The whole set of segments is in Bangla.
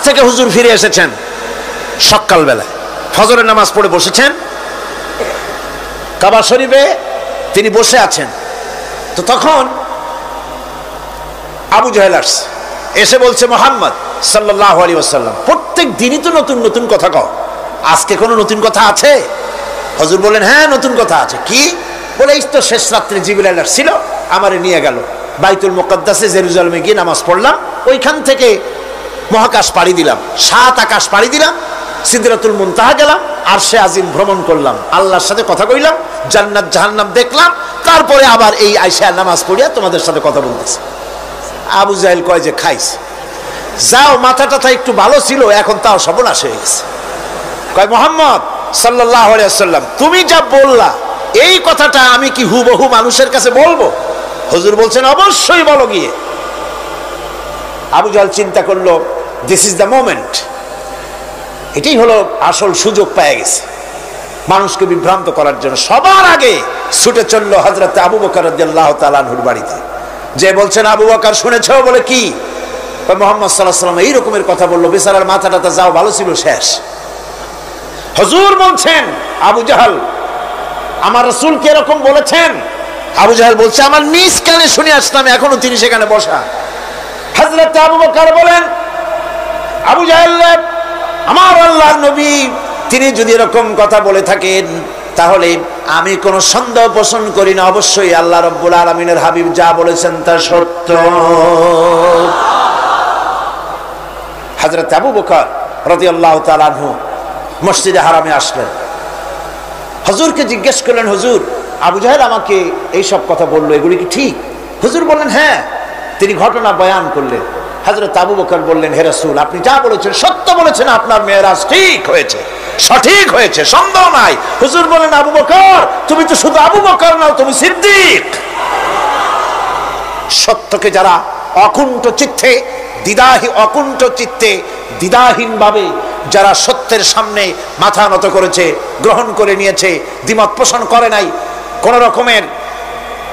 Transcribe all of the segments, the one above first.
থেকে হুজুর ফিরে এসেছেন সকালবেলায়, ফজরের নামাজ পড়ে বসেছেন কাবা শরীফে, তিনি বসে আছেন। তো তখন আবু জাহেল এসে বলছে, মুহাম্মদ সাল্লাল্লাহু আলাইহি ওয়াসাল্লাম, প্রত্যেক দিনই তো নতুন নতুন কথা কও, আজকে কোনো নতুন কথা আছে? হুজুর বললেন, হ্যাঁ নতুন কথা আছে। কি? বলে, এই তো শেষ রাত্রে জিবরাইল ছিল, আমারে নিয়ে গেল বাইতুল মুকাদ্দাসে, জেরুজালেমে গিয়ে নামাজ পড়লাম, ওইখান থেকে মহাকাশ পাড়ি দিলাম, 7 আকাশ পাড়ি দিলাম, সিদরাতুল মুনতাহা গেলাম, আরশে আজিম ভ্রমণ করলাম, আল্লাহর সাথে কথা কইলাম, জান্নাত জাহান্নাম দেখলাম, তারপরে আবার এই আয়েশা নামাজ পড়িয়া তোমাদের সাথে কথা বলতেছে। আবু জাহেল কয় যে, খাইস যাও, মাথা টাথা একটু ভালো ছিল, এখন তাও সর্বনাশ হয়ে গেছে। কয়, মুহাম্মদ সাল্লাল্লাহু আলাইহি ওয়াসাল্লাম, তুমি যা বললা এই কথাটা আমি কি হুবহু মানুষের কাছে বলবো? হুজুর বলছেন, অবশ্যই বলো গিয়ে। আবু জাহেল চিন্তা করলো, দিস ইজ দ্য মোমেন্ট, এটাই হলো আসল সুযোগ পেয়ে গেছে মানুষকে বিভ্রান্ত করার জন্য। সবার আগে ছুটে চললো হযরত আবু বকর রাদিয়াল্লাহু তাআলা আনহুর বাড়িতে, যে বলছেন, আবু বকর শুনেছ? বলে, কি? মুহাম্মদ সাল্লাল্লাহু আলাইহি ওয়াসাল্লাম এই রকমের কথা বললো, বেচারার মাথাটা যাও ভালো ছিল শেষ। হুজুর বলছেন, আবু জাহেল আমার রাসূল কি এরকম বলেছেন? আবু জাহেল বলছে, আমার নিজ কানে শুনে আসলাম, এখনো তিনি সেখানে বসা। হযরত আবু বকর বলেন, আবু জাহেল, আমার আল্লাহর নবী তিনি যদি এরকম কথা বলে থাকেন, তাহলে আমি কোনো সন্দেহ পোষণ করি না, অবশ্যই আল্লাহ রাব্বুল আলামিনের হাবিব যা বলেছেন তা সত্য। হযরত আবু বকর রাদিয়াল্লাহু তাআলা আনহু মসজিদে হারামে আসলেন, হুজুরকে জিজ্ঞেস করলেন, হুজুর আবু জাহেল আমাকে এই সব কথা বললো, এগুলি কি ঠিক? হুজুর বললেন, হ্যাঁ। তিনি ঘটনা বয়ান করলেন। হযরত আবু বকর বললেন, হে রাসূল, আপনি যা বলেছেন সত্য বলেছেন, আপনার মেরাজ ঠিক হয়েছে, সঠিক হয়েছে, সন্দেহ নাই। হুজুর বলেন, আবু বকর তুমি তো শুধু আবু বকর নাও, তুমি সিদ্দিক। সত্যকে যারা অকুণ্ঠ চিত্তে দ্বিধাহীন ভাবে যারা সত্যের সামনে মাথা নত করেছে, গ্রহণ করে নিয়েছে, দ্বিমত পোষণ করে নাই, কোন রকমের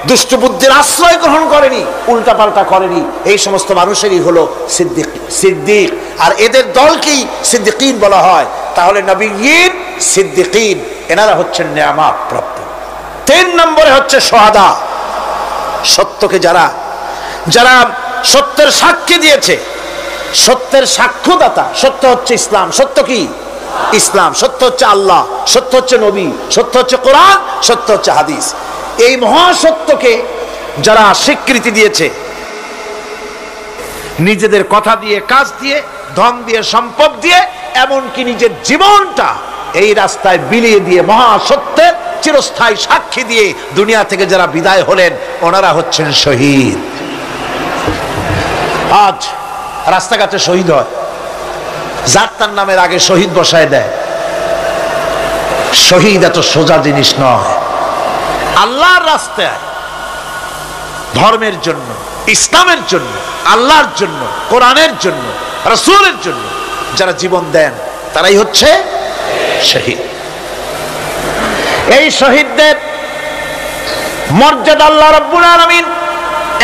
দুষ্ট বুদ্ধির আশ্রয় গ্রহণ করেনি, উল্টাপাল্টা করেনি, এই সমস্ত মানুষেরই হলো সিদ্দিক। আর এদের দলকেই সিদ্দিকিন বলা হয়। তাহলে নবীয়িন, সিদ্দিকিন এনারা হচ্ছেন নেয়ামত প্রাপ্ত। 3 নম্বরে হচ্ছে শুহাদা, সত্যকে যারা সত্যের সাক্ষী দিয়েছে, সত্যের সাক্ষ্যদাতা। সত্য হচ্ছে ইসলাম। সত্য কি? ইসলাম। সত্য হচ্ছে আল্লাহ, সত্য হচ্ছে নবী, সত্য হচ্ছে কোরআন, সত্য হচ্ছে হাদিস। এই মহাসত্যকে যারা স্বীকৃতি দিয়েছে, নিজেদের কথা দিয়ে, কাজ দিয়ে, ধন দিয়ে, সম্পদ দিয়ে, এমনকি নিজের জীবনটা এই রাস্তায় বিলিয়ে দিয়ে, মহাসত্যের চিরস্থায়ী সাক্ষী দিয়ে দুনিয়া থেকে যারা বিদায় হলেন, ওনারা হচ্ছেন শহীদ। আজ রাস্তাঘাটে শহীদ হয়, যার তার নামের আগে শহীদ বসায় দেয়। শহীদ এত সোজা জিনিস নয়। আল্লাহর রাস্তায়, ধর্মের জন্য, ইসলামের জন্য, আল্লাহর জন্য, কোরআনের জন্য, রাসূলের জন্য যারা জীবন দেন, তারাই হচ্ছে শহীদ। এই শহীদদের মর্যাদা আল্লাহ রাব্বুল আলামিন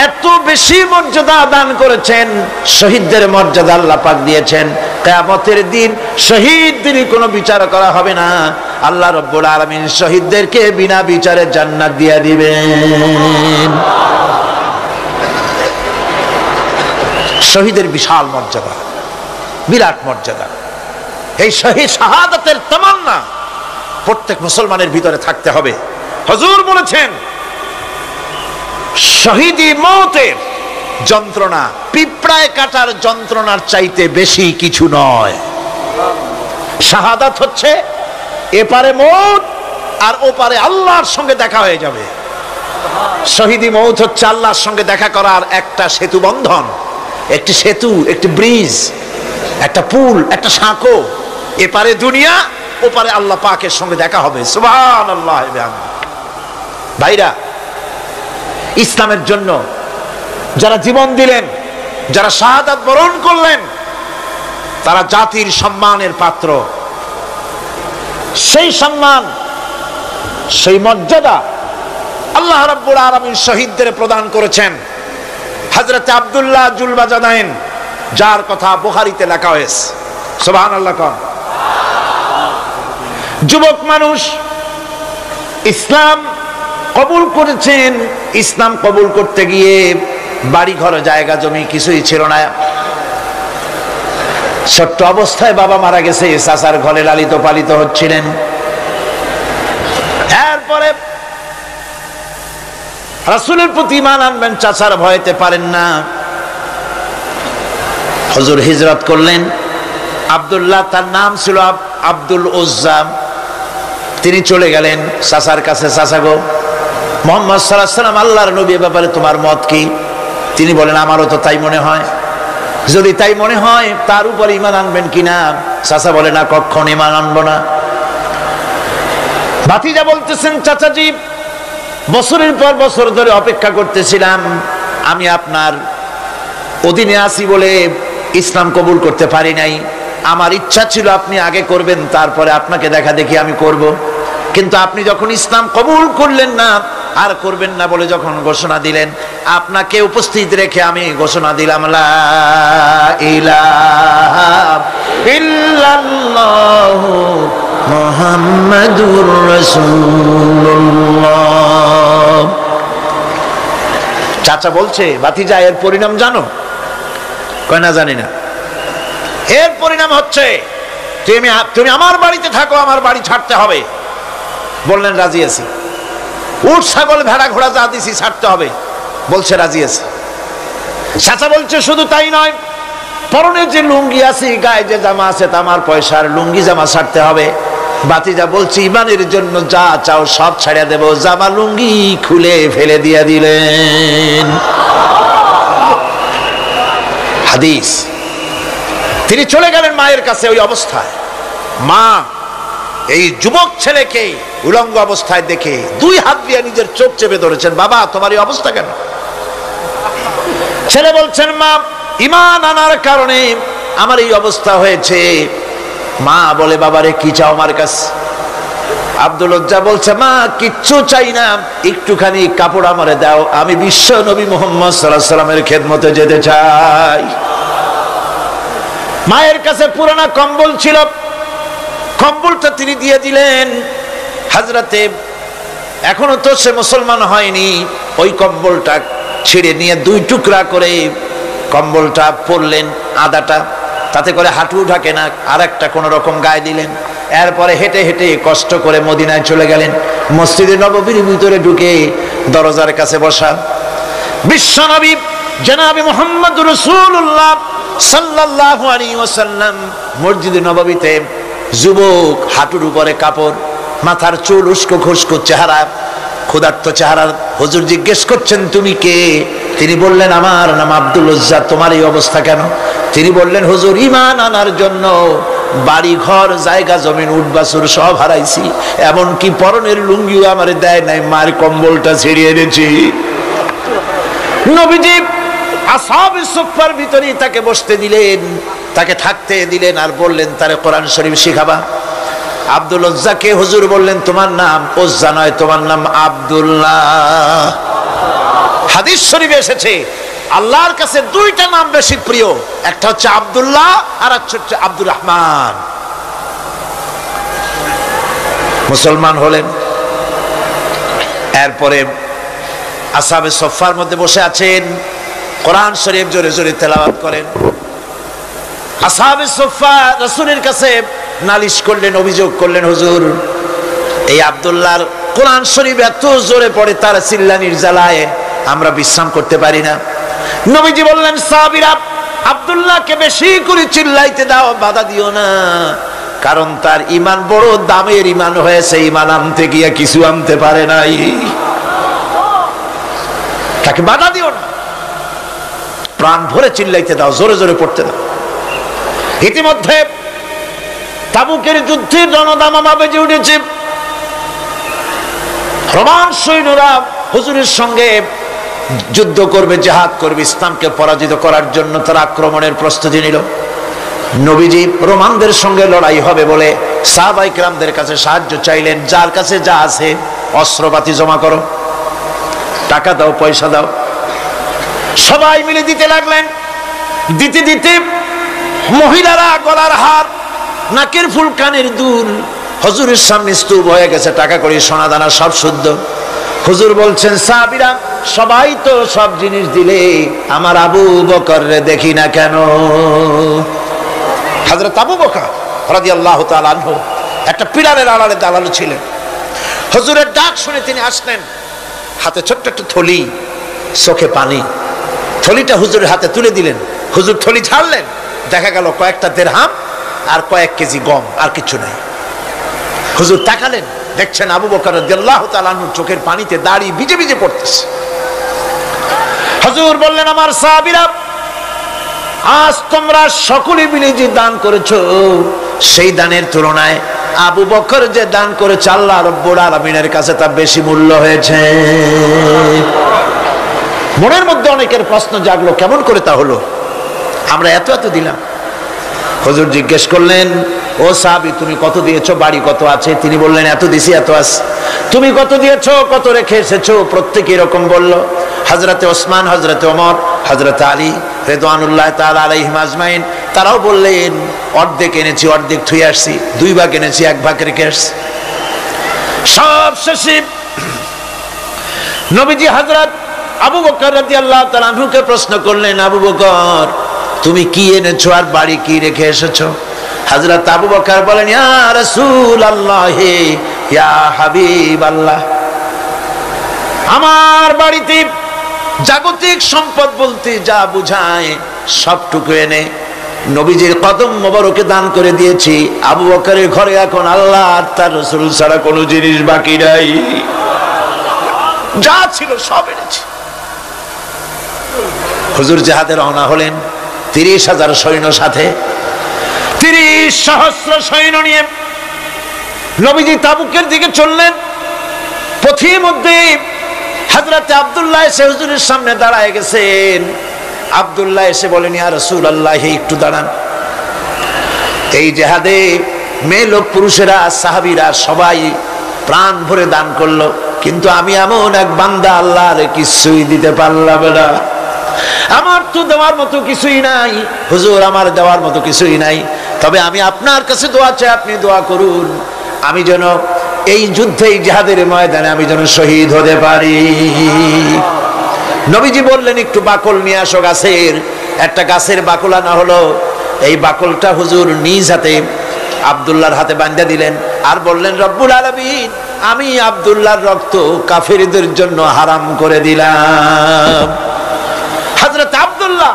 এত বেশি মর্যাদা দান করেছেন। শহীদদের মর্যাদা আল্লাহ পাক দিয়েছেন, কিয়ামতের দিন শহীদদেরই কোনো বিচার করা হবে না। আল্লাহ রাব্বুল আলামিন শহীদদেরকে বিনা বিচারে জান্নাত দিয়ে দিবেন। শহীদের বিশাল মর্যাদা, বিরাট মর্যাদা। এই শহীদ শাহাদাতের তামান্না প্রত্যেক মুসলমানের ভিতরে থাকতে হবে। হুজুর বলেছেন, শহীদি মওতের যন্ত্রণা পিঁপড়ায় কাটার যন্ত্রণার চাইতে বেশি কিছু নয়। শাহাদাত হচ্ছে এপারে মওত আর ওপারে আল্লাহর সঙ্গে দেখা হয়ে যাবে। শহীদি মওত হচ্ছে আল্লাহর সঙ্গে দেখা করার একটা সেতু বন্ধন, একটি সেতু, একটি ব্রিজ, একটা পুল, একটা সাঁকো। এপারে দুনিয়া, ওপারে আল্লাহ পাকের সঙ্গে দেখা হবে। সুবহানাল্লাহ। ভাইরা, ইসলামের জন্য যারা জীবন দিলেন, যারা শাহাদাত বরণ করলেন, তারা জাতির সম্মানের পাত্র। সেই সম্মান, সেই মর্যাদা আল্লাহ রাব্বুল আলামিন শহীদদের প্রদান করেছেন। হযরত আব্দুল্লাহ জুলবাজাদাইন যার কথা বুখারীতে লেখা হয়েছে। সুবহানাল্লাহ। যুবক মানুষ ইসলাম কবুল করেছেন। ইসলাম কবুল করতে গিয়ে বাড়ি ঘর জায়গা জমি কিছুই ছিল না। ছোট্ট অবস্থায় বাবা মারা গেছে, চাচার ঘরে লালিত পালিত হচ্ছিলেন। এরপরে রাসূলের প্রতি ঈমান আনবেন, চাচার ভয়তে পারেন না। হুজুর হিজরত করলেন। আব্দুল্লাহ তার নাম ছিল, আব্দুল উজ্জা। তিনি চলে গেলেন চাচার কাছে। চাচা গো, মুহাম্মদ সাল্লাল্লাহু আলাইহি ওয়াসাল্লাম আল্লাহর নবী, ব্যাপারে তোমার মত কি? তিনি বলেন, আমারও তো তাই মনে হয়। যদি তাই মনে হয় তার উপর ঈমান আনবেন কিনা? চাচা বলে, না, কখনো ঈমান আনবো না। ভাতিজা বলতেছেন, চাচাজি, বছরের পর বছর ধরে অপেক্ষা করতেছিলাম, আমি আপনার অধীনে আছি বলে ইসলাম কবুল করতে পারি নাই। আমার ইচ্ছা ছিল আপনি আগে করবেন, তারপরে আপনাকে দেখা দেখি আমি করব। কিন্তু আপনি যখন ইসলাম কবুল করলেন না, আর করবেন না বলে যখন ঘোষণা দিলেন, আপনাকে উপস্থিত রেখে আমি ঘোষণা দিলাম, লা ইলাহা ইল্লাল্লাহু মুহাম্মাদুর রাসূলুল্লাহ। চাচা বলছে, ভাতিজা, এর পরিণাম জানো? কয়, না, জানি না। এর পরিণাম হচ্ছে তুমি আমার বাড়িতে থাকো, আমার বাড়ি ছাড়তে হবে। বললেন, রাজি আছি। উট ছাগল ভেড়া ঘোড়া যা দিছি ছাড়তে হবে। বলছে, রাজি আছি। চাচা বলছে, শুধু তাই নয়, পরনে যে লুঙ্গি আছে, গায়ে যে জামা আছে, আমার পয়সার লুঙ্গি জামা ছাড়তে হবে। ভাতিজা বলছে, ঈমানের জন্য যা চাও সব ছাড়িয়ে দেব। জামা লুঙ্গি খুলে ফেলে দিয়ে দিলেন। হাদিস। তিনি চলে গেলেন মায়ের কাছে ওই অবস্থায়। মা এই যুবক ছেলেকে উলঙ্গ অবস্থায় দেখে 2 হাত দিয়ে নিজের চোখ চেপে ধরেছেন। বাবা, তোমার এই অবস্থা কেন? ছেলে বলছেন, মা, ঈমান আনার কারণে আমার এই অবস্থা হয়েছে। মা বলে, বাবারে, কি চাও আমার কাছে? আব্দুল উজ্জা বলছে, মা, কিচ্ছু চাই না, একটুখানি কাপড় আমারে দাও, আমি বিশ্ব নবী মুহাম্মদ সাল্লাল্লাহু আলাইহি ওয়াসাল্লামের খেদমতে যেতে চাই। মায়ের কাছে পুরানা কম্বল ছিল, কম্বলটা তিনি দিয়ে দিলেন। হযরতে, এখনো তো সে মুসলমান হয়নি, ওই কম্বলটা ছিঁড়ে নিয়ে 2 টুকরা করে কম্বলটা পরলেন, আদাটা, তাতে করে হাঁটু ঢাকে না, আর একটা কোন রকম গায়ে দিলেন। এরপরে হেঁটে হেঁটে কষ্ট করে মদিনায় চলে গেলেন। মসজিদে নববীর ভিতরে ঢুকে দরজার কাছে বসা বিশ্বনবী জনাবে মুহাম্মদুর রাসূলুল্লাহ সাল্লাল্লাহু আলাইহি ওয়াসাল্লাম মসজিদে নববীতে, যুবক, হাঁটুর উপরে কাপড়, মাথার চুল উস্কো খুস্কো চেহারা, ক্ষুধার্ত চেহারা। হুজুর জিজ্ঞেস করছেন, তুমি কে? তিনি বললেন, আমার নাম আব্দুল উজ্জা। তোমার এই অবস্থা কেন? তিনি বললেন, হুজুর, ঈমান আনার জন্য বাড়ি ঘর জায়গা জমিন উট বাছুর সব হারাইছি, এমনকি পরনের লুঙ্গিও আমারে দেয় নাই, মার কম্বলটা ছিঁড়িয়ে এনেছি। নবীজি আসহাবে সুফফার ভিতরেই তাকে বসতে দিলেন, তাকে থাকতে দিলেন, আর বললেন, তারে কোরআন শরীফ শিখাবা। আব্দুল উজ্জাকে হুজুর বললেন, তোমার নাম উজ্জা নয়, তোমার নাম আব্দুল্লাহ। হাদিস শরীফে এসেছে, আল্লাহর কাছে 2টা নাম বেশি প্রিয়, একটা হচ্ছে আব্দুল্লাহ, আর একটা হচ্ছে আব্দুর রহমান। মুসলমান হলেন। এরপরে আসহাবে সুফফার মধ্যে বসে আছেন, কোরআন শরীফ জোরে জোরে তেলাওয়াত করেন। আসহাবে সুফফা রাসূলের কাছে নালিশ করলেন, অভিযোগ করলেন, হুজুর, এই আব্দুল্লাহর কোরআন শরীফ এত জোরে পড়ে, তার চিল্লানির জ্বালায় আমরা বিশ্রাম করতে পারি না। নবীজি বললেন, সাহাবীরা, আব্দুল্লাহকে বেশি করে চিল্লাইতে দাও, বাধা দিও না, কারণ তার ঈমান বড় দামের ঈমান হয়েছে, ঈমান আনতে গিয়ে কিছু আনতে পারে নাই, তাকে বাধা দিও না, প্রাণ ভরে চিল্লাইতে দাও, জোরে জোরে পড়তে দাও। ইতিমধ্যে তাবুকের যুদ্ধের রণদামামা বেজে উঠেছে। রোমান সৈন্যরা হুজুরের সঙ্গে যুদ্ধ করবে, জিহাদ করবে, ইসলামকে পরাজিত করার জন্য তারা আক্রমণের প্রস্তুতি নিল। নবীজি রোমানদের সঙ্গে লড়াই হবে বলে সাহাবায়ে কেরামদের কাছে সাহায্য চাইলেন। যার কাছে যা আছে অস্ত্রপাতি জমা করো, টাকা দাও, পয়সা দাও। সবাই মিলে দিতে লাগলেন। দিতে দিতে মহিলারা গলার হার, নাকের ফুল, কানের দুল হুজুরের সামনে স্তূপ হয়ে গেছে, টাকা কড়ি সোনা দানা সব শুদ্ধ। হুজুর বলছেন, সাহাবীরা সবাই তো সব জিনিস দিলে, আমার আবু বকর রে দেখি না কেন? হযরত আবু বকর রাদিয়াল্লাহু তাআলা আনহু একটা পিলারের আড়ালে দাঁড়ানো ছিলেন। হুজুরের ডাক শুনে তিনি আসলেন, হাতে ছোট্ট একটা থলি, চোখে পানি। থলিটা হুজুরের হাতে তুলে দিলেন। হুজুর থলি ছাড়লেন, দেখা গেল কয়েকটা দিরহাম আর কয়েক কেজি গম, আর কিছু নাই। হুজুর তাকালেন, দেখছেন আবু বকর রাদিয়াল্লাহু তাআলা আনহু চোখের পানিতে দাড়ি ভিজে ভিজে পড়তেছে। হুজুর বললেন, আমার সাহাবীরা, আজ তোমরা সকলে মিলে যে দান করেছো, সেই দানের তুলনায় আবু বকর যে দান করেছে আল্লাহ রাব্বুল আলামিনের কাছে তা বেশি মূল্য হয়েছে। মনের মধ্যে অনেকের প্রশ্ন জাগলো, কেমন করে তা হলো? আমরা এত এত দিলাম। হুজুর জিজ্ঞেস করলেন, ও সাহাবী, তুমি কত দিয়েছো? বাড়ি কত আছে? তিনি বললেন, এত দিছি, এত আছে। তুমি কত দিয়েছো? কত রেখে এসেছো? প্রত্যেকে এরকম বলল। হযরতে ওসমান, হযরতে ওমর, হযরতে আলী রিদওয়ানুল্লাহ তাআলা আলাইহিম আজমাইন, তারাও বললেন, অর্ধেক এনেছি, অর্ধেক থুয়ে আসছি, 2 ভাগ এনেছি, 1 ভাগ রেখে আসছি। সব শেষে নবীজি হযরত আবু বকর রাদিয়াল্লাহু তাআলা আনহুকে প্রশ্ন করলেন, আবু বকর, তুমি কি এনেছো আর বাড়ি কি রেখে এসেছো? হযরত আবু বকর বলেন, ইয়া রাসূলুল্লাহ, ইয়া হাবিবাল্লাহ, আমার বাড়িতে জাগতিক সম্পদ বলতে যা বুঝায় সবটুকু এনে নবীজির কদম মোবারকে দান করে দিয়েছি। আবু বকরের ঘরে এখন আল্লাহ আর তার রাসূল ছাড়া কোনো জিনিস বাকি নাই, যা ছিল সব এনেছি। হুজুর জিহাদে রওনা হলেন 30,000 সৈন্য সাথে, 30 সহস্র সৈন্য নিয়ে নবীজি তাবুকের দিকে চললেন। পথের মধ্যে হযরত আব্দুল্লাহ এসে হুজুরের সামনে দাঁড়ায় গেছেন। আব্দুল্লাহ এসে বলেন, ইয়া রাসূলুল্লাহ, একটু দাঁড়ান। এই জিহাদে মেয়ে লোক, পুরুষেরা, সাহাবীরা সবাই প্রাণ ভরে দান করলো, কিন্তু আমি এমন এক বান্দা, আল্লাহর কিছুই দিতে পারলাম না। আমার তো দেওয়ার মতো কিছুই নাই হুজুর, আমার দেওয়ার মতো কিছুই নাই। তবে আমি আপনার কাছে দোয়া চাই, আপনি দোয়া করুন, আমি যেন এই যুদ্ধে, এই জিহাদের ময়দানে আমি যেন শহীদ হতে পারি। নবীজি বললেন, একটু বাকল নিয়ে আসো গাছের। একটা গাছের বাকল আনা হলো। এই বাকলটা হুজুর নিজ হাতে আব্দুল্লাহর হাতে বাঁধা দিলেন, আর বললেন, রব্বুল আলামিন, আমি আব্দুল্লাহর রক্ত কাফেরদের জন্য হারাম করে দিলাম। হযরত আব্দুল্লাহ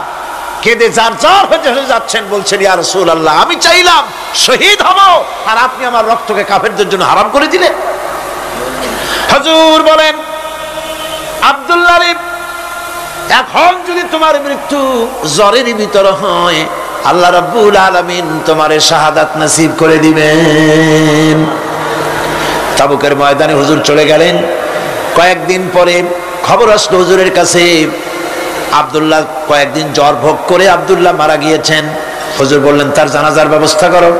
কেঁদে জারজার হয়ে যাচ্ছেন, বলছেন, ইয়া রাসূলুল্লাহ, আমি চাইলাম শহীদ হব, আর আপনি আমার রক্তকে কাফেরদের জন্য হারাম করে দিলেন। হুজুর বলেন, আব্দুল্লাহ, এখন যদি তোমার মৃত্যু জ্বরের ভিতর হয়, আল্লাহ রাব্বুল আলামিন তোমারে শাহাদাত নসিব করে দিবেন। তাবুকের ময়দানে হুজুর চলে গেলেন। কয়েকদিন পরে খবর আসলো হুজুরের কাছে, আব্দুল্লাহ কয়েকদিন জ্বর ভোগ করে আব্দুল্লাহ মারা গিয়েছেন। হুজুর বললেন, তার জানাজার ব্যবস্থা করো,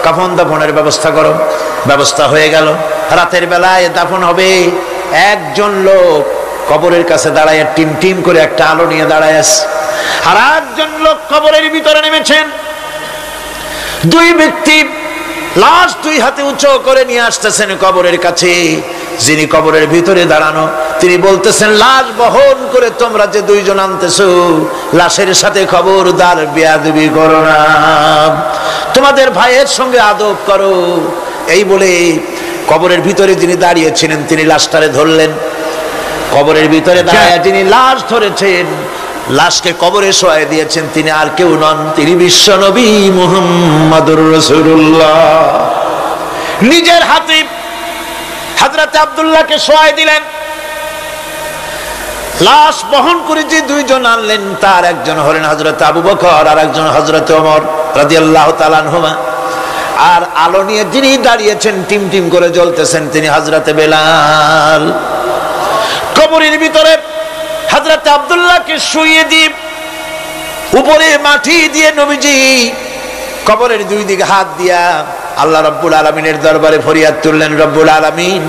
কাফন দাফনের ব্যবস্থা করো। ব্যবস্থা হয়ে গেল। রাতের বেলায় দাফন হবে। একজন লোক কবরের কাছে দাঁড়ায় টিম টিম করে একটা আলো নিয়ে দাঁড়ায় আছে, আর একজন লোক কবরের ভিতরে নেমেছেন। 2 ব্যক্তি লাশ 2 হাতে উঁচু করে নিয়ে আসতেছেন কবরের কাছে। যিনি কবরের ভিতরে দাঁড়ানো, তিনি বলতেছেন, লাশ বহন করে তোমরা যে 2 জন আনতেছো, লাশের সাথে খবরদার বেয়াদবি করো না, তোমাদের ভাইয়ের সঙ্গে আদব করো। এই বলে কবরের ভিতরে যিনি দাঁড়িয়েছিলেন, তিনি লাশটারে ধরলেন। কবরের ভিতরে দাঁড়ায় যিনি লাশ ধরেছেন, লাশকে কবরে শোয়াই দিয়েছেন, তিনি আর কেউ নন, তিনি বিশ্ব নবী মুহাম্মদুর রাসূলুল্লাহ। নিজের হাতে হযরত আব্দুল্লাহকে শোয়াই দিলেন। লাশ বহন করে যে 2 জন আনলেন, তার একজন হলেন হযরত আবু বকর, আর একজন হযরত ওমর রাদিয়াল্লাহু তাআলা আনহুমা। আর আলো নিয়ে যিনি দাঁড়িয়েছেন, টিম টিম করে জ্বলতেছেন, তিনি হযরত বেলাল। কবরের ভিতরে হযরত আব্দুল্লাহকে শুইয়ে দিয়ে উপরে মাটি দিয়ে নবীজি কবরের 2 দিকে হাত দিয়া আল্লাহ রাব্বুল আলামিনের দরবারে ফরিয়াদ তুললেন, রব্বুল আলামিন,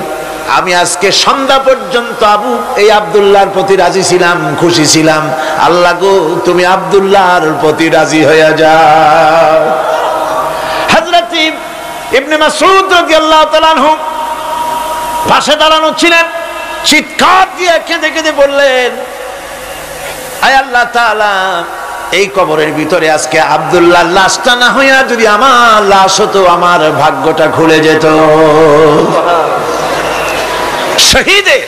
আমি আজকে সন্ধ্যা পর্যন্ত এই আব্দুল্লাহর প্রতি রাজি ছিলাম, খুশি ছিলাম। আল্লাহ গো, তুমি আব্দুল্লাহর প্রতি রাজি হয়ে যাও। হযরত ইবনে মাসউদ রাদিয়াল্লাহু তাআলা আনহু পাশে দাঁড়ানো ছিলেন, চিৎকার দিয়ে কেঁদে কেঁদে বললেন, আয় আল্লাহ তাআলা, এই কবরের ভিতরে আজকে আব্দুল্লাহর লাশটা না হইয়া যদি আমার লাশ হতো, আমার ভাগ্যটা খুলে যেত। শহীদের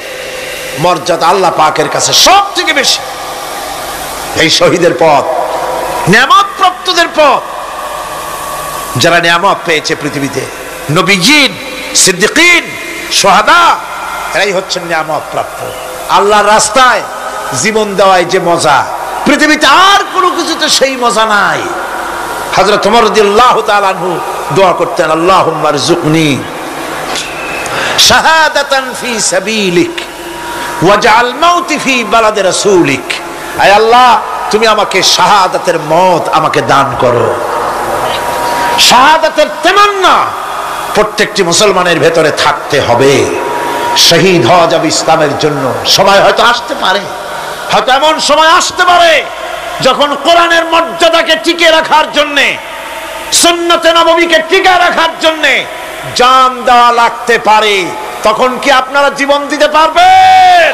মর্যাদা আল্লাহ পাকের কাছে সব থেকে বেশি। এই শহীদের পথ নিয়ামত প্রাপ্তদের পথ। যারা নিয়ামত পেয়েছে পৃথিবীতে, নবীজিন, সিদ্দিকিন, শুহাদা, এরাই হচ্ছেন নিয়ামত প্রাপ্ত। আল্লাহর রাস্তায় জীবন দেওয়ায় যে মজা, পৃথিবীতে আর কোনো কিছুতে সেই মজা নাই। হযরত ওমর রাদিয়াল্লাহু তাআলা আনহু দোয়া করতেন, আল্লাহুম্মা রযুকনি শাহাদাতান ফি সাবিলিক ওয়াজআল মাউতি ফি বালাদি রাসূলিক। আয় আল্লাহ, তুমি আমাকে শাহাদাতের মত আমাকে দান করো। শাহাদাতের তামান্না প্রত্যেকটি মুসলমানের ভেতরে থাকতে হবে। শহীদ হওয়া যাবে ইসলামের জন্য। সময় হয়তো আসতে পারে, হয়তো এমন সময় আসতে পারে যখন কোরআনের মর্যাদাকে টিকে রাখার জন্যে, সুন্নতে নববীকে টিকে রাখার জন্যে জান দেওয়া লাগতে পারে। তখন কি আপনারা জীবন দিতে পারবেন?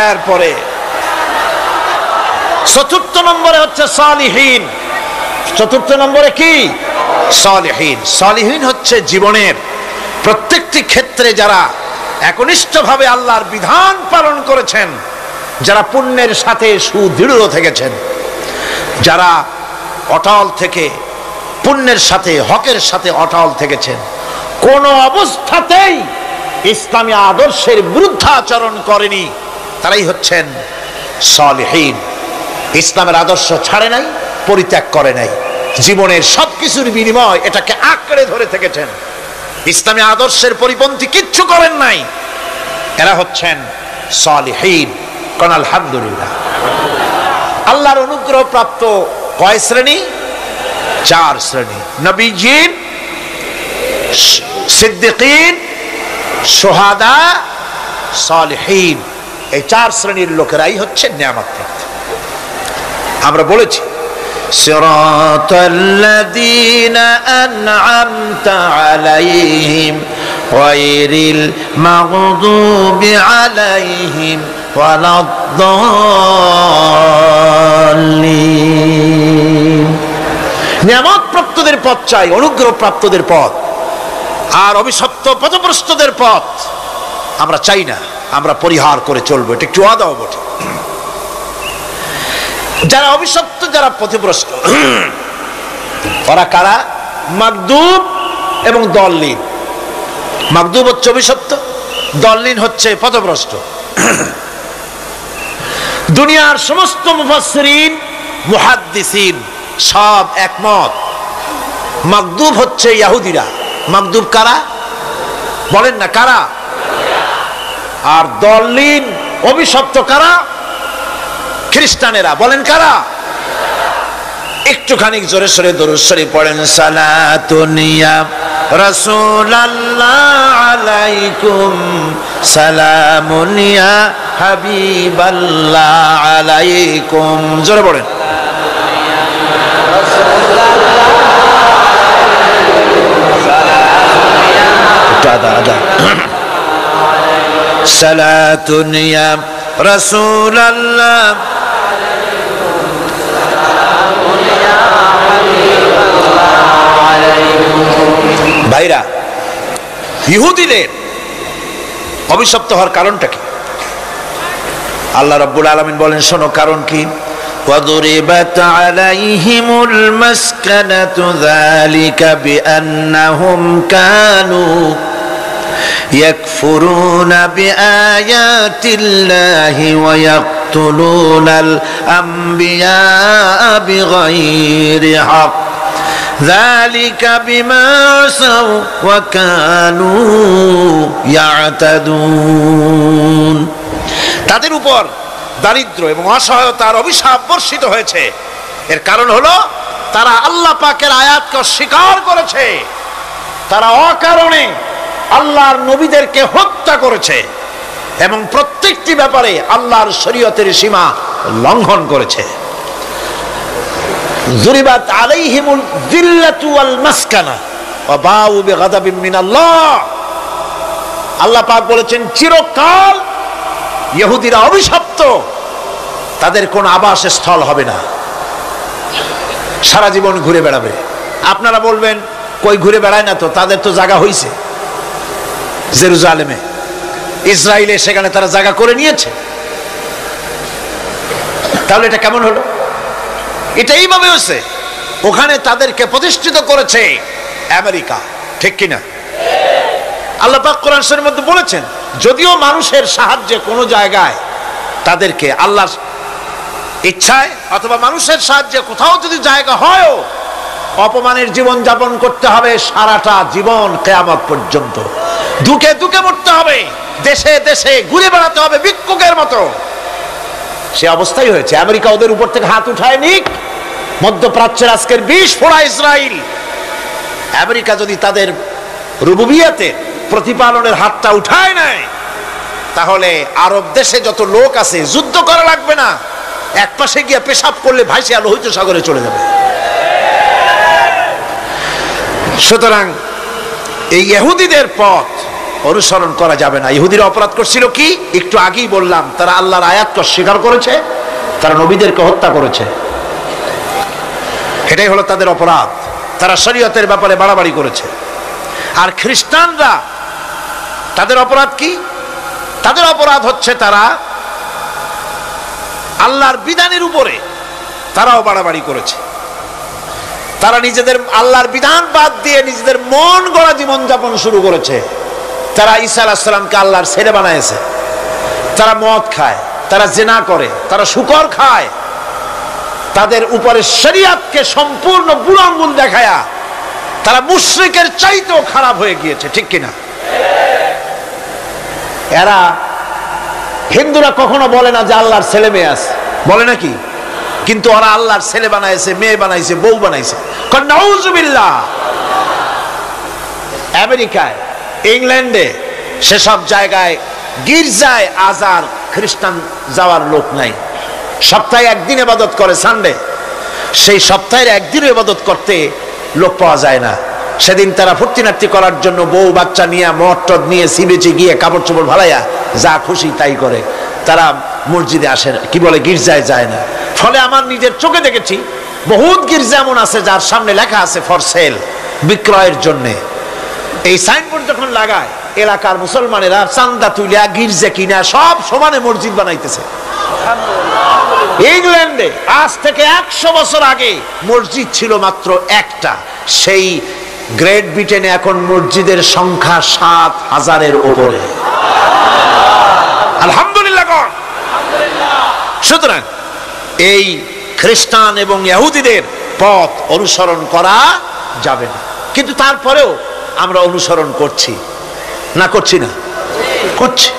এরপরে চতুর্থ নম্বরে হচ্ছে সালিহিন। চতুর্থ নম্বরে কি? সালিহিন। সালিহিন হচ্ছে জীবনের প্রত্যেকটি ক্ষেত্রে যারা একনিষ্ঠভাবে আল্লাহর বিধান পালন করেছেন, যারা পুণ্যের সাথে সুদৃঢ় থেকেছেন, যারা অটল থেকে পুণ্যের সাথে, হকের সাথে অটল থেকেছেন, কোন অবস্থাতেই ইসলামী আদর্শের বিরুদ্ধাচরণ করেনি, তারাই হচ্ছেন সালিহিন। ইসলামের আদর্শ ছাড়ে নাই, পরিত্যাগ করে নাই, জীবনের সবকিছুর বিনিময় এটাকে আঁকড়ে ধরে থেকেছেন, ইসলামী আদর্শের পরিপন্থী কিচ্ছু করেন নাই। এরা হচ্ছেন সালিহিন। কোন আলহামদুলিল্লাহ। আল্লাহর অনুগ্রহ প্রাপ্ত কয় শ্রেণী? 4 শ্রেণী। নবীজিন, সিদ্দিকিন, শুহাদা, সালিহিন। এই 4 শ্রেণীর লোকেরাই হচ্ছে নিয়ামত প্রাপ্ত। আমরা বলেছি, সিরাতাল্লাযীনা আন'আমতা আলাইহিম গায়রিল মাগদুবি আলাইহিম ওয়ালাদ-দাল্লিন। নিয়ামত প্রাপ্তদের পথ চাই, অনুগ্রহ প্রাপ্তদের পথ। আর অভিশপ্ত পথভ্রষ্টদের পথ আমরা চাই না, আমরা পরিহার করে চলবো। এটা একটু ওয়াদাও বটে। যারা অভিশপ্ত, যারা পথভ্রষ্ট, ওরা কারা? মাগদুব এবং দল্লিন। মাগদুব হচ্ছে অভিশপ্ত, দল্লিন হচ্ছে পথভ্রষ্ট। দুনিয়ার সমস্ত মুফাসসিরিন, মুহাদ্দিসিন সব একমত, মাগদুব হচ্ছে ইহুদিরা। মাগদুব কারা? বলেন না কারা? আর দল্লিন, অভিশপ্ত কারা? খ্রিস্টানেরা। বলেন কারা? একটুখানি জোরে সোরে দরুদ শরীফ পড়েন। সালাতুন ইয়া রাসূলুল্লাহ আলাইকুম, সালামুন ইয়া হাবিবাল্লাহ আলাইকুম। জোরে পড়েন। সালাতুন ইয়া রাসূলুল্লাহ। ভাইরা, ইহুদিদের অভিশপ্ত হওয়ার কারণটা কি? আল্লাহ রাব্বুল আলামিন বলেন, শোনো কারণ কি। وَضُرِبَتْ عَلَيْهِمُ الْمَسْكَنَةُ ذَلِكَ بِأَنَّهُمْ كَانُوا يَكْفُرُونَ بِآيَاتِ اللَّهِ وَيَقْتُلُونَ الْأَنْبِيَاءَ بِغَيْرِ حَقٍّ ذَلِكَ بِمَا عَصَوْا وَكَانُوا يَعْتَدُونَ। তাদের উপর দারিদ্র এবং অসহায়তার অভিশাপ বর্ষিত হয়েছে। এর কারণ হলো তারা আল্লাহ পাকের আয়াতকে অস্বীকার করেছে, তারা অকারণে আল্লাহর নবীদেরকে হত্যা করেছে এবং প্রত্যেকটি ব্যাপারে আল্লাহর শরীয়তের সীমা লঙ্ঘন করেছে। যুরিবাত আলাইহিমুল যিল্লাতু ওয়াল মাসকানা ওয়া বাউ বিগাদাবিন মিনাল্লাহ। আল্লাহ পাক বলেছেন চিরকাল ইহুদিরা অভিশপ্ত, তাদের কোন আবাসস্থল হবে না, সারা জীবন ঘুরে বেড়াবে। আপনারা বলবেন কই ঘুরে বেড়ায় না, তো তাদের তো জায়গা হইছে জেরুজালেমে, ইসরায়েলে, সেখানে তারা জায়গা করে নিয়েছে। তাহলে এটা কেমন হলো? এটা এইভাবে হয়েছে, ওখানে তাদেরকে প্রতিষ্ঠিত করেছে আমেরিকা, ঠিক কিনা? আল্লাহ পাক কোরআন শরীফের মধ্যে বলেছেন যদিও মানুষের সাহায্যে কোনো জায়গায় তাদেরকে আল্লাহর ইচ্ছায় অথবা মানুষের সাহায্যে কোথাও যদি জায়গা হয়ও, অপমানের জীবন যাপন করতে হবে সারাটা জীবন কিয়ামত পর্যন্ত, দুঃখে দুঃখে মরতে হবে, দেশে দেশে ঘুরে বেড়াতে হবে ভিক্ষুকের মতো। সে অবস্থাই হয়েছে। আমেরিকা ওদের উপর থেকে হাত উঠায় নিক, মধ্যপ্রাচ্যের আজকের ২০ ফোড়া ইসরায়েল, আমেরিকা যদি তাদের রুবুবিয়াতে প্রতিপালনের হাতটা উঠায় নেয়, তাহলে আরব দেশে যত লোক আছে যুদ্ধ করা লাগবে না, এক পাশে গিয়ে পেশাব করলে ভাইসে লোহিত সাগরে চলে যাবে। সুতরাং এই ইহুদিদের পথ অনুসরণ করা যাবে না। ইহুদিরা অপরাধ করছিল কি? একটু আগেই বললাম, তারা আল্লাহর আয়াতকে অস্বীকার করেছে, তারা নবীদেরকে হত্যা করেছে, এটাই হলো তাদের অপরাধ। তারা শরীয়তের ব্যাপারে বাড়াবাড়ি করেছে। আর খ্রিস্টানরা তাদের অপরাধ কি? তাদের অপরাধ হচ্ছে তারা আল্লাহর বিধানের উপরে তারাও বাড়াবাড়ি করেছে। তারা নিজেদের আল্লাহর বিধান বাদ দিয়ে নিজেদের মন গড়া জীবন যাপন শুরু করেছে। তারা ঈসা আলাইহিস সালামকে আল্লাহর ছেলে বানাইছে। তারা মদ খায়, তারা জিনা করে, তারা শুকর খায়, তাদের উপরে শরীয়তকে সম্পূর্ণ বুড়ো আঙ্গুল দেখায়া তারা মুশরিকের চাইতেও খারাপ হয়ে গিয়েছে, ঠিক কিনা? এরা হিন্দুরা কখনো বলে না যে আল্লাহর ছেলে মেয়ে আছে, বলে নাকি? কিন্তু ওরা আল্লাহর ছেলে বানাইছে, মেয়ে বানাইছে, বউ বানাইছে। নাউজুবিল্লাহ। আমেরিকায়, ইংল্যান্ডে, সেসব জায়গায় গির্জায় আজ আর খ্রিস্টান যাওয়ার লোক নাই। সপ্তাহে একদিন ইবাদত করে, সানডে। সেই সপ্তাহের একদিন ইবাদত করতে লোক পাওয়া যায় না। সেদিন তারা ফুর্তিনার্তি করার জন্য বউ বাচ্চা নিয়ে, মদ টদ নিয়ে, সিবেচে গিয়ে কাপড় চোপড় ভালাইয়া যা খুশি তাই করে। তারা মসজিদে আসে না, কি বলে, গির্জায় যায় না। ফলে আমার নিজের চোখে দেখেছি বহুত গির্জা এমন আছে যার সামনে লেখা আছে ফর সেল, বিক্রয়ের জন্য। এই সাইনবোর্ড যখন লাগায়, এলাকার মুসলমানেরা চান্দা তুলিয়া গির্জা কিনা সব সমানে মসজিদ বানাইতেছে। ইংল্যান্ডে আজ থেকে 100 বছর আগে মসজিদ ছিল মাত্র একটা। সেই গ্রেট ব্রিটেনে এখন মসজিদের সংখ্যা 7,000-এর উপরে। আলহামদুলিল্লাহ। সুতরাং এই খ্রিস্টান এবং ইহুদিদের পথ অনুসরণ করা যাবে না। কিন্তু তারপরেও আমরা অনুসরণ করছি না, করছি না? করছি।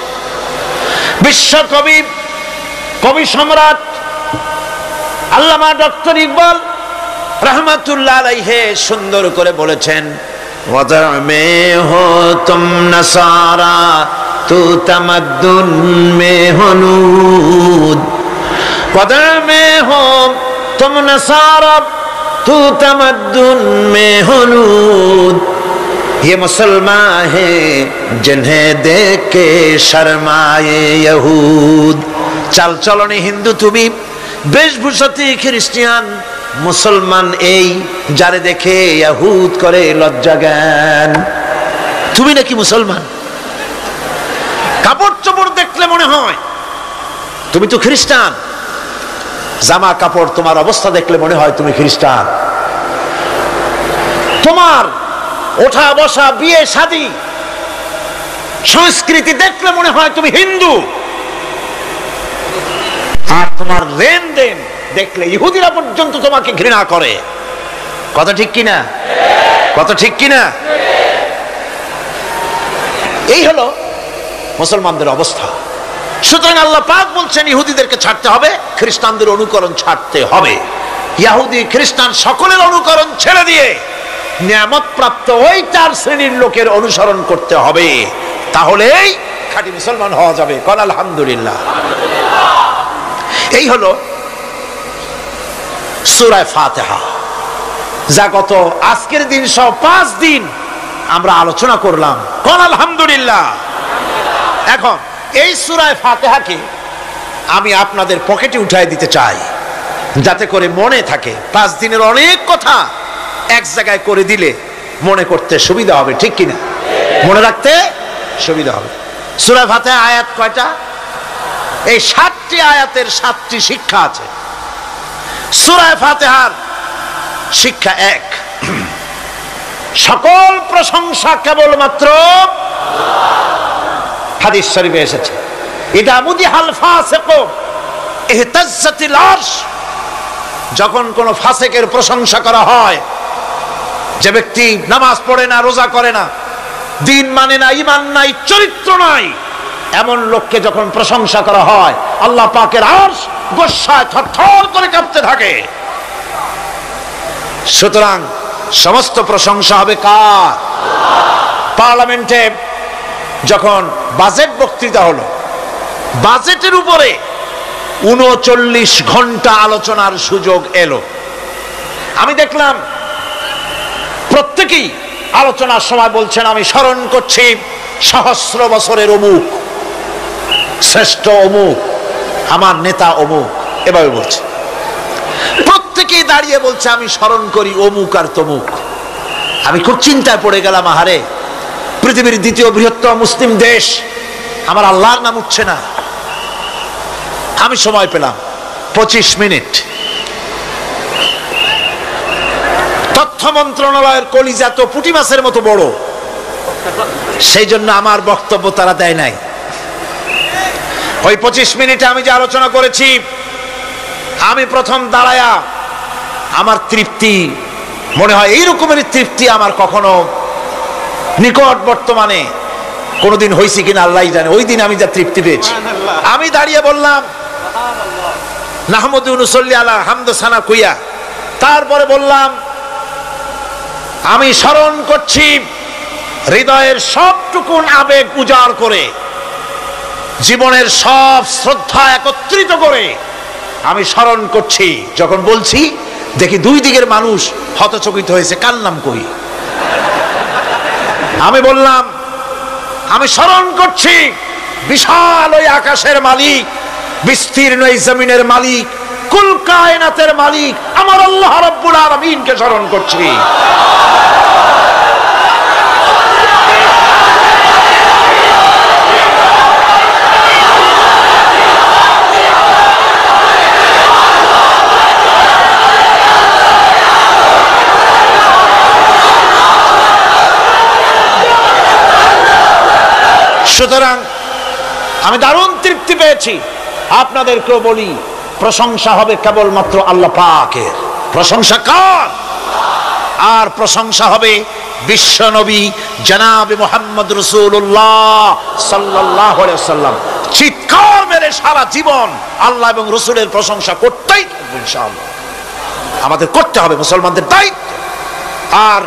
বিশ্বকবি, কবি সম্রাট আল্লামা ডক্টর ইকবাল रहमतुल्लाह अलैहि सुंदर करे बोलेছেন वदर में हो तुम नसारा तू तमद्दुन में हनूद वदर में हो तुम नसारा तू तमद्दुन में हनूद ये मुसलमान है जिन्हें देख के शर्माए यहूद चल चलने हिंदू তুমি বেশভূষাতে খ্রিস্টান মুসলমান এই যারে দেখে ইহুদ করে লজ্জা জ্ঞান। তুমি নাকি মুসলমান? কাপড় চোপড় দেখলে মনে হয় তুমি তো খ্রিস্টান, জামা কাপড় তোমার অবস্থা দেখলে মনে হয় তুমি খ্রিস্টান, তোমার ওঠা বসা বিয়ে শাদী সংস্কৃতি দেখলে মনে হয় তুমি হিন্দু, আর তোমার লেনদেন দেখলে ইহুদিরা পর্যন্ত তোমাকে ঘৃণা করে। কথা ঠিক কিনা? কথা ঠিক কিনা? এই হলো মুসলমানদের অবস্থা। সুতরাং আল্লাহ পাক বলছেন ইহুদিদেরকে ছাড়তে হবে, খ্রিস্টানদের অনুকরণ ছাড়তে হবে। ইহুদি খ্রিস্টান সকলের অনুকরণ ছেড়ে দিয়ে নিয়ামত প্রাপ্ত ওই 4 শ্রেণীর লোকের অনুসরণ করতে হবে, তাহলেই খাঁটি মুসলমান হওয়া যাবে। কল আলহামদুলিল্লাহ। এই হলো সূরা ফাতিহা, যা গত আজকের দিন সহ 5 দিন আমরা আলোচনা করলাম। কল আলহামদুলিল্লাহ। এখন এই সূরা ফাতিহাকে আমি আপনাদের পকেটে উঠায় দিতে চাই, যাতে করে মনে থাকে। 5 দিনের অনেক কথা এক জায়গায় করে দিলে মনে করতে সুবিধা হবে, ঠিক কিনা? মনে রাখতে সুবিধা হবে। সূরা ফাতিহা আয়াত কয়টা? এই 7টি আয়াতের 7টি শিক্ষা আছে। সূরা ফাতিহার শিক্ষা 1, সকল প্রশংসা কেবলমাত্র হাদিস শরীফে এসেছে, ইদা মুদিহাল ফাসিকু ইহতাজ্জাতিল আরশ। যখন কোন ফাসিকের প্রশংসা করা হয়, যে ব্যক্তি নামাজ পড়ে না, রোজা করে না, দিন মানে না, ঈমান নাই, চরিত্র নাই, এমন লোককে যখন প্রশংসা করা হয়, আল্লাহ পাকের আরশ গোসায় থরথর করে কাঁপতে থাকে। সুতরাং সমস্ত প্রশংসা হবে কার? পার্লামেন্টে যখন বাজেট বক্তৃতা হলো, বাজেটের উপরে 39 ঘন্টা আলোচনার সুযোগ এলো। আমি দেখলাম প্রত্যেকেই আলোচনার সময় বলছেন, আমি স্মরণ করছি সহস্র বছরের অমুক, শ্রেষ্ঠ অমুক, আমার নেতা অমুক, এভাবে বলছে। প্রত্যেকেই দাঁড়িয়ে বলছে, আমি স্মরণ করি অমুক আর তমুক। আমি খুব চিন্তায় পড়ে গেলাম, আহারে, পৃথিবীর 2য় বৃহত্তম মুসলিম দেশ, আমার আল্লাহর নাম উঠছে না। আমি সময় পেলাম 25 মিনিট। তথ্য মন্ত্রণালয়ের কলিজা তো পুঁটি মাছের মতো বড়, সেই জন্য আমার বক্তব্য তারা দেয় নাই। ওই 25 মিনিটে আমি যে আলোচনা করেছি, আমি প্রথম দাঁড়ায়া আমার তৃপ্তি, মনে হয় এই রকমের তৃপ্তি আমার কখনো নিকট বর্তমানে কোনোদিন হয়েছে কিনা আল্লাহ জানে। ওই দিন আমি যা তৃপ্তি পেয়েছি, আমি দাঁড়িয়ে বললাম নাহমাদু নুসাল্লি আলা হামদু সানা কুইয়া। তারপরে বললাম, আমি স্মরণ করছি হৃদয়ের সবটুকুন আবেগ উজাড় করে, জীবনের সব শ্রদ্ধা একত্রিত করে আমি স্মরণ করছি। যখন বলছি, দেখি 2 দিকের মানুষ হতচকিত হয়েছে, কার নাম কই? আমি বললাম, আমি স্মরণ করছি বিশাল ওই আকাশের মালিক, বিস্তীর্ণ এই জমিনের মালিক, কুল কায়নাতের মালিক আমার আল্লাহ রাব্বুল আলামিনকে স্মরণ করছি। সুতরাং আমি দারুণ তৃপ্তি পেয়েছি। আপনাদেরকেও বলি, প্রশংসা হবে কেবলমাত্র আল্লাহ পাকের। প্রশংসা কার? আর প্রশংসা হবে বিশ্ব নবী জনাবে মুহাম্মদ রাসূলুল্লাহ সাল্লাল্লাহু আলাইহি ওয়াসাল্লাম। চিৎকার মেরে সারা জীবন আল্লাহ এবং রাসূলের প্রশংসা করতেই থাকবো ইনশাআল্লাহ। আমাদের করতে হবে, মুসলমানদের দায়িত্ব। আর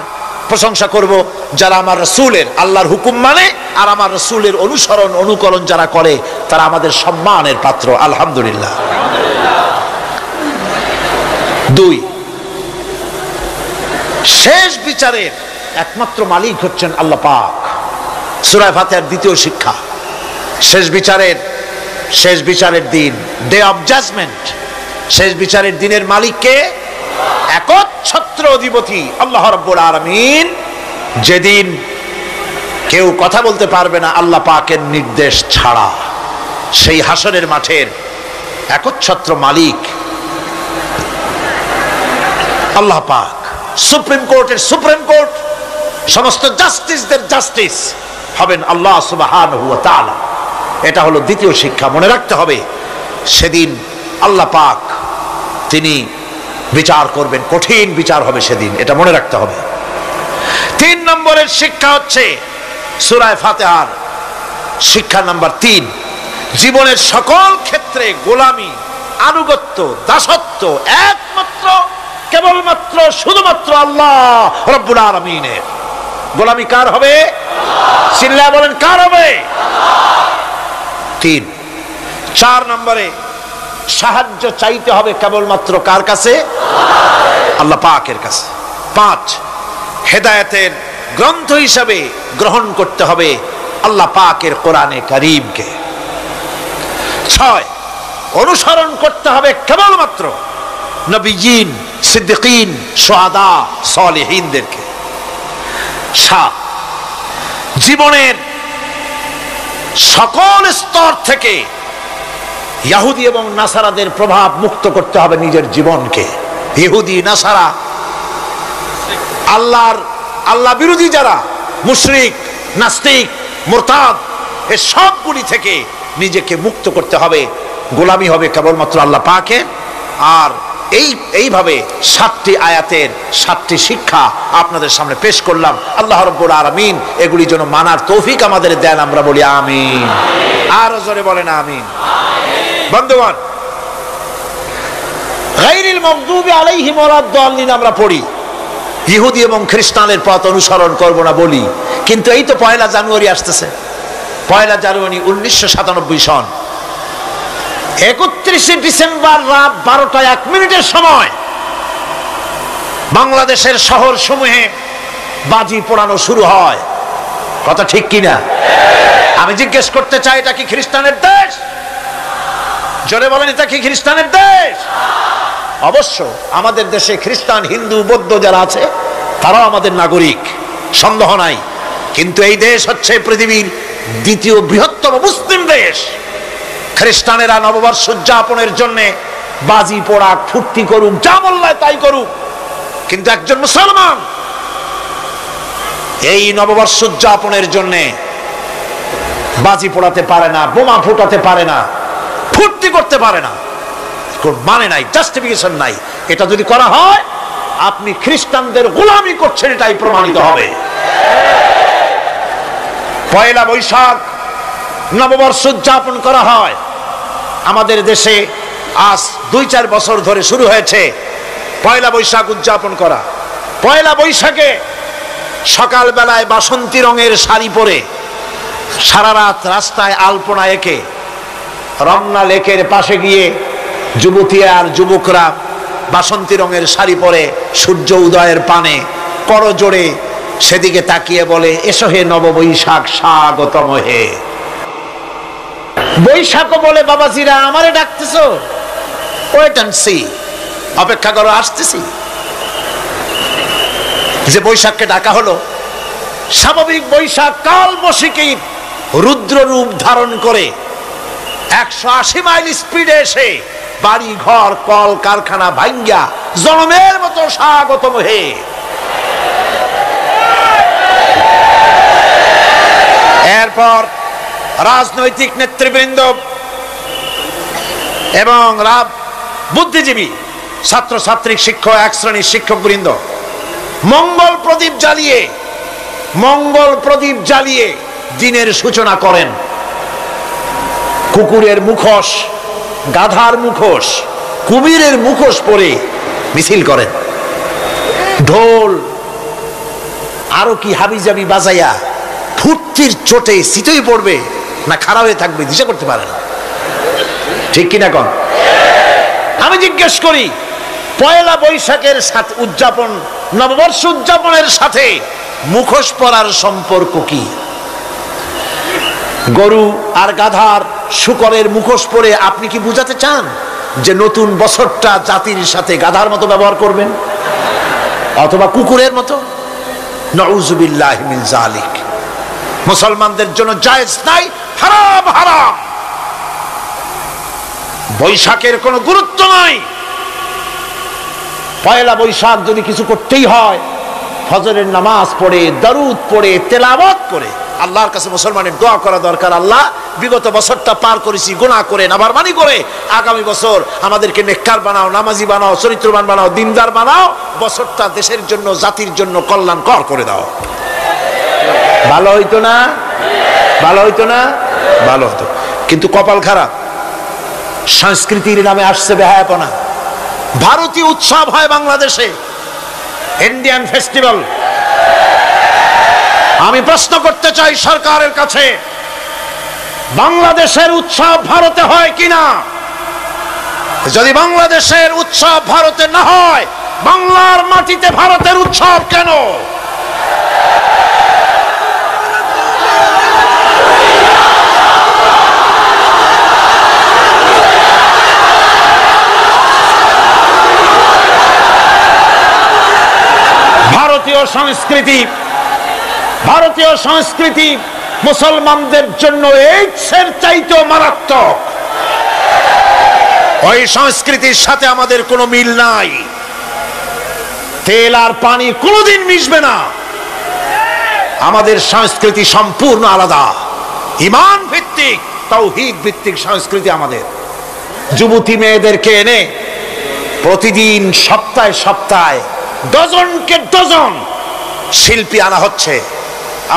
প্রশংসা করব যারা আমার রাসূলের, আল্লাহর হুকুম মানে আর আমার রাসূলের অনুসরণ অনুকরণ যারা করে, তারা আমাদের সম্মানের পাত্র। আলহামদুলিল্লাহ। 2, শেষ বিচারের একমাত্র মালিক হচ্ছেন আল্লাহ পাক। সূরা ফাতিহার 2য় শিক্ষা, শেষ বিচারের দিন, ডে অফ জাজমেন্ট, শেষ বিচারের দিনের মালিককে একচ্ছত্র অধিপতি আল্লাহ রাব্বুল আলামিন। যেদিন কেউ কথা বলতে পারবে না আল্লাহ পাকের নির্দেশ ছাড়া, সেই হাসরের মাঠের একচ্ছত্র মালিক আল্লাহ পাক। সুপ্রিম কোর্টের সুপ্রিম কোর্ট, সমস্ত জাস্টিসদের জাস্টিস হবেন আল্লাহ সুবহানাহু ওয়া তাআলা। এটা হলো 2য় শিক্ষা, মনে রাখতে হবে। সেদিন আল্লাহ পাক তিনি বিচার করবেন, কঠিন বিচার হবে সেদিন, এটা মনে রাখতে হবে। 3 নম্বরের শিক্ষা হচ্ছে সূরা ফাতিহার শিক্ষা নাম্বার 3, জীবনের সকল ক্ষেত্রে গোলামি, আনুগত্য, দাসত্ব একমাত্র কেবলমাত্র শুধুমাত্র আল্লাহ রব্বুল আলামিনের। গোলামি কার হবে? চিল্লায়া বলেন, কার হবে? 3। 4 নম্বরে সাহায্য চাইতে হবে কেবলমাত্র কার কাছে? আল্লাহ পাকের কাছে। 5, হেদায়েতের গ্রন্থ হিসাবে গ্রহণ করতে হবে আল্লাহ পাকের কোরআনে কারীমকে। 6, অনুসরণ করতে হবে কেবলমাত্র নবীয়িন, সিদ্দিকিন, শুহাদা, সালেহিনদেরকে। 7, জীবনের সকল স্তর থেকে ইহুদি এবং নাসারাদের প্রভাব মুক্ত করতে হবে নিজের জীবনকে। ইহুদি, নাসারা, আল্লাহ বিরোধী যারা মুশরিক, নাস্তিক, মুরতাদ, এই সবগুলি থেকে নিজেকে মুক্ত করতে হবে। গোলামি হবে কেবলমাত্র আল্লাহ পাকের। আর এইভাবে 7টি আয়াতের 7টি শিক্ষা আপনাদের সামনে পেশ করলাম। আল্লাহ রাব্বুল আলামিন এগুলি যেন মানার তৌফিক আমাদের দেন, আমরা বলি আমিন। আর জোরে বলেন আমিন। বন্ধুগণ, গায়রিল মাগদুবি আলাইহিম ওয়ালাদ-দাল্লিন আমরা পড়ি, ইহুদি এবং খ্রিস্টানের পথ অনুসরণ করব না বলি, কিন্তু এই তো 1 জানুয়ারি আসতেছে। 1 জানুয়ারি 1997 সন 31 ডিসেম্বর রাত 12টা 1 মিনিটের সময় বাংলাদেশের শহর সমূহে বাজি পোড়ানো শুরু হয়। কথা ঠিক কিনা? আমি জিজ্ঞেস করতে চাই, এটা কি খ্রিস্টানের দেশ? জোরে বলেন, এটা কি খ্রিস্টানের দেশ? অবশ্য আমাদের দেশে খ্রিস্টান, হিন্দু, বৌদ্ধ যারা আছে তারাও আমাদের নাগরিক, সন্দেহ নাই। কিন্তু এই দেশ হচ্ছে পৃথিবীর 2য় বৃহত্তম মুসলিম দেশ। খ্রিস্টানেরা নববর্ষ উদযাপনের জন্য বাজি পোড়াক, ফুর্তি করুক, যা বললায় তাই করুক, কিন্তু একজন মুসলমান এই নববর্ষ উদযাপনের জন্য বাজি পোড়াতে পারে না, বোমা ফুটাতে পারে না, ফুর্তি করতে পারে না। মানে নাই, জাস্টিফিকেশন নাই। এটা যদি করা হয় আপনি খ্রিস্টানদের গোলামি করছেন, এটাই প্রমাণিত হবে। 1 বৈশাখ নববর্ষ উদযাপন করা হয় আমাদের দেশে। আজ 2-4 বছর ধরে শুরু হয়েছে 1 বৈশাখ উদযাপন করা। 1 বৈশাখে সকাল বেলায় বাসন্তী রঙের শাড়ি পরে সারা রাত রাস্তায় আলপনা এঁকে রমনা লেকের পাশে গিয়ে যুবতী আর যুবকরা বাসন্তী রঙের শাড়ি পরে সূর্য উদয়ের পানে করজোড়ে সেদিকে তাকিয়ে বলে, এসো হে নববৈশাখ, স্বাগতম হে। বৈশাখ বলে, বাবাজিরা আমারে ডাকতেছো? ওয়েট এন্ড সি, অপেক্ষা করো, আসতেছি। যে বৈশাখকে ডাকা হলো, স্বাভাবিক বৈশাখ কাল বৈশাখী রুদ্র রূপ ধারণ করে 180 মাইল স্পিডে এসে বাড়ি ঘর কল কারখানা ভাঙ্গা জনমের মতো স্বাগতম হে। এরপর রাজনৈতিক নেতৃবৃন্দ এবং বুদ্ধিজীবী, ছাত্রছাত্রী, শিক্ষক, এক শ্রেণীর শিক্ষক বৃন্দ মঙ্গল প্রদীপ জ্বালিয়ে দিনের সূচনা করেন। কুকুরের মুখোশ, গাধার মুখোশ, কুমিরের মুখোশ পরে মিছিল করেন। ঢোল আরো কি হাবিজাবি বাজাইয়া ফুর্তির চোটে শীতই পড়বে না খারাপ হয়ে থাকবে দিশা করতে পারে না। ঠিক কিনা কন? আমি জিজ্ঞেস করি, 1 বৈশাখের সাথে উদযাপন, নববর্ষ উদযাপনের সাথে মুখোশ পরার সম্পর্ক কি? গরু আর গাধার শুকরের মুখোশ পরে আপনি কি বুঝাতে চান যে নতুন বছরটা জাতির সাথে গাধার মতো ব্যবহার করবেন অথবা কুকুরের মতো? নাউযুবিল্লাহি মিন যালিক। মুসলমানদের জন্য জায়েজ নাই, হারাম হারাম। বৈশাখের কোনো গুরুত্ব নাই। 1 বৈশাখ যদি কিছু করতেই হয়, ফজরের নামাজ পড়ে, দরুদ পড়ে, তেলাওয়াত করে আল্লাহর কাছে মুসলমানের দোয়া করা দরকার। আল্লাহ, বিগত বছরটা পার করেছি গুনাহ করে, নাফরমানি করে, আগামী বছর আমাদেরকে নেককার বানাও, নামাজি বানাও, চরিত্রবান বানাও, দিনদার বানাও, বছরটা দেশের জন্য, জাতির জন্য কল্যাণকর করে দাও। ভালো হইতো না? ভালো হইতো না? ভালো হতো। কিন্তু কপাল খারাপ, সংস্কৃতির নামে আসছে বেহায়াপনা। ভারতীয় উৎসব হয় বাংলাদেশে, ইন্ডিয়ান ফেস্টিভ্যাল। আমি প্রশ্ন করতে চাই সরকারের কাছে, বাংলাদেশের উৎসব ভারতে হয় কিনা? যদি বাংলাদেশের উৎসব ভারতে না হয়, বাংলার মাটিতে ভারতের উৎসব কেন? ভারতীয় সংস্কৃতি মুসলমানদের জন্য এইডসের চাইতেও মারাত্মক। ওই সংস্কৃতির সাথে আমাদের কোনো মিল নাই। তেল আর পানি কোনোদিন মিশবে না। আমাদের সংস্কৃতি সম্পূর্ণ আলাদা, ঈমান ভিত্তিক, তাওহীদ ভিত্তিক সংস্কৃতি আমাদের। যুবতী মেয়েদেরকে এনে প্রতিদিন সপ্তাহে সপ্তাহে ডজনকে ডজন শিল্পী আনা হচ্ছে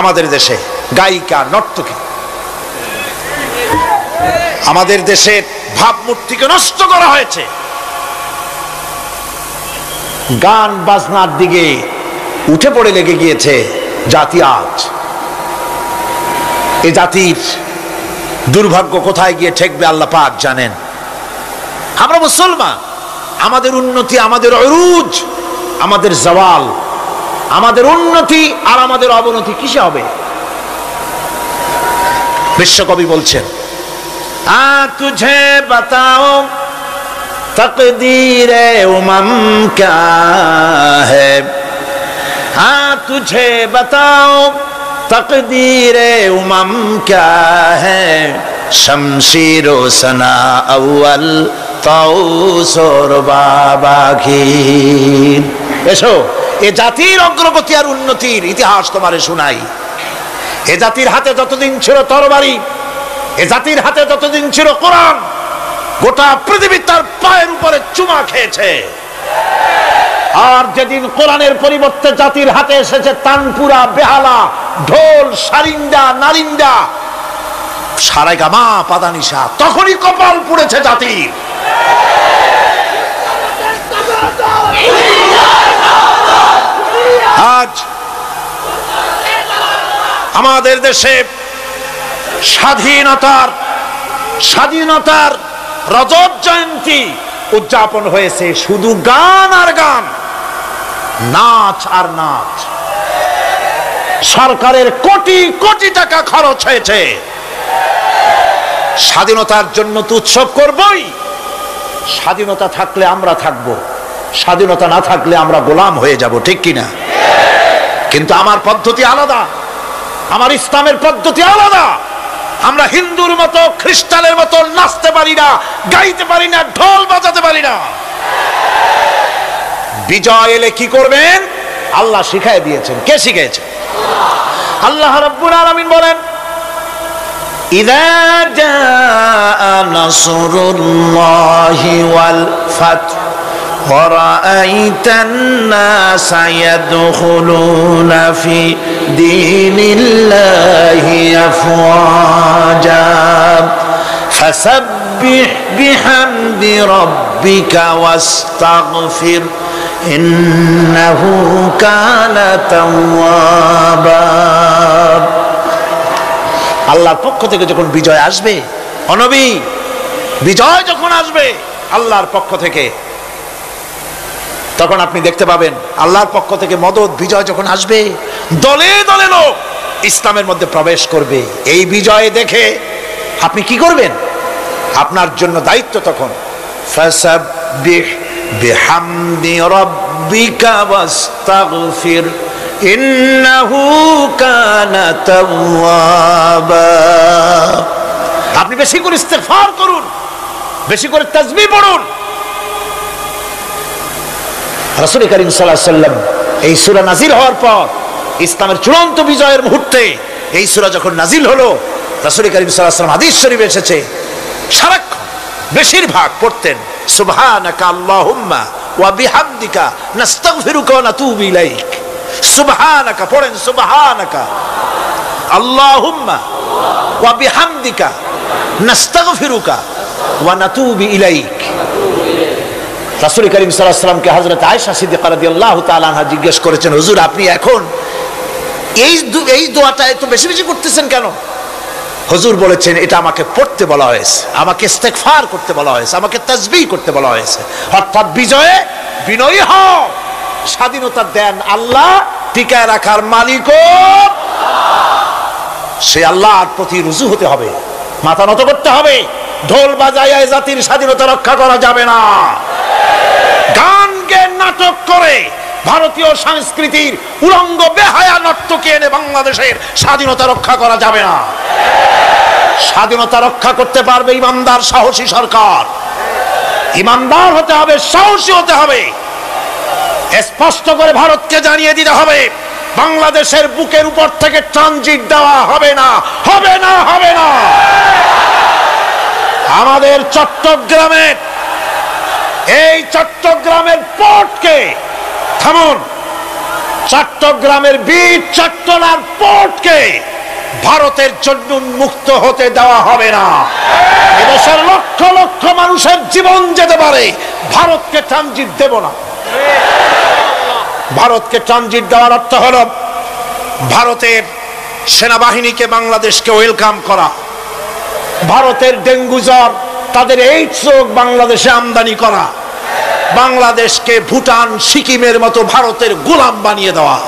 আমাদের দেশে, গায়িকা, নর্তকী। আমাদের দেশের ভাবমূর্তিকে নষ্ট করা হয়েছে। গান বাজনার দিকে উঠে পড়ে লেগে গিয়েছে জাতি আজ। এই জাতির দুর্ভাগ্য কোথায় গিয়ে ঠেকবে আল্লাহ পাক জানেন। আমরা মুসলমান, আমাদের উন্নতি, আমাদের উরুজ, আমাদের জওয়াল, আমাদের উন্নতি আর আমাদের অবনতি কিসে হবে? বিশ্বকবি বলছেন, তুঝে বাতাও তকদীরে উমম ক্যা হ্যায়, তুঝে বাতাও তকদীরে উমম ক্যা হ্যায়, শমশির ও সনা আউয়াল তাউস और বাবাগীর। এসো, এ জাতির অগ্রগতি আর উন্নতির ইতিহাস তোমারে শোনাই। এ জাতির হাতে যতদিন ছিল তরবারি, এ জাতির হাতে যতদিন ছিল কোরআন, গোটা পৃথিবী তার পায়ের উপরে চুমা খেয়েছে। আর যেদিন কোরআনের পরিবর্তে জাতির হাতে এসেছে তানপুরা, বেহালা, ঢোল, সারিন্দা, নারিন্দা, সারেগামা, পাদানিসা, তখনই কপাল পুড়েছে জাতির। আজ আমাদের দেশে স্বাধীনতার রজত জয়ন্তী উদযাপন হয়েছে, শুধু গান আর গান, নাচ আর নাচ। সরকারের কোটি কোটি টাকা খরচ হয়েছে। স্বাধীনতার জন্য তো উৎসব করবই। স্বাধীনতা থাকলে আমরা থাকবো, স্বাধীনতা না থাকলে আমরা গোলাম হয়ে যাব, ঠিক কিনা? কিন্তু আমার পদ্ধতি আলাদা, আমার ইসলামের পদ্ধতি আলাদা। আমরা হিন্দুর মতো, খ্রিস্টানের মতো নাচতে পারি না, গাইতে পারি না, ঢোল বাজাতে পারি না। বিজয় এলে কি করবেন আল্লাহ শিখাই দিয়েছেন। কে শিখিয়েছে? আল্লাহ রাব্বুল আলামিন বলেন, ইযা জাআ নাসরুল্লাহি ওয়াল ফাতহ ওয়া রাআইতান নাসা ইয়াদখুলুনা ফি দীনিল্লাহি আফওয়াজা ফাসাব্বিহ বিহামদি রাব্বিকা ওয়াস্তাগফির ইন্নাহু কানা তাওয়াবা। আল্লাহর পক্ষ থেকে যখন বিজয় আসবে, নবী, বিজয় যখন আসবে আল্লাহর পক্ষ থেকে, তখন আপনি দেখতে পাবেন আল্লাহর পক্ষ থেকে মদদ, বিজয় যখন আসবে, দলে দলে লোক ইসলামের মধ্যে প্রবেশ করবে। এই বিজয় দেখে আপনি কি করবেন? আপনার জন্য দায়িত্ব তখন ফাসাব্বিহ বিহামদি রাব্বিকা ওয়াস্তাগফির ইন্নাহু কানা তাওয়াবা। আপনি বেশি করে ইস্তেগফার করুন, বেশি করে তাসবিহ পড়ুন। রাসূল করিম সাল্লাল্লাহু আলাইহি ওয়াসাল্লাম এই সূরা নাযিল হওয়ার পর, ইসলামের চূড়ান্ত বিজয়ের মুহূর্তে এই সূরা যখন নাযিল হলো, রাসূল করিম সাল্লাল্লাহু আলাইহি ওয়াসাল্লাম হাদিস শরীফে এসেছে সারাক্ষণ বেশিরভাগ পড়তেন সুবহানাকা আল্লাহুম্মা ওয়া বিহামদিকা নাস্তাগফিরুকা ওয়া নাতুবু ইলাইক। সুবহানাকা পড়েন, সুবহানাকা আল্লাহুম্মা ওয়া বিহামদিকা নাস্তাগফিরুকা ওয়া নাতুবু ইলাইক। রাসূল করিম সাল্লাল্লাহু আলাইহি ওয়াসাল্লামকে হযরত আয়েশা সিদ্দিকা রাদিয়াল্লাহু তাআলা আনহা জিজ্ঞেস করেছেন, হুজুর আপনি এখন এই দোয়াটা এত বেশি বেশি করতেছেন কেন? হুজুর বলেছেন, এটা আমাকে পড়তে বলা হয়েছে, আমাকে ইস্তেগফার করতে বলা হয়েছে, আমাকে তাসবিহ করতে বলা হয়েছে। অর্থাৎ বিজয়ে বিনয়ী হও, স্বাধীনতা দেন আল্লাহ, টিকায় রাখার মালিকও সে আল্লাহর প্রতি রুজু হতে হবে, মাথা নত করতে হবে। ঢোল বাজায় জাতির স্বাধীনতা রক্ষা করা যাবে না। গান গে নাটক করে ভারতীয় সংস্কৃতির উলঙ্গ বেহায়া নর্তকী এনে বাংলাদেশের স্বাধীনতা রক্ষা করা যাবে না। স্বাধীনতা রক্ষা করতে পারবে ইমানদার সাহসী সরকার। ইমানদার হতে হবে, সাহসী হতে হবে। স্পষ্ট করে ভারতকে জানিয়ে দিতে হবে, বাংলাদেশের বুকের উপর থেকে ট্রানজিট দেওয়া হবে না, হবে না, হবে না। আমাদের চট্টগ্রামের এই চট্টগ্রামের পোর্টকে থামুন, চট্টগ্রামের বীর চট্টলার পোর্টকে ভারতের জন্য উন্মুক্ত হতে দেওয়া হবে না। এদেশের লক্ষ লক্ষ মানুষের জীবন যেতে পারে, ভারতকে ট্রানজিট দেব না। ভারতকে ট্রানজিট দেওয়ার অর্থ হলো ভারতের সেনাবাহিনীকে বাংলাদেশকে ওয়েলকাম করা, ভারতের ডেঙ্গু জ্বর তাদের এইডস রোগ বাংলাদেশে আমদানি করা, বাংলাদেশকে ভুটান সিকিমের মতো ভারতের গোলাম বানিয়ে দেওয়া।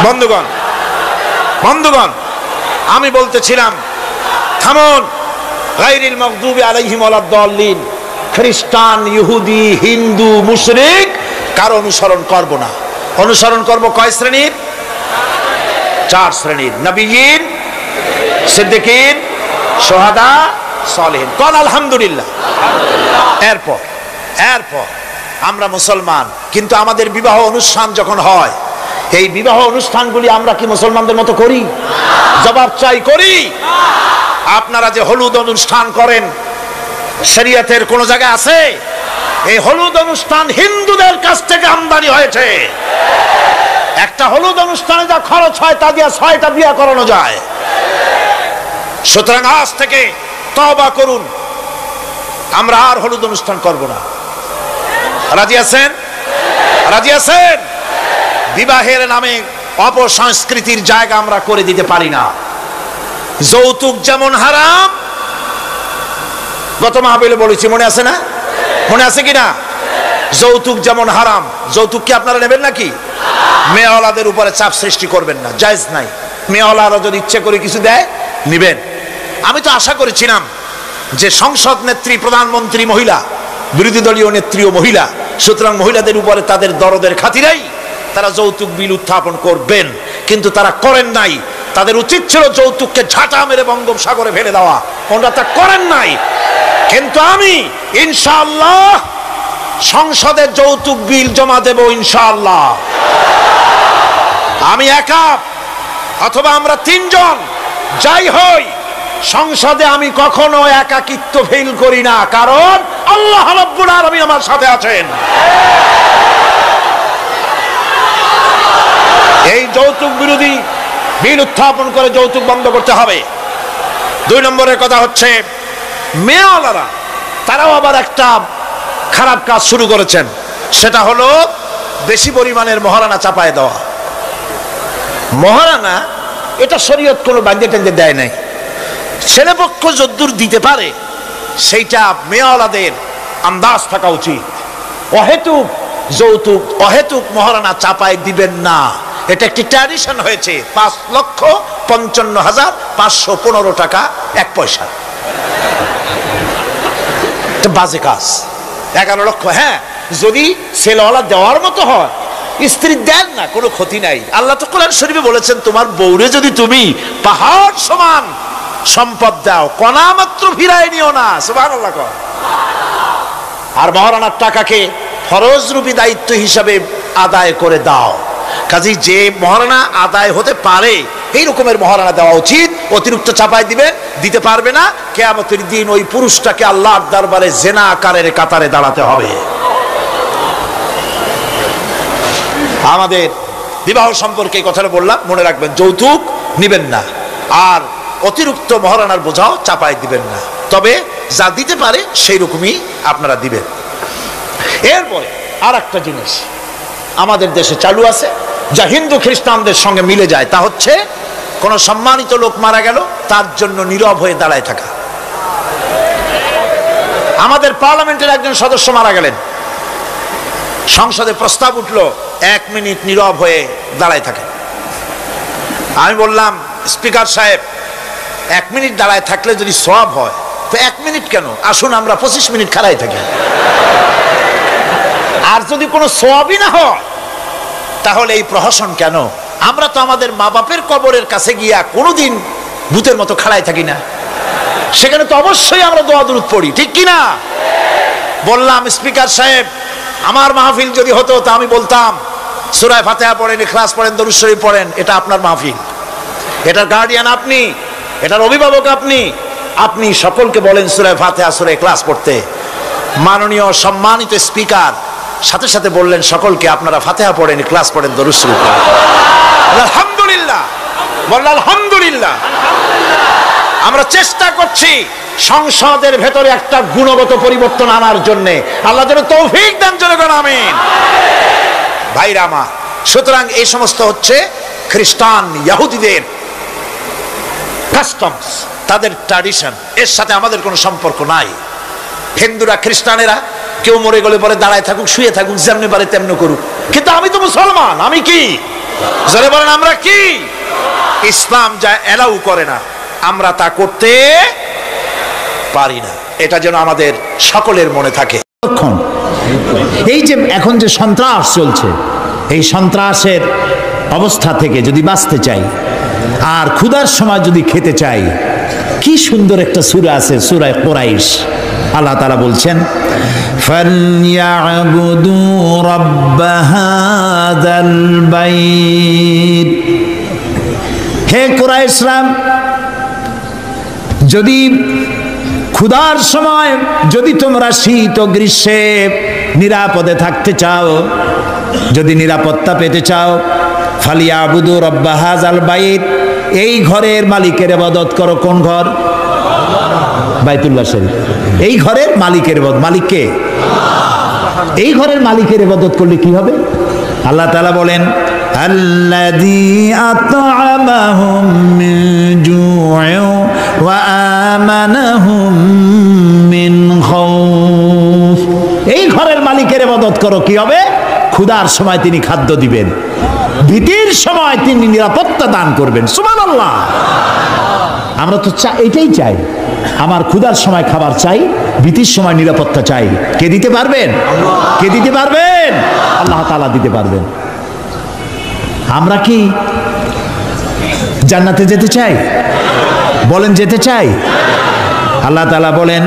বন্ধুগণ, বন্ধুগণ, আমি বলতেছিলাম থামুন। গায়রিল মাগদুবি আলাইহিম ওয়ালাদ-দাল্লিন, খ্রিস্টান, ইহুদি, হিন্দু, মুশরিক কারো অনুসরণ করব না। অনুসরণ করব কয় শ্রেণীর? 4 শ্রেণীর। নবিয়্যিন, সিদ্দিকিন, শুহাদা, সালেহিন। কোন আলহামদুলিল্লাহ। এরপর আমরা মুসলমান, কিন্তু আমাদের বিবাহ অনুষ্ঠান যখন হয়, এই বিবাহ অনুষ্ঠানগুলি আমরা কি মুসলমানদের মতো করি? জবাব চাই, করি? আপনারা যে হলুদ অনুষ্ঠান করেন, শরীয়তের কোন জায়গায় আছে? এই হলুদ অনুষ্ঠান হিন্দুদের কাছ থেকে আমদানি হয়েছে। একটা হলুদ অনুষ্ঠানে যা খরচ হয় তা দিয়ে 6টা বিয়ে করানো যায়। সুতরাং আজ থেকে তওবা করুন, আমরা আর হলুদ অনুষ্ঠান করব না। রাজি আছেন? রাজি আছেন? বিবাহের নামে অপসংস্কৃতির জায়গা আমরা করে দিতে পারি না। যৌতুক যেমন হারাম, গত মাহফিলে বলেছি, মনে আছে না? মনে আছে কিনা? যৌতুক যেমন হারাম। যৌতুক কি আপনারা নেবেন নাকি? মেয়েওয়ালাদের উপরে চাপ সৃষ্টি করবেন না, জায়েজ নাই। মেয়েওয়ালারা যদি ইচ্ছে করে কিছু দেয়, নিবেন। আমি তো আশা করেছিলাম যে সংসদ নেত্রী, প্রধানমন্ত্রী মহিলা, বিরোধী দলীয় নেত্রীও মহিলা, সুতরাং মহিলাদের উপরে তাদের দরদের খাতিরেই তারা যৌতুক বিল উত্থাপন করবেন, কিন্তু তারা করেন নাই। তাদের উচিত ছিল যৌতুককে ঝাঁটা মেরে বঙ্গোপসাগরে ফেলে দেওয়া, ওনারা তা করেন নাই। কিন্তু আমি ইনশাআল্লাহ সংসদে যৌতুক বিল জমা দেব ইনশাআল্লাহ। আমি একা অথবা আমরা 3 জন যাই হই, সংসদে আমি কখনো একাকিত্ব ফিল করি না, কারণ আল্লাহ রাব্বুল আলামিন আমার সাথে আছেন। এই যৌতুক বিরোধী বিল উত্থাপন করে যৌতুক বন্ধ করতে হবে। 2 নম্বরের কথা হচ্ছে, মেয়েওয়ালারা তারাও আবার একটা খারাপ কাজ শুরু করেছেন, সেটা হলো বেশি পরিমাণের মহারানা চাপায় দেওয়া। মহারানা এটা শরীয়ত কোনো বান্ধে টেন্দে দেয় নাই। ছেলেপক্ষ যদ্দূর দিতে পারে সেইটা মেয়েওয়ালাদের আন্দাজ থাকা উচিত। অহেতুক যৌতুক, অহেতুক মহারানা চাপায় দিবেন না। এটা একটি ট্র্যাডিশন হয়েছে। 5,55,515 টাকা 1 পয়সা, বাজে কাজ। 11 লক্ষ, হ্যাঁ, যদি ছেলেওয়ালা দেওয়ার মতো হয়, স্ত্রী দেন না, কোনো ক্ষতি নাই। আল্লাহ তো কোরআন শরীফে বলেছেন, তোমার বউরে যদি তুমি পাহাড় সমান সম্পদ দাও, কণা মাত্র ফিরায় নিও না। সুবহানাল্লাহ। আর মহারানার টাকাকে ফরজরূপী দায়িত্ব হিসাবে আদায় করে দাও, কাজেই যে মহারণা আদায় হতে পারে এই রকমের মহারণা দেওয়া উচিত। অতিরিক্ত চাপাই দিবে, দিতে পারবে না, কিয়ামতের দিন ওই পুরুষটাকে আল্লাহর দরবারে জেনাকারের কাতারে দাঁড়াতে হবে। আমাদের বিবাহ সম্পর্কে এই কথাটা বললাম, মনে রাখবেন, যৌতুক নিবেন না, আর অতিরিক্ত মহারণার বোঝাও চাপাই দিবেন না, তবে যা দিতে পারে সেই রকমই আপনারা দিবেন। এরপরে আর একটা জিনিস আমাদের দেশে চালু আছে, যা হিন্দু খ্রিস্টানদের সঙ্গে মিলে যায়, তা হচ্ছে কোনো সম্মানিত লোক মারা গেল, তার জন্য নীরব হয়ে দাঁড়ায় থাকা। আমাদের পার্লামেন্টের একজন সদস্য মারা গেলেন, সংসদে প্রস্তাব উঠলো 1 মিনিট নীরব হয়ে দাঁড়ায় থাকে। আমি বললাম, স্পিকার সাহেব, 1 মিনিট দাঁড়ায় থাকলে যদি সওয়াব হয় তো 1 মিনিট কেন, আসুন আমরা 25 মিনিট খাড়াই থাকি। আর যদি কোনো সওয়াবই না হয় তাহলে এই প্রহসন কেন? আমরা তো আমাদের মা বাপের কবরের কাছে গিয়া কোনোদিন ভূতের মতো খাড়াই থাকি না, সেখানে তো অবশ্যই আমরা দোয়া দুরূদ পড়ি, ঠিক কিনা? বললাম, স্পিকার সাহেব, আমার মাহফিল যদি হতো তা আমি বলতাম সূরা ফাতিহা পড়েন, ইখলাস পড়েন, দরুদ শরীফ পড়েন, এটা আপনার মাহফিল, এটার গার্ডিয়ান আপনি, এটার অভিভাবক আপনি, আপনি সকলকে বলেন সূরা ফাতিহা, সূরা ইখলাস পড়তে। মাননীয় সম্মানিত স্পিকার সাথে সাথে বললেন সকলকে, আপনারা ফাতিহা পড়েন, ইখলাস পড়েন, দরুদ শরীফ পড়েন। আলহামদুলিল্লাহ, বললেন আলহামদুলিল্লাহ। আমরা চেষ্টা করছি সংসদের ভেতরে একটা গুণগত পরিবর্তন আনার জন্য। আল্লাহ যেন তৌফিক দেন, জনগণ আমিন। ভাইরা আমার, সুতরাং এই সমস্ত হচ্ছে খ্রিস্টান ইহুদিদের কাস্টমস, তাদের ট্র্যাডিশন, এর সাথে আমাদের কোনো সম্পর্ক নাই। হিন্দুরা খ্রিস্টানেরা কেউ মরে গেলে পরে দাঁড়ায় থাকুক, শুয়ে থাকুক, যেমনি পারে তেমনি করুক, কিন্তু আমি তো মুসলমান, আমি কি জোরে বলেন, আমরা কি? ইসলাম যা এলাউ করে না আমরা তা করতে পারি না, এটা যেন আমাদের সকলের মনে থাকে। এই যে এখন যে সন্ত্রাস চলছে, এই সন্ত্রাসের অবস্থা থেকে যদি বাঁচতে চাই আর ক্ষুধার সময় যদি খেতে চাই, কি সুন্দর একটা সূরা আছে, সূরা কুরাইশ। আল্লাহ তাআলা বলছেন, ফালইয়াবুদু রাব্ব হাযাল বাইত। হে কুরাইশরা, যদি ক্ষুধার সময় যদি তোমরা শীত ও গ্রীষ্মে নিরাপদে থাকতে চাও, যদি নিরাপত্তা পেতে চাও, ফালিয়াবুদু রাব্ব হাযাল বাইত, এই ঘরের মালিকের ইবাদত করো। কোন ঘর? বাইতুল্লাহ শরীফ। এই ঘরের মালিকের ইবাদত, মালিক কে? এই ঘরের মালিকের ইবাদত করলে কি হবে? আল্লাহ তাআলা বলেন, আল্লাযী আত'আমাহুম মিন জু'ইন ওয়া আমানাহুম মিন খাউফ। এই ঘরের মালিকের ইবাদত করো, কি হবে? ক্ষুধার সময় তিনি খাদ্য দিবেন, ভীতির সময় তিনি নিরাপত্তা দান করবেন। সুবহানাল্লাহ। আমরা তো এটাই চাই, আমার ক্ষুধার সময় খাবার চাই, ভীতির সময় নিরাপত্তা চাই। কে দিতে পারবেন? কে দিতে পারবেন? আল্লাহ তাআলা দিতে পারবেন। আমরা কি জান্নাতে যেতে চাই? বলেন, যেতে চাই? আল্লাহ তাআলা বলেন,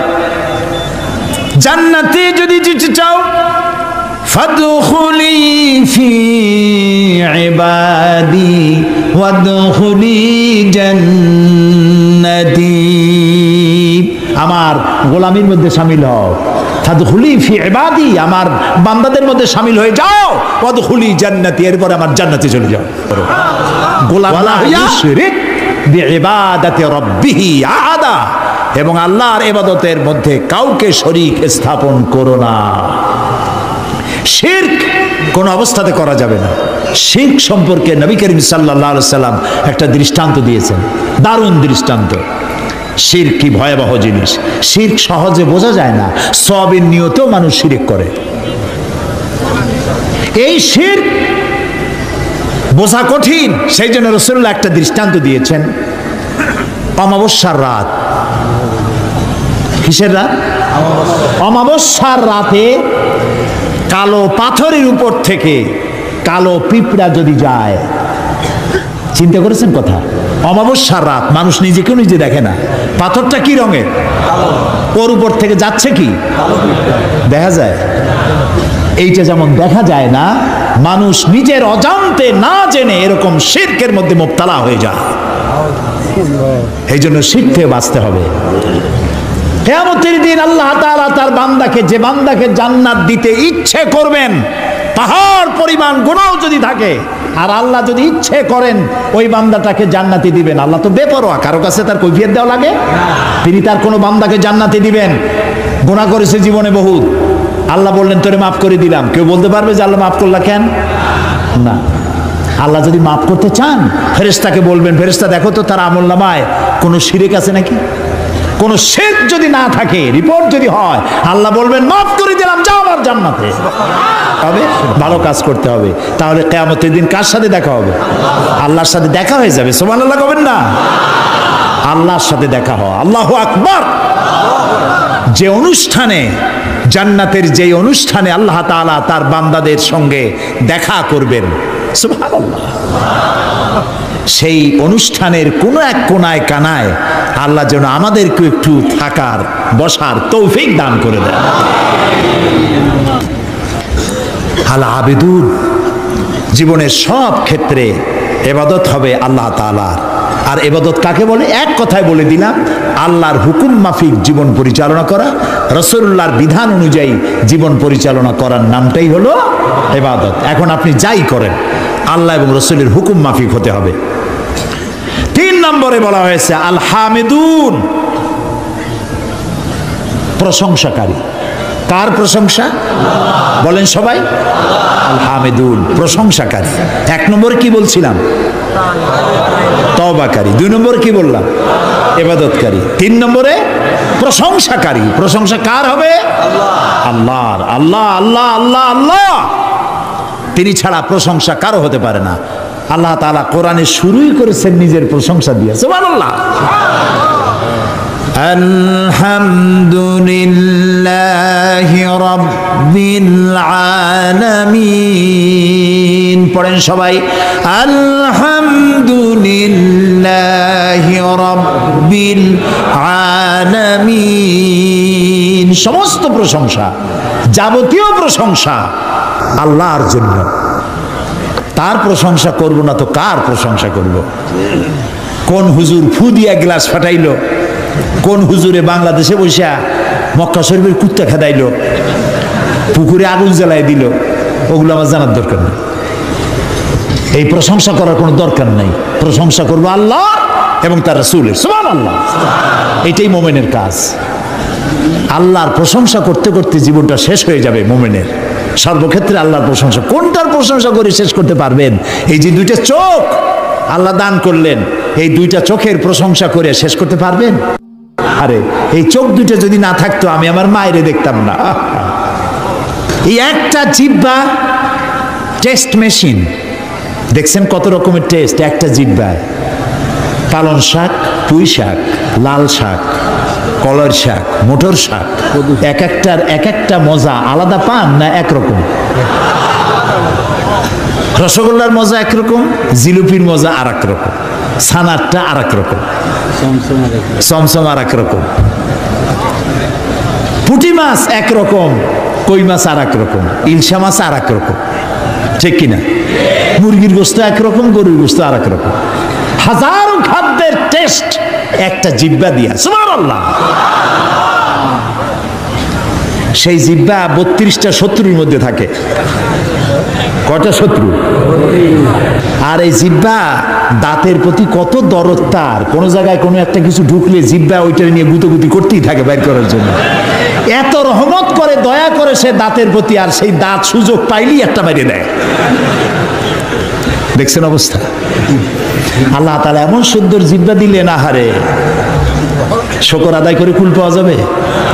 জান্নাতে যদি যেতে চাও, ফাদখুলি ফি ইবাদি ওয়াদখুলি জান্নাতি। আমার গোলামির মধ্যে শামিল হও। ফাদখুলি ফি ইবাদি, আমার বান্দাদের মধ্যে শামিল হয়ে যাও। ওয়াদখুলি জান্নাতি, এরপর আমার জান্নাতে চলে যাও। গোলাম না হইয়া শিরক বিইবাদাতি রাব্বিহি আহাদা, এবং আল্লাহর ইবাদতের মধ্যে কাউকে শরীক স্থাপন করো না। শিরক কোন অবস্থাতে করা যাবে না। শিরক সম্পর্কে নবী করিম সাল্লাল্লাহু আলাইহি সাল্লাম একটা দৃষ্টান্ত দিয়েছেন, দারুণ দৃষ্টান্ত। শিরক কি ভয়াবহ জিনিস। শিরক সহজে বোঝা যায় না, সওয়াবের নিয়তেও মানুষ শিরক করে। এই শিরক বোঝা কঠিন, সেই জন্য রাসূলুল্লাহ একটা দৃষ্টান্ত দিয়েছেন। অমাবস্যার রাত। কিসের রাত? অমাবস্যার রাতে কালো পাথরের উপর থেকে কালো পিঁপড়া যদি যায়, চিন্তা করেছেন কথা? অমাবস্যার রাত, মানুষ নিজেকেও নিজে দেখে না, পাথরটা কি রঙের, ওর উপর থেকে যাচ্ছে কি দেখা যায়? এইটা যেমন দেখা যায় না, মানুষ নিজের অজান্তে না জেনে এরকম শিরকের মধ্যে মুবতালা হয়ে যায়। এই জন্য শিরক থেকে বাঁচতে হবে। কিয়ামতের দিন আল্লাহ তাআলা তার বান্দাকে, যে বান্দাকে জান্নাত দিতে ইচ্ছে করবেন, পাহাড় পরিমাণ গুনাহ যদি থাকে, আর আল্লাহ যদি ইচ্ছে করেন ওই বান্দাটাকে জান্নাতি দিবেন। আল্লাহ তো বেপরোয়া, কারো কাছে তার কৈফিয়ত দেওয়া লাগে? তিনি তার কোনো বান্দাকে জান্নাতি দিবেন। গুনাহ করেছে জীবনে বহুত, আল্লাহ বললেন তোরে মাফ করে দিলাম। কেউ বলতে পারবে যে আল্লাহ মাফ করলা কেন? না। আল্লাহ যদি মাফ করতে চান ফেরেশতাকে বলবেন, ফেরেশতা দেখো তো তার আমলনামায় কোনো শিরক আছে নাকি। কোন শিরক যদি না থাকে, রিপোর্ট যদি হয়, আল্লাহ বলবেন মাফ করে দিলাম, যাও আমার জান্নাতে। তবে ভালো কাজ করতে হবে। তাহলে কিয়ামতের দিন কার সাথে দেখা হবে? আল্লাহর সাথে দেখা হয়ে যাবে। সুবহানাল্লাহ কবেন না? আল্লাহর সাথে দেখা হয়। আল্লাহু আকবার। যে অনুষ্ঠানে, জান্নাতের যে অনুষ্ঠানে আল্লাহ তাআলা তার বান্দাদের সঙ্গে দেখা করবেন, সুবহানাল্লাহ, সেই অনুষ্ঠানের কোনো এক কোনায় কানায় আল্লাহ যেন আমাদেরকে একটু থাকার, বসার তৌফিক দান করে দেন। আল আবিদুন, জীবনের সব ক্ষেত্রে ইবাদত হবে আল্লাহ তাআলার। আর ইবাদত কাকে বলে? এক কথায় বলে দিলাম, আল্লাহর হুকুম মাফিক জীবন পরিচালনা করা, রাসূলুল্লাহর বিধান অনুযায়ী জীবন পরিচালনা করার নামটাই হলো ইবাদত। এখন আপনি যাই করেন আল্লাহ এবং রাসূলের হুকুম মাফিক হতে হবে। 3 নম্বরে বলা হয়েছে আল হামিদুন, প্রশংসাকারী। কার প্রশংসা? বলেন সবাই। আল হামিদুন, প্রশংসাকারী। 1 নম্বরে কি বলছিলাম? তওবাকারী। 2 নম্বরে কি বললাম? ইবাদতকারী। 3 নম্বরে প্রশংসাকারী। প্রশংসা কার হবে? আল্লাহর। আল্লাহ আল্লাহ আল্লাহ আল্লাহ, তিনি ছাড়া প্রশংসা কারো হতে পারে না। আল্লাহ তাআলা কোরআনে শুরুই করেছেন নিজের প্রশংসা দিয়ে। সুবহানাল্লাহ। আলহামদুলিল্লাহি রাব্বিল আলামিন। পড়েন সবাই, আলহামদুলিল্লাহি রাব্বিল আলামিন। সমস্ত প্রশংসা, যাবতীয় প্রশংসা আল্লাহর জন্য। তার প্রশংসা করব না তো কার প্রশংসা করব? কোন হুজুর ফু দিয়া গ্লাস ফাটাইলো, কোন হুজুরে বাংলাদেশে বসে মক্কা শরীফের কুত্তা খেদাইলো, পুকুরে আগুন জ্বালাই দিল, ওগুলো আমার জানার দরকার নেই। এই প্রশংসা করার কোনো দরকার নেই। প্রশংসা করবো আল্লাহ এবং তার রাসূলের। সুবহানাল্লাহ। এটাই মুমিনের কাজ। আল্লাহর প্রশংসা করতে করতে জীবনটা শেষ হয়ে যাবে মুমিনের। সর্বক্ষেত্রে আল্লাহর প্রশংসা। কোনটার প্রশংসা করে শেষ করতে পারবেন? এই যে 2টা চোখ আল্লাহ দান করলেন, এই 2টা চোখের প্রশংসা করে শেষ করতে পারবেন? আরে এই চোখ 2টা যদি না থাকতো আমি আমার মায়েরে দেখতাম না। এই একটা জিহ্বা টেস্ট মেশিন। দেখছেন কত রকমের টেস্ট একটা জিহ্বায়। পালং শাক, পুঁই শাক, লাল শাক, কলার শাক, মোটর শাক, এক একটা মজা আলাদা পান না একরকম? রসগোল্লার মজা একরকম, জিলিপির মজা আর এক রকম, ছানারটা আর এক রকম, চমচম আর এক রকম, পুঁটি মাছ একরকম, কই মাছ আর এক রকম, ইলশা মাছ আর এক রকম, ঠিক কিনা? মুরগির গোস্ত একরকম, গরুর গোস্ত আর এক রকম। হাজারো খাদ্যের টেস্ট একটা জিহ্বা দিয়া। সুবহানাল্লাহ। সেই জিহ্বা 32টা শত্রুর মধ্যে থাকে। কয়টা শত্রু? আর এই জিহ্বা দাঁতের প্রতি কত দরদ তার। কোন জায়গায় কোনো একটা কিছু ঢুকলে জিহ্বা ওইটা নিয়ে গুতোগুতি করতেই থাকে বাইর করার জন্য। এত রহমত করে, দয়া করে সে দাঁতের প্রতি, আর সেই দাঁত সুযোগ পাইলেই একটা বাইরে দেয়। দেখছেন অবস্থা? আল্লাহ তাআলা এমন সুন্দর জিহ্বা দিলেন, আহারে শুকর আদায় করে কুল পাওয়া যাবে।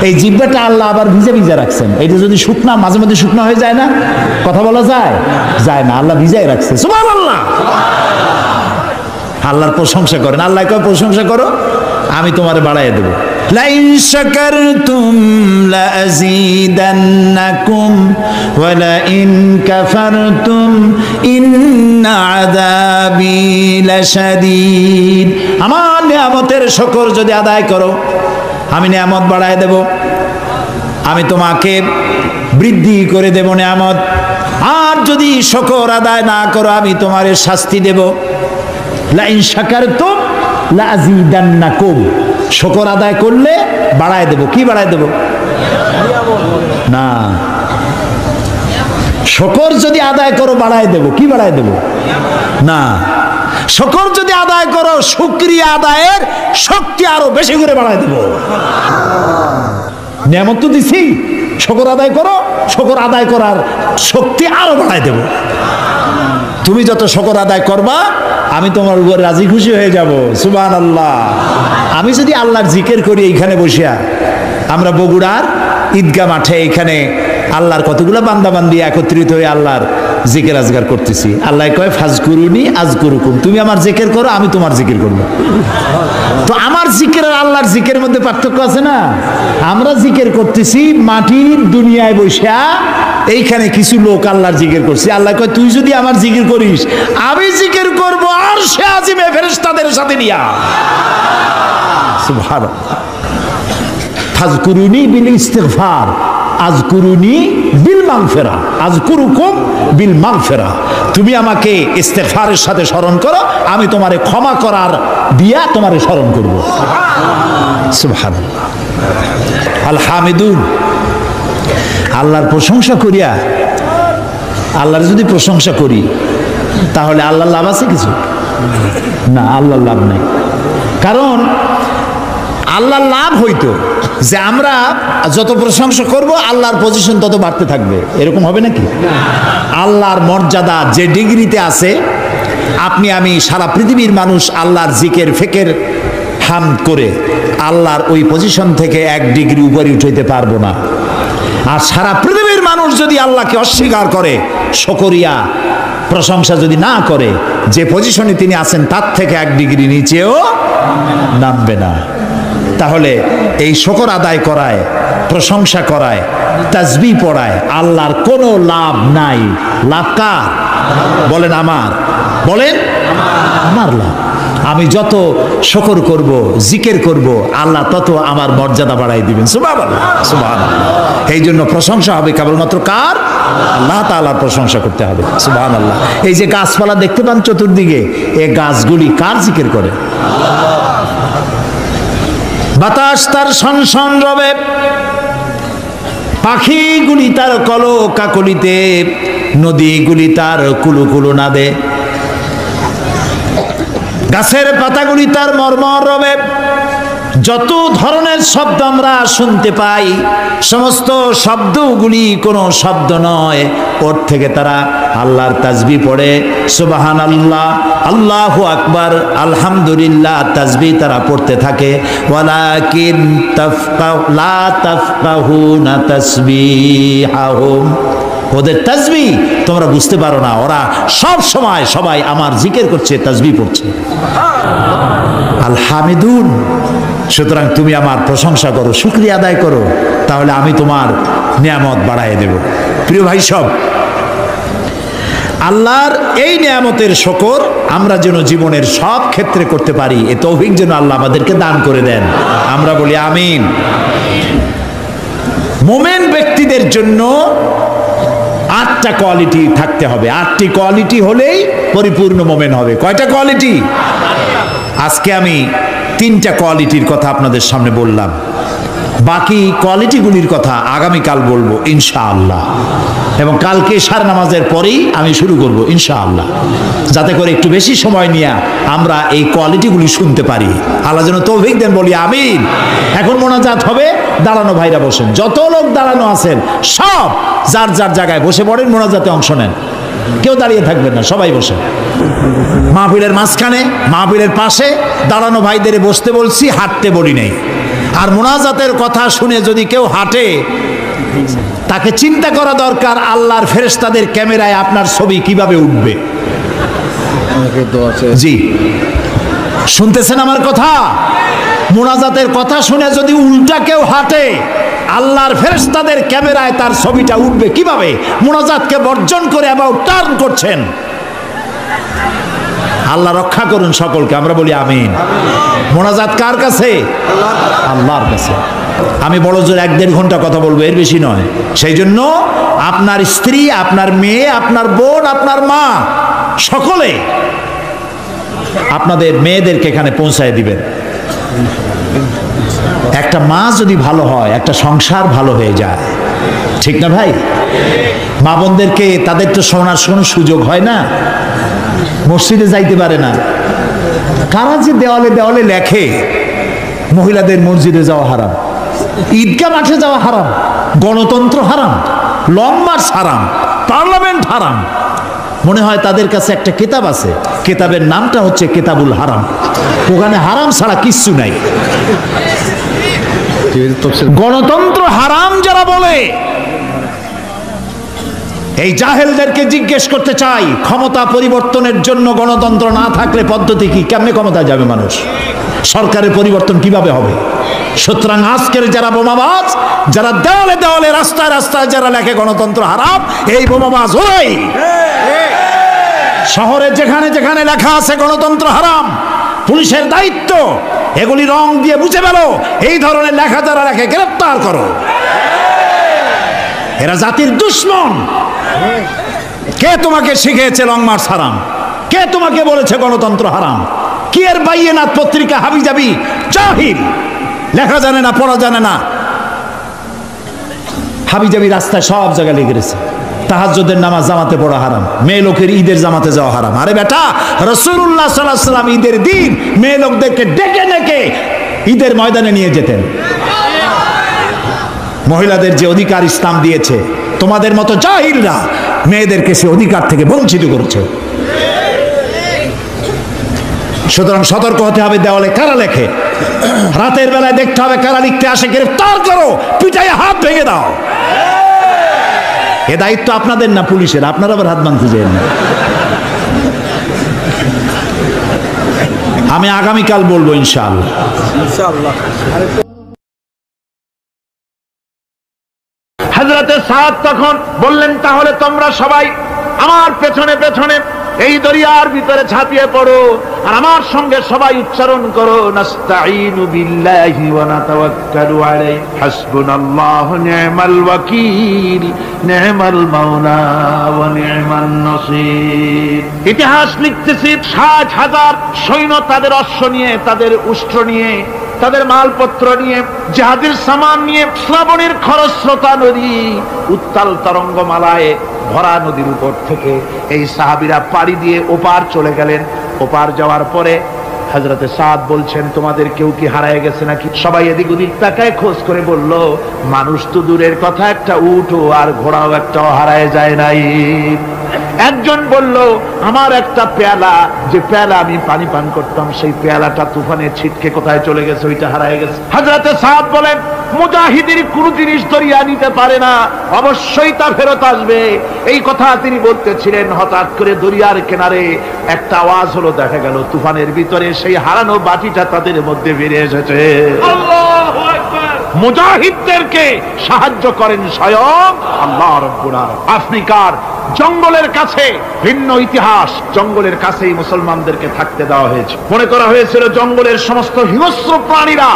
এই জিহ্বাটা আল্লাহ আবার ভিজা ভিজা রাখছেন। এটা যদি শুকনা, মাঝে মাঝে শুকনা হয়ে যায় না, কথা বলা যায়? যায় না, আল্লাহ ভিজাই রাখছে। সুবহানাল্লাহ। আল্লাহর প্রশংসা করেন। আল্লাহ কয় প্রশংসা করো, আমি তোমারে বাড়াইয়া দেবো। লাইন শাকারতুম লাযীদান্নাকুম ওয়া লাইন কাফারতুম ইন্না আযাবি লাশাদীদ। আমার নিয়ামতের শুকর যদি আদায় করো, আমি নিয়ামত বাড়ায় দেব, আমি তোমাকে বৃদ্ধি করে দেব নিয়ামত। আর যদি শুকর আদায় না করো আমি তোমারে শাস্তি দেব। লা ইন শাকারতুম লা আযীদান্নাকুম, শুকর আদায় করলে বাড়ায় দেব। কি বাড়ায় দেব? না, শুকর যদি আদায় করো বাড়ায় দেব। কি বাড়ায় দেব? না, শুকর যদি আদায় করো শুকরিয়া আদায়ের শক্তি আরো বেশি করে বাড়ায় দেব। নিয়ামত তো দিছি, শুকর আদায় করো, শুকর আদায় করার শক্তি আরো বাড়ায় দেব। তুমি যত শুকর আদায় করবা আমি তোমার উপর রাজি খুশি হয়ে যাব। সুবহানাল্লাহ। আমি যদি আল্লাহর জিকির করি এইখানে বসিয়া, আমরা বগুড়ার ঈদগাহ মাঠে এখানে আল্লাহর কতগুলো বান্দাবান্দি একত্রিত হয়ে আল্লাহর জিকির আজগার করতেছি। আল্লাহ কয় ফাজকুরুনি আজকুরুকুম, তুমি আমার জিকির করো আমি তোমার জিকির করব। তো আমার জিকির আর আল্লাহর জিকিরের মধ্যে পার্থক্য আছে না? আমরা জিকির করতেছি মাটির দুনিয়ায় বসিয়া, এইখানে কিছু লোক আল্লাহর জিকির করছে। আল্লাহ কয় তুই যদি আমার জিকির করিস আমি জিকির করব আরশে আজিমে ফেরেশতাদের সাথে নিয়া। সুবহানাল্লাহ। ফাজকুরুনি বিল ইস্তিগফার আযকুরুনি বিল মাগফিরা আযকুরুকুম বিল মাগফিরা, তুমি আমাকে ইস্তিগফারের সাথে স্মরণ করো, আমি তোমারে ক্ষমা করার দিয়া তোমারে স্মরণ করব। সুবহানাল্লাহ। আল হামিদুন, আল্লাহর প্রশংসা করিয়া, আল্লাহর যদি প্রশংসা করি তাহলে আল্লাহর লাভ আছে কিছু? না, আল্লাহর লাভ নেই। কারণ আল্লাহর লাভ হইতো যে আমরা যত প্রশংসা করব আল্লাহর পজিশন তত বাড়তে থাকবে, এরকম হবে নাকি? আল্লাহর মর্যাদা যে ডিগ্রিতে আছে, আপনি আমি সারা পৃথিবীর মানুষ আল্লাহর জিকির ফিকির হামদ করে আল্লাহর ওই পজিশন থেকে 1 ডিগ্রি উপরে উঠাইতে পারবো না। আর সারা পৃথিবীর মানুষ যদি আল্লাহকে অস্বীকার করে, শুকরিয়া প্রশংসা যদি না করে, যে পজিশনে তিনি আছেন তার থেকে 1 ডিগ্রি নিচেও নামবে না। তাহলে এই শুকর আদায় করায়, প্রশংসা করায়, তাসবিহ পড়ায় আল্লাহর কোনো লাভ নাই। লাভ কার? বলেন আমার, বলেন আমার লাভ। আমি যত শুকর করব, জিকির করব, আল্লাহ তত আমার মর্যাদা বাড়াই দিবেন। সুবহানাল্লাহ, সুবহানাল্লাহ। এই জন্য প্রশংসা হবে কেবলমাত্র কার? আল্লাহ তাআলার প্রশংসা করতে হবে। সুবহানাল্লাহ। এই যে গাছপালা দেখতে পান চতুর্দিকে, এই গাছগুলি কার জিকির করে? বাতাস তার শনশন রবে, পাখিগুলি তার কলকাকলিতে, নদীগুলি তার কুলুকুলু নাদে, গাছের পাতাগুলি তার মর্মর রবে। যত ধরনের শব্দ আমরা শুনতে পাই, সমস্ত শব্দগুলি কোনো শব্দ নয়, ওর থেকে তারা আল্লাহর তাসবিহ পড়ে। সুবহানাল্লাহ, আল্লাহু আকবার, আলহামদুলিল্লাহ তাসবিহ তারা পড়তে থাকে। ওয়ালাকিন লা তাফকাহুনা তাসবিহাহুম, ওদের তাসবিহ তোমরা বুঝতে পারো না, ওরা সব সময় সবাই আমার জিকির করছে, তাসবিহ পড়ছে। আল হামিদুন, সুতরাং তুমি আমার প্রশংসা করো, শুকরিয়া আদায় করো, তাহলে আমি তোমার নিয়ামত বাড়ায় দেব। প্রিয় ভাই সব, আল্লাহর এই নিয়ামতের শুকর আমরা যেন জীবনের সব ক্ষেত্রে করতে পারি, এ তৌফিক যেন আল্লাহ আমাদেরকে দান করে দেন। আমরা বলি আমিন। মুমিন ব্যক্তিদের জন্য 8টা কোয়ালিটি থাকতে হবে। 8টি কোয়ালিটি হলেই পরিপূর্ণ মুমিন হবে। কয়টা কোয়ালিটি? আজকে আমি 3টা কোয়ালিটির কথা আপনাদের সামনে বললাম, বাকি কোয়ালিটিগুলির কথা আগামীকাল বলবো ইনশাআল্লাহ, এবং কালকে ইশার নামাজের পরেই আমি শুরু করব ইনশাআল্লাহ, যাতে করে একটু বেশি সময় নিয়ে আমরা এই কোয়ালিটিগুলি শুনতে পারি। আল্লাহ যেন তৌফিক দেন, বলি আমিন। এখন মোনাজাত হবে, দাঁড়ানো ভাইরা বসেন, যত লোক দাঁড়ানো আছেন সব যার যার জায়গায় বসে পড়েন, মোনাজাতে অংশ নেন, কেউ দাঁড়িয়ে থাকবেন না, সবাই বসে। মাহফিলের মাঝখানে, মাহফিলের পাশে দাঁড়ানো ভাইদের বসতে বলছি, হাঁটতে বলি নেই। আর মোনাজাতের কথা শুনে যদি কেউ হাঁটে, তাকে চিন্তা করা দরকার আল্লাহর ফেরেশতাদের ক্যামেরায় আপনার ছবি কিভাবে উঠবে। জি, শুনতেছেন আমার কথা? মোনাজাতের কথা শুনে যদি উল্টা কেউ হাঁটে, আল্লাহর ফেরেশতাদের ক্যামেরায় তার ছবিটা উঠবে কিভাবে? মোনাজাতকে বর্জন করে অ্যাবাউট টার্ন করছেন। আল্লাহ রক্ষা করুন সকলকে, আমরা বলি আমিন। মোনাজাত কার কাছে? আল্লাহর কাছে। আমি বড় জোর 1-1.5 ঘন্টা কথা বলবো, এর বেশি নয়। সেই জন্য আপনার স্ত্রী, আপনার মেয়ে, আপনার বোন, আপনার মা সকলে আপনাদের মেয়েদেরকে এখানে পৌঁছায় দিবেন। একটা মা যদি ভালো হয়, একটা সংসার ভালো হয়ে যায়, ঠিক না ভাই? মা বোনদেরকে তাদের তো শোনার কোনো সুযোগ হয় না, মসজিদে যাইতে পারে না। কারা যে দেওয়ালে দেওয়ালে লেখে মহিলাদের মসজিদে যাওয়া হারাম, ঈদগাহ মাঠে যাওয়া হারাম, গণতন্ত্র হারাম, লং মার্চ হারাম, পার্লামেন্ট হারাম। মনে হয় তাদের কাছে একটা কিতাব আছে, কিতাবের নামটা হচ্ছে কিতাবুল হারাম। ওখানে হারাম ছাড়া কিচ্ছু নাই। গণতন্ত্র হারাম যারা বলে, এই জাহেলদেরকে জিজ্ঞেস করতে চাই, ক্ষমতা পরিবর্তনের জন্য গণতন্ত্র না থাকলে পদ্ধতি কি? কেমনে ক্ষমতা যাবে মানুষ? সরকারের পরিবর্তন কিভাবে হবে? সুতরাং আজকের যারা বোমাবাজ, যারা দেওয়ালে দেওয়ালে রাস্তায় রাস্তায় যারা লেখে গণতন্ত্র হারাম, এই বোমাবাজ ওই। শহরে যেখানে যেখানে লেখা আছে গণতন্ত্র হারাম, পুলিশের দায়িত্ব এগুলি রং দিয়ে মুছে ফেলো। এই ধরনের লেখা যারা লেখে গ্রেফতার করো। এরা জাতির দুশ্মন। কে তোমাকে শিখিয়েছে লং মার্চ হারাম? কে তোমাকে বলেছে গণতন্ত্র হারাম? কি এর বাইয়েনাত পত্রিকা হাবিজাবি জাহিল, লেখা জানে না, পড়া জানে না। হাবিজাবি রাস্তায় সব জায়গায় লিখে গেছে তাহাজ্জুদের নামাজ জামাতে পড়া হারাম, মেয়ে লোকের ঈদের জামাতে যাওয়া হারাম। আরে বেটা, রাসূলুল্লাহ সাল্লাল্লাহু আলাইহি ওয়াসাল্লাম ঈদের দিন মেয়ে লোকদেরকে ডেকে ডেকে ঈদের ময়দানে নিয়ে যেতেন। মহিলাদের যে অধিকার ইসলাম দিয়েছে, তোমাদের মতো জাহিলরা মেয়েদেরকে সে অধিকার থেকে বঞ্চিত করেছে। সুতরাং সতর্ক হতে হবে। দেওয়ালে কারা লেখে, রাতের বেলায় দেখতে হবে কারা লিখতে আসে, গ্রেফতার করো, পিটাইয়ে হাত ভেঙে দাও। এ দায়িত্ব আপনাদের না পুলিশের, আপনারা আবার হাত বাঁধতে চান না। আমি আগামীকাল বলবো ইনশাআল্লাহ। হযরতে সাদ তখন বললেন, তাহলে তোমরা সবাই আমার পেছনে পেছনে এই দরিয়ার ভিতরে ঝাঁপিয়ে পড়ো, আর আমার সঙ্গে সবাই উচ্চারণ করো, নাস্তাঈনু বিল্লাহি ওয়া নাতাওয়াক্কালু আলাইহি হাসবুনাল্লাহু নি'মাল ওয়াকিল নি'মাল মাওলা ওয়া নি'মান নাসীর। ইতিহাস লিখতেছি 60,000 সৈন্য তাদের অশ্ব নিয়ে, তাদের উষ্ট্র নিয়ে, তাদের মালপত্র নিয়ে, জাহাজের সামান নিয়ে শ্রাবণের খরস্রোতা নদী, উত্তাল তরঙ্গমালায় ভরা নদীর উপর থেকে এই সাহাবীরা পাড়ি দিয়ে ওপার চলে গেলেন। ওপার যাওয়ার পরে হযরতে সাদ বলছেন, তোমাদের কেউ কি হারায় গেছে নাকি? সবাই এদিক ওদিক তাকায় খোঁজ করে বলল, মানুষ তো দূরের কথা, একটা উট আর ঘোড়াও একটাও হারায় যায় নাই। একজন বলল, আমার একটা পেয়ালা, যে পেয়ালা আমি পানি পান করতাম, সেই পেয়ালাটা তুফানে ছিটকে কোথায় চলে গেছে, ওইটা হারায় গেছে। হযরতে সাদ বলেন, মুজাহিদের কোন জিনিস দরিয়া নিতে পারে না, অবশ্যই তা ফেরত আসবে। এই কথা তিনি বলতেছিলেন, হঠাৎ করে দরিয়ার কিনারে একটা আওয়াজ হলো, দেখা গেল তুফানের ভিতরে সেই হারানো বাটিটা তাদের মধ্যে বেরিয়ে এসেছে। আল্লাহু আকবার। মুজাহিদদেরকে সাহায্য করেন স্বয়ং আল্লাহ রাব্বুল আলামিন। আফ্রিকার জঙ্গলের কাছে, ভিন্ন ইতিহাস, জঙ্গলের কাছেই মুসলমানদেরকে থাকতে দেওয়া হয়েছে। মনে করা হয়েছিল জঙ্গলের সমস্ত হিংস্র প্রাণীরা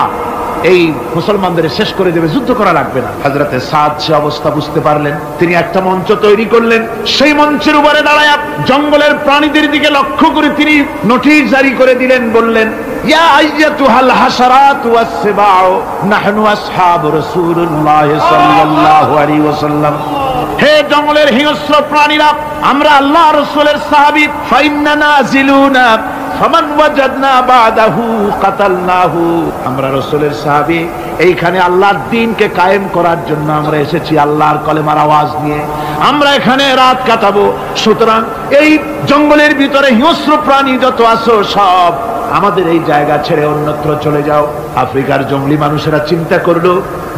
এই মুসলমানদের শেষ করে দেবে, যুদ্ধ করা লাগবে না। হযরতে সাদ সে অবস্থা বুঝতে পারলেন, তিনি একটা মঞ্চ তৈরি করলেন। সেই মঞ্চের উপরে দাঁড়ায় জঙ্গলের প্রাণীদের দিকে লক্ষ্য করে তিনি নোটিশ জারি করে দিলেন, বললেন, ইয়া আইয়াতুহাল হাশারাত ওয়াস সিবাউ নাহনু আসহাবু রাসূলুল্লাহ সাল্লাল্লাহু আলাইহি ওয়াসাল্লাম। হে জঙ্গলের হিংস্র প্রাণীরা, আমরা আল্লাহ রাসূলের সাহাবী, ফাইন্না নাজিলুনা ফামান ওয়াজাদনা বাদাহু কাতালনাহু। আমরা রাসূলের সাহাবী, এইখানে আল্লাহর দ্বীনকে কায়েম করার জন্য আমরা এসেছি, আল্লাহর কলেমার আওয়াজ নিয়ে আমরা এখানে রাত কাটাবো। সুতরাং এই জঙ্গলের ভিতরে হিংস্র প্রাণী যত আছো, সব আমাদের এই জায়গা ছেড়ে অন্যত্র চলে যাও। আফ্রিকার জঙ্গলি মানুষেরা চিন্তা করলো,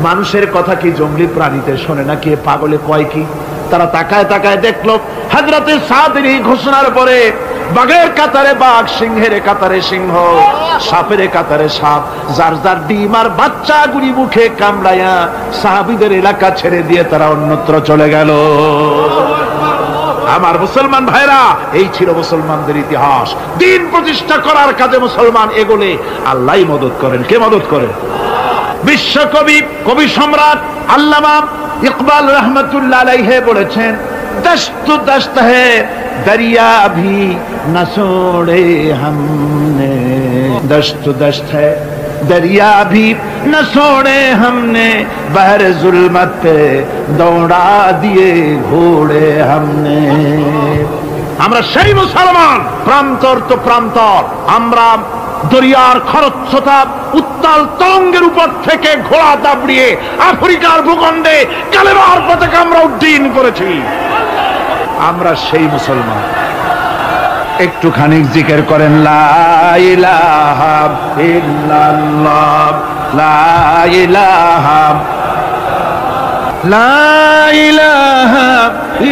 মানুষের কথা কি জঙ্গলি প্রাণীতে শোনে নাকি, পাগলে কয় কি? তারা তাকায় তাকায় দেখলো, হযরতে সাদের এই ঘোষণার পরে বাঘের কাতারে বাঘ, সিংহের কাতারে সিংহ, সাপের কাতারে সাপ, যার যার ডিম আর বাচ্চাগুলি মুখে কামড়ায়া সাহাবীদের এলাকা ছেড়ে দিয়ে তারা অন্যত্র চলে গেল। আমার মুসলমান ভাইরা, এই ছিল মুসলমানদের ইতিহাস। দিন প্রতিষ্ঠা করার কাজে মুসলমান এগোলে আল্লাহই মদত করেন। কে মদত করেন? বিশ্বকবি, কবি সম্রাট আল্লামা ইকবাল রহমতুল্লাহ আলাইহি বলেছেন, দশত দশত है दरिया भी न छोड़े हमने, दशत दश्त है दरिया भी न छोड़े हमने, बहर जुल्मत पे दौड़ा दिए घोड़े हमने। আমরা সেই মুসলমান, প্রান্তর তো প্রান্তর, আমরা দরিয়ার খরস্রোতা উত্তাল তরঙ্গের উপর থেকে ঘোড়া দাবড়িয়ে আফ্রিকার ভূখণ্ডে কালেমার পতাকা আমরা উড্ডীন করেছি। আমরা সেই মুসলমান। একটুখানি জিকির করেন, লা ইলাহা ইল্লাল্লাহ, লা ইলাহা, লা ইলাহা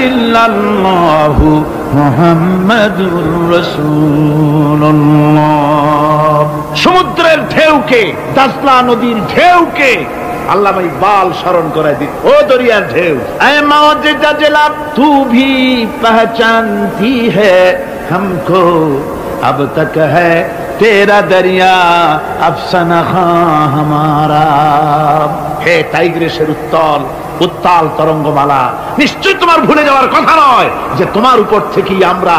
ইল্লাল্লাহু মুহাম্মাদুর রাসূলুল্লাহ। সমুদ্রের ঢেউকে, দাজলা নদীর ঢেউকে আল্লামা ইকবাল স্মরণ করায় দিন, ও দরিয়ার ঢেউ, এ মওজুদা জলাব তু ভি পহচানতি হ্যায় हमको, अब तक है तेरा दरिया अफसाना हमारा। হে টাইগ্রিসের উত্তাল উত্তাল তরঙ্গমালা, নিশ্চয় তোমার ভুলে যাওয়ার কথা নয় যে তোমার উপর থেকেই আমরা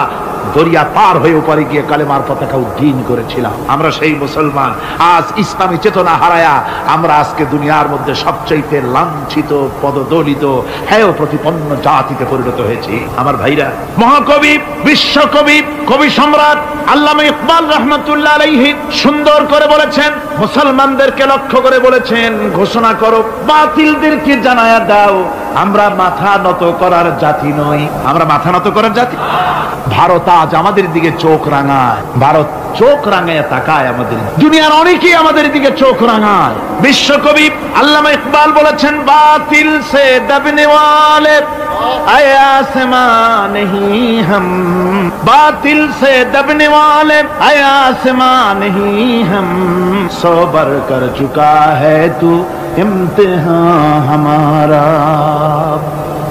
দরিয়া পার হয়ে উপরে গিয়ে কালেমার পতাকা উড্ডীন করেছিলাম। আমরা সেই মুসলমান। আজ ইসলামী চেতনা হারায়া আমরা আজকে দুনিয়ার মধ্যে সবচাইতে লাঞ্ছিত, পদদলিত, হেয় প্রতিপন্ন জাতিতে পরিণত হয়েছি। আমার ভাইরা, মহাকবি, বিশ্বকবি, কবি সম্রাট আল্লামা ইকবাল রহমতুল্লাহ আলাইহি সুন্দর করে বলেছেন, মুসলমানদেরকে লক্ষ্য করে বলেছেন, ঘোষণা করো, বাতিলদেরকে জানায়া দাও, আমরা মাথা নত করার জাতি নই। আমরা মাথা নত করার জাতি। ভারত আজ আমাদের দিকে চোখ রাঙায়, ভারত চোখ রাঙায় তাকায় আমাদের, দুনিয়ার অনেকেই আমাদের দিকে চোখ রাঙায়। বিশ্বকবি আল্লামা ইকবাল বলেছেন, বাতিল সে দবনে ওয়ালে আয়ে আসমান নেহি হাম, বাতিল সে দবনে ওয়ালে আয়ে আসমান নেহি হাম, সবর কর চুকা হ্যায় তু ইমতিহান হামারা।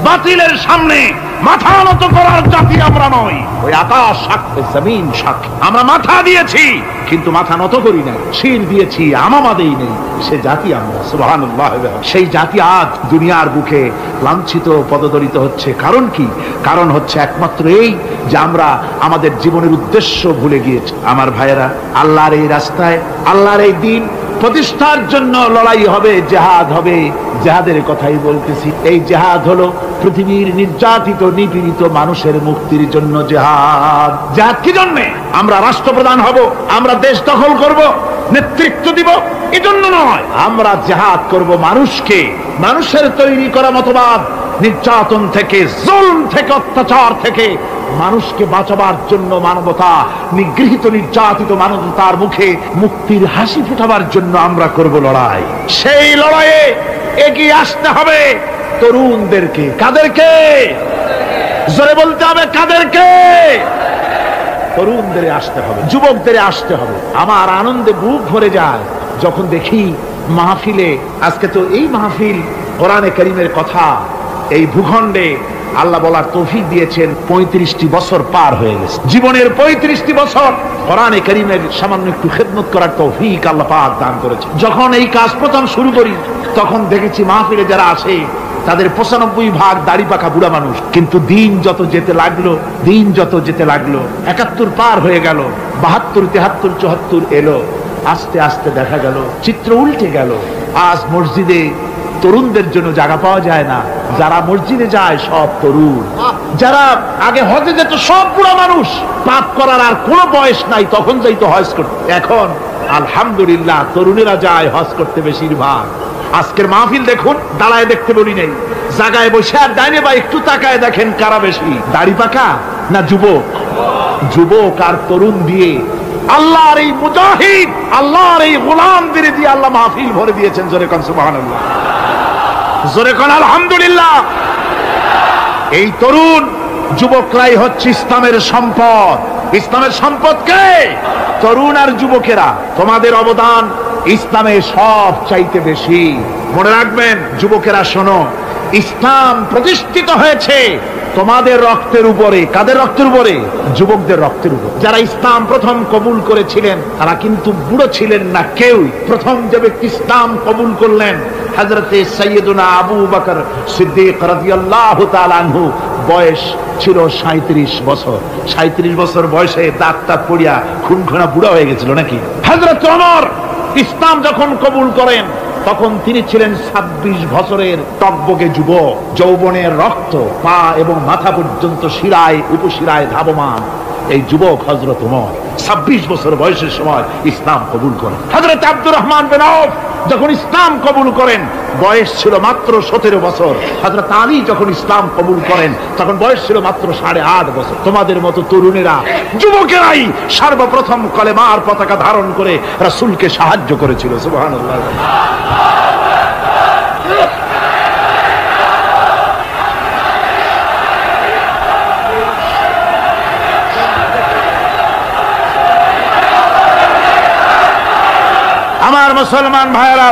বাতিলের সামনে মাথা নত করার জাতি আমরা নই। ওই আকাশ সাক্ষী, জমিন সাক্ষী, আমরা মাথা দিয়েছি কিন্তু মাথা নত করি নাই, শির দিয়েছি আমামা দেই নেই, সে জাতি আমরা। সুবহানাল্লাহ। সেই জাতি আজ দুনিয়ার বুকে লাঞ্ছিত, পদদলিত হচ্ছে। কারণ কি? কারণ হচ্ছে একমাত্র এই যে আমরা আমাদের জীবনের উদ্দেশ্য ভুলে গিয়েছি। আমার ভাইয়েরা, আল্লাহর এই রাস্তায়, আল্লাহর এই দিন প্রতিষ্ঠার জন্য লড়াই হবে, জেহাদ হবে। জেহাদের কথাই বলতেছি। এই জেহাদ হলো পৃথিবীর নির্যাতিত, নিপীড়িত মানুষের মুক্তির জন্য জেহাদ। জেহাদ কি জন্যে? আমরা রাষ্ট্রপ্রধান হব, আমরা দেশ দখল করব, নেতৃত্ব দিব, এজন্য নয়। আমরা জেহাদ করব মানুষকে, মানুষের তৈরি করা মতবাদ, নির্যাতন থেকে, জুলম থেকে, অত্যাচার থেকে মানুষকে বাঁচাবার জন্য, মানবতা নিগৃহীত, নির্যাতিত মানবতার মুখে মুক্তির হাসি ফোটাবার জন্য আমরা করব লড়াই। সেই লড়াইয়ে এগিয়ে আসতে হবে তরুণদেরকে। কাদেরকে? জোরে বলতে হবে, কাদেরকে? তরুণদের আসতে হবে, যুবকদের আসতে হবে। আমার আনন্দে বুক ভরে যায় যখন দেখি মাহফিলে, আজকে তো এই মাহফিল কোরআনে কারীমের কথা এই ভূখণ্ডে আল্লাহ বলার তৌফিক দিয়েছেন। 35টি বছর পার হয়ে গেছে, জীবনের 35টি বছর কোরআনে কারীমের সামান্য একটু খেদমত করার তৌফিক আল্লাহ পাক দান করেছে। যখন এই কাজ প্রথম শুরু করি তখন দেখেছি মাহফিলে যারা আসে তাদের 95% দাড়ি পাকা বুড়া মানুষ। কিন্তু দিন যত যেতে লাগলো, দিন যত যেতে লাগলো, 71 পার হয়ে গেল, 72, 73, 74 এলো, আস্তে আস্তে দেখা গেল চিত্র উল্টে গেল। আজ মসজিদে তরুণদের জন্য জায়গা পাওয়া যায় না। যারা মসজিদে যায় সব তরুণ। যারা আগে হজে যেত সব বুড়া মানুষ, পাপ করার আর কোনো বয়স নাই, তখন যাইতো হজ করতে। এখন আলহামদুলিল্লাহ তরুণেরা যায় হজ করতে বেশিরভাগ। আজকের মাহফিল দেখুন, দাঁড়ায় দেখতে বলি নাই, জায়গায় বসে আর ডাইনে বা একটু তাকায় দেখেন কারা বেশি, দাড়ি পাকা না যুবক? যুবক আর তরুণ দিয়ে আল্লাহর এই মুজাহিদ, আল্লাহর এই গোলামদের দিয়ে আল্লাহ মাহফিল ভরে দিয়েছেন। জোরে কোন সুবহানাল্লাহ, জোরে কোন আলহামদুলিল্লাহ। এই তরুণ যুবকরাই হচ্ছে ইসলামের সম্পদ। ইসলামের সম্পদ কে? তরুণ আর যুবকেরা। তোমাদের অবদান ইসলামে সব চাইতে বেশি। মনে রাখবেন যুবকেরা, শোনো, ইসলাম প্রতিষ্ঠিত হয়েছে তোমাদের রক্তের উপরে। কাদের রক্তের উপরে? যুবকদের রক্তের উপর। যারা ইসলাম প্রথম কবুল করেছিলেন তারা কিন্তু বুড়ো ছিলেন না কেউ। প্রথম যে ব্যক্তি ইসলাম কবুল করলেন হযরতে সাইয়্যিদুনা আবু বকর সিদ্দিক রাদিয়াল্লাহু তাআলা আনহু, বয়স ছিল 37 বছর। 37 বছর বয়সে দাঁত পড়িয়া খুনখুনা বুড়া হয়ে গেছিল নাকি। হযরত ওমর ইসলাম যখন কবুল করেন তখন তিনি ছিলেন 26 বছরের টকবকে যুবক। যৌবনের রক্ত পা এবং মাথা পর্যন্ত শিরায় উপশিরায় ধাবমান এই যুবক হযরত ওমর 26 বছর বয়সের সময় ইসলাম কবুল করেন। হযরত আব্দুর রহমান বিন আউফ যখন ইসলাম কবুল করেন বয়স ছিল মাত্র 17 বছর। হযরত আলী যখন ইসলাম কবুল করেন তখন বয়স ছিল মাত্র 8.5 বছর। তোমাদের মতো তরুণেরা, যুবকেরাই সর্বপ্রথম কলেমার পতাকা ধারণ করে রাসূলকে সাহায্য করেছিল। সুবহানাল্লাহ। আমার মুসলমান ভাইয়েরা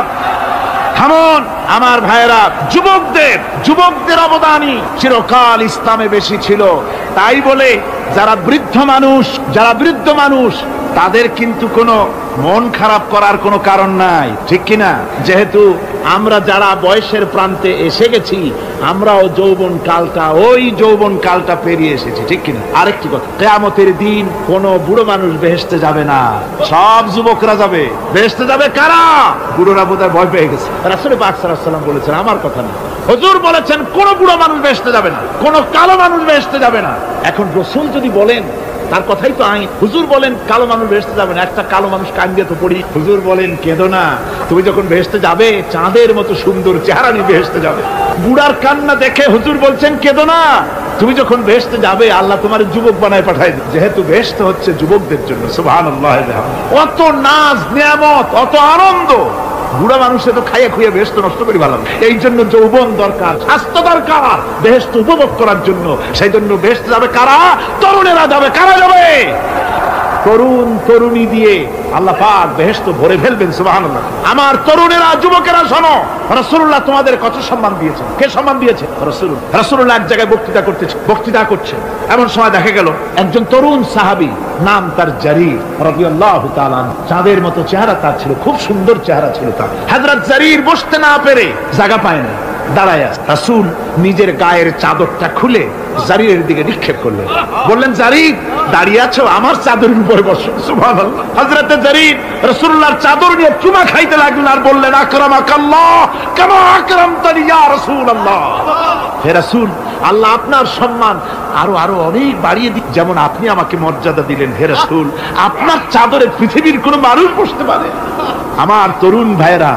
থামুন, আমার ভাইয়েরা, যুবকদের অবদানই চিরকাল ইসলামে বেশি ছিল। তাই বলে যারা বৃদ্ধ মানুষ তাদের কিন্তু কোনো মন খারাপ করার কোনো কারণ নাই, ঠিক কিনা? যেহেতু আমরা যারা বয়সের প্রান্তে এসে গেছি আমরাও ওই যৌবন কালটা পেরিয়ে এসেছি, ঠিক কিনা? আরেকটি কথা, কিয়ামতের দিন কোন বুড়ো মানুষ বেহেশতে যাবে না, সব যুবকরা যাবে। বেহেশতে যাবে কারা? বুড়োরা বোধহয় ভয় পেয়ে গেছে। রাসূল পাক সাল্লাল্লাহু আলাইহি ওয়াসাল্লাম বলেছেন, আমার কথা না, হুজুর বলেছেন কোন বুড়ো মানুষ বেহেশতে যাবে না, কোন কালো মানুষ বেহেশতে যাবে না। এখন রাসূল যদি বলেন তার কথাই তো আইন। হুজুর বলেন কালো মানুষ বেহেশতে যাবে না, একটা কালো মানুষ কান্দিয়ে তো পড়ি। হুজুর বলেন কেঁদো না, তুমি যখন বেহেশতে যাবে চাঁদের মতো সুন্দর চেহারা নিয়ে বেহেশতে যাবে। বুড়ার কান্না দেখে হুজুর বলছেন কেঁদো না, তুমি যখন বেহেশতে যাবে আল্লাহ তোমার যুবক বানায় পাঠায়। যেহেতু বেহেশত হচ্ছে যুবকদের জন্য, সুবহানাল্লাহ। অত নাজ নিয়ামত, অত আনন্দ, বুড়া মানুষে তো খাইয়া খুইয়া বেহেশত নষ্ট করি ভালো। এই জন্য যৌবন দরকার, স্বাস্থ্য দরকার বেহেশত উপভোগ করার জন্য। সেই জন্য বেহেশতে যাবে কারা? তরুণেরা যাবে। কারা যাবে? তরুণ তরুণী দিয়ে আল্লাহ পাক বেহেশত ভরে ফেলবেন। সুবহানাল্লাহ। আমার তরুণেরা, যুবকেরা শোনো, রাসূলুল্লাহ তোমাদের কত সম্মান দিয়েছেন। কে সম্মান দিয়েছে? রাসূলুল্লাহ এক জায়গায় বক্তৃতা করছে। এমন সময় দেখা গেল একজন তরুণ সাহাবী, নাম তার জারীর রাদিয়াল্লাহু তাআলা। চাঁদের মতো চেহারা তার ছিল, খুব সুন্দর চেহারা ছিল তার। হযরত জারীর বসতে না পেরে জায়গা পায় না, দাঁড়ায় আছে। রাসূল নিজের গায়ের চাদরটা খুলে জারীরের দিকে নিক্ষেপ করলেন, বললেন, জারীর দাঁড়িয়ে আছো, আমার চাদরের উপরে বসো। সুবহানাল্লাহ। হযরত জারীর রাসূলুল্লাহর চাদর নিয়ে চুমা খাইতে লাগলেন আর বললেন, আকরামাকাল্লাহ কামা আকরামতানি ইয়া রাসূলুল্লাহ। হে রাসূল, আল্লাহ আপনার সম্মান আরো অনেক বাড়িয়ে দিন, যেমন আপনি আমাকে মর্যাদা দিলেন। হে রাসূল, আপনার চাদরে পৃথিবীর কোনো মানুষ বসতে পারে? আমার তরুণ ভাইয়েরা,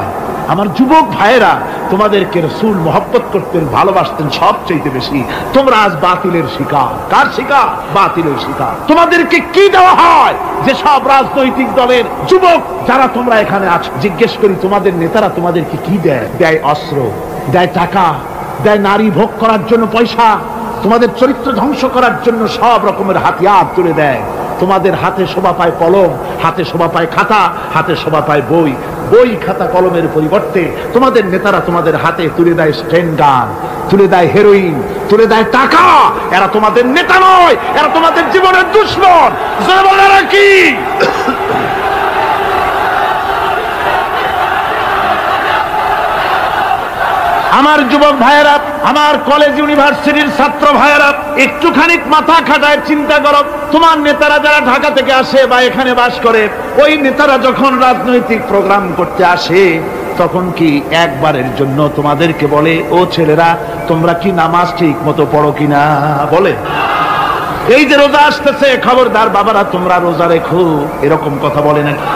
আমার যুবক ভাইয়েরা, তোমাদেরকে রাসূল মহব্বত করতেন, ভালোবাসতেন সবচেয়ে বেশি। তোমরা আজ বাতিলের শিকার। কার শিকার? বাতিলের শিকার। তোমাদেরকে কি দেওয়া হয়? যে সব রাজনৈতিক দলের যুবক যারা তোমরা এখানে আছো, জিজ্ঞেস করি তোমাদের নেতারা তোমাদেরকে কি দেয়? দেয় অস্ত্র, দেয় টাকা, দেয় নারী ভোগ করার জন্য পয়সা, তোমাদের চরিত্র ধ্বংস করার জন্য সব রকমের হাতিয়ার তুলে দেয়। তোমাদের হাতে শোভা পায় কলম, হাতে শোভা পায় খাতা, হাতে শোভা পায় বই। বই খাতা কলমের পরিবর্তে তোমাদের নেতারা তোমাদের হাতে তুলে দেয় স্ট্যান্ড গান, তুলে দেয় হেরোইন, তুলে দেয় টাকা। এরা তোমাদের নেতা নয়, এরা তোমাদের জীবনের দুশ্মন। জনগণেরা কি? আমার যুবক ভাইয়েরা, আমার কলেজ ইউনিভার্সিটির ছাত্র ভাইয়েরা, একটুখানি মাথা খাটায় চিন্তা করো। তোমার নেতারা যারা ঢাকা থেকে আসে বা এখানে বাস করে, ওই নেতারা যখন রাজনৈতিক প্রোগ্রাম করতে আসে তখন কি একবারের জন্য তোমাদেরকে বলে, ও ছেলেরা তোমরা কি নামাজ ঠিক মতো পড়ো কিনা? বলে? এই যে রোজা আসতেছে, খবরদার বাবারা তোমরা রোজা রেখো, এরকম কথা বলে নাকি?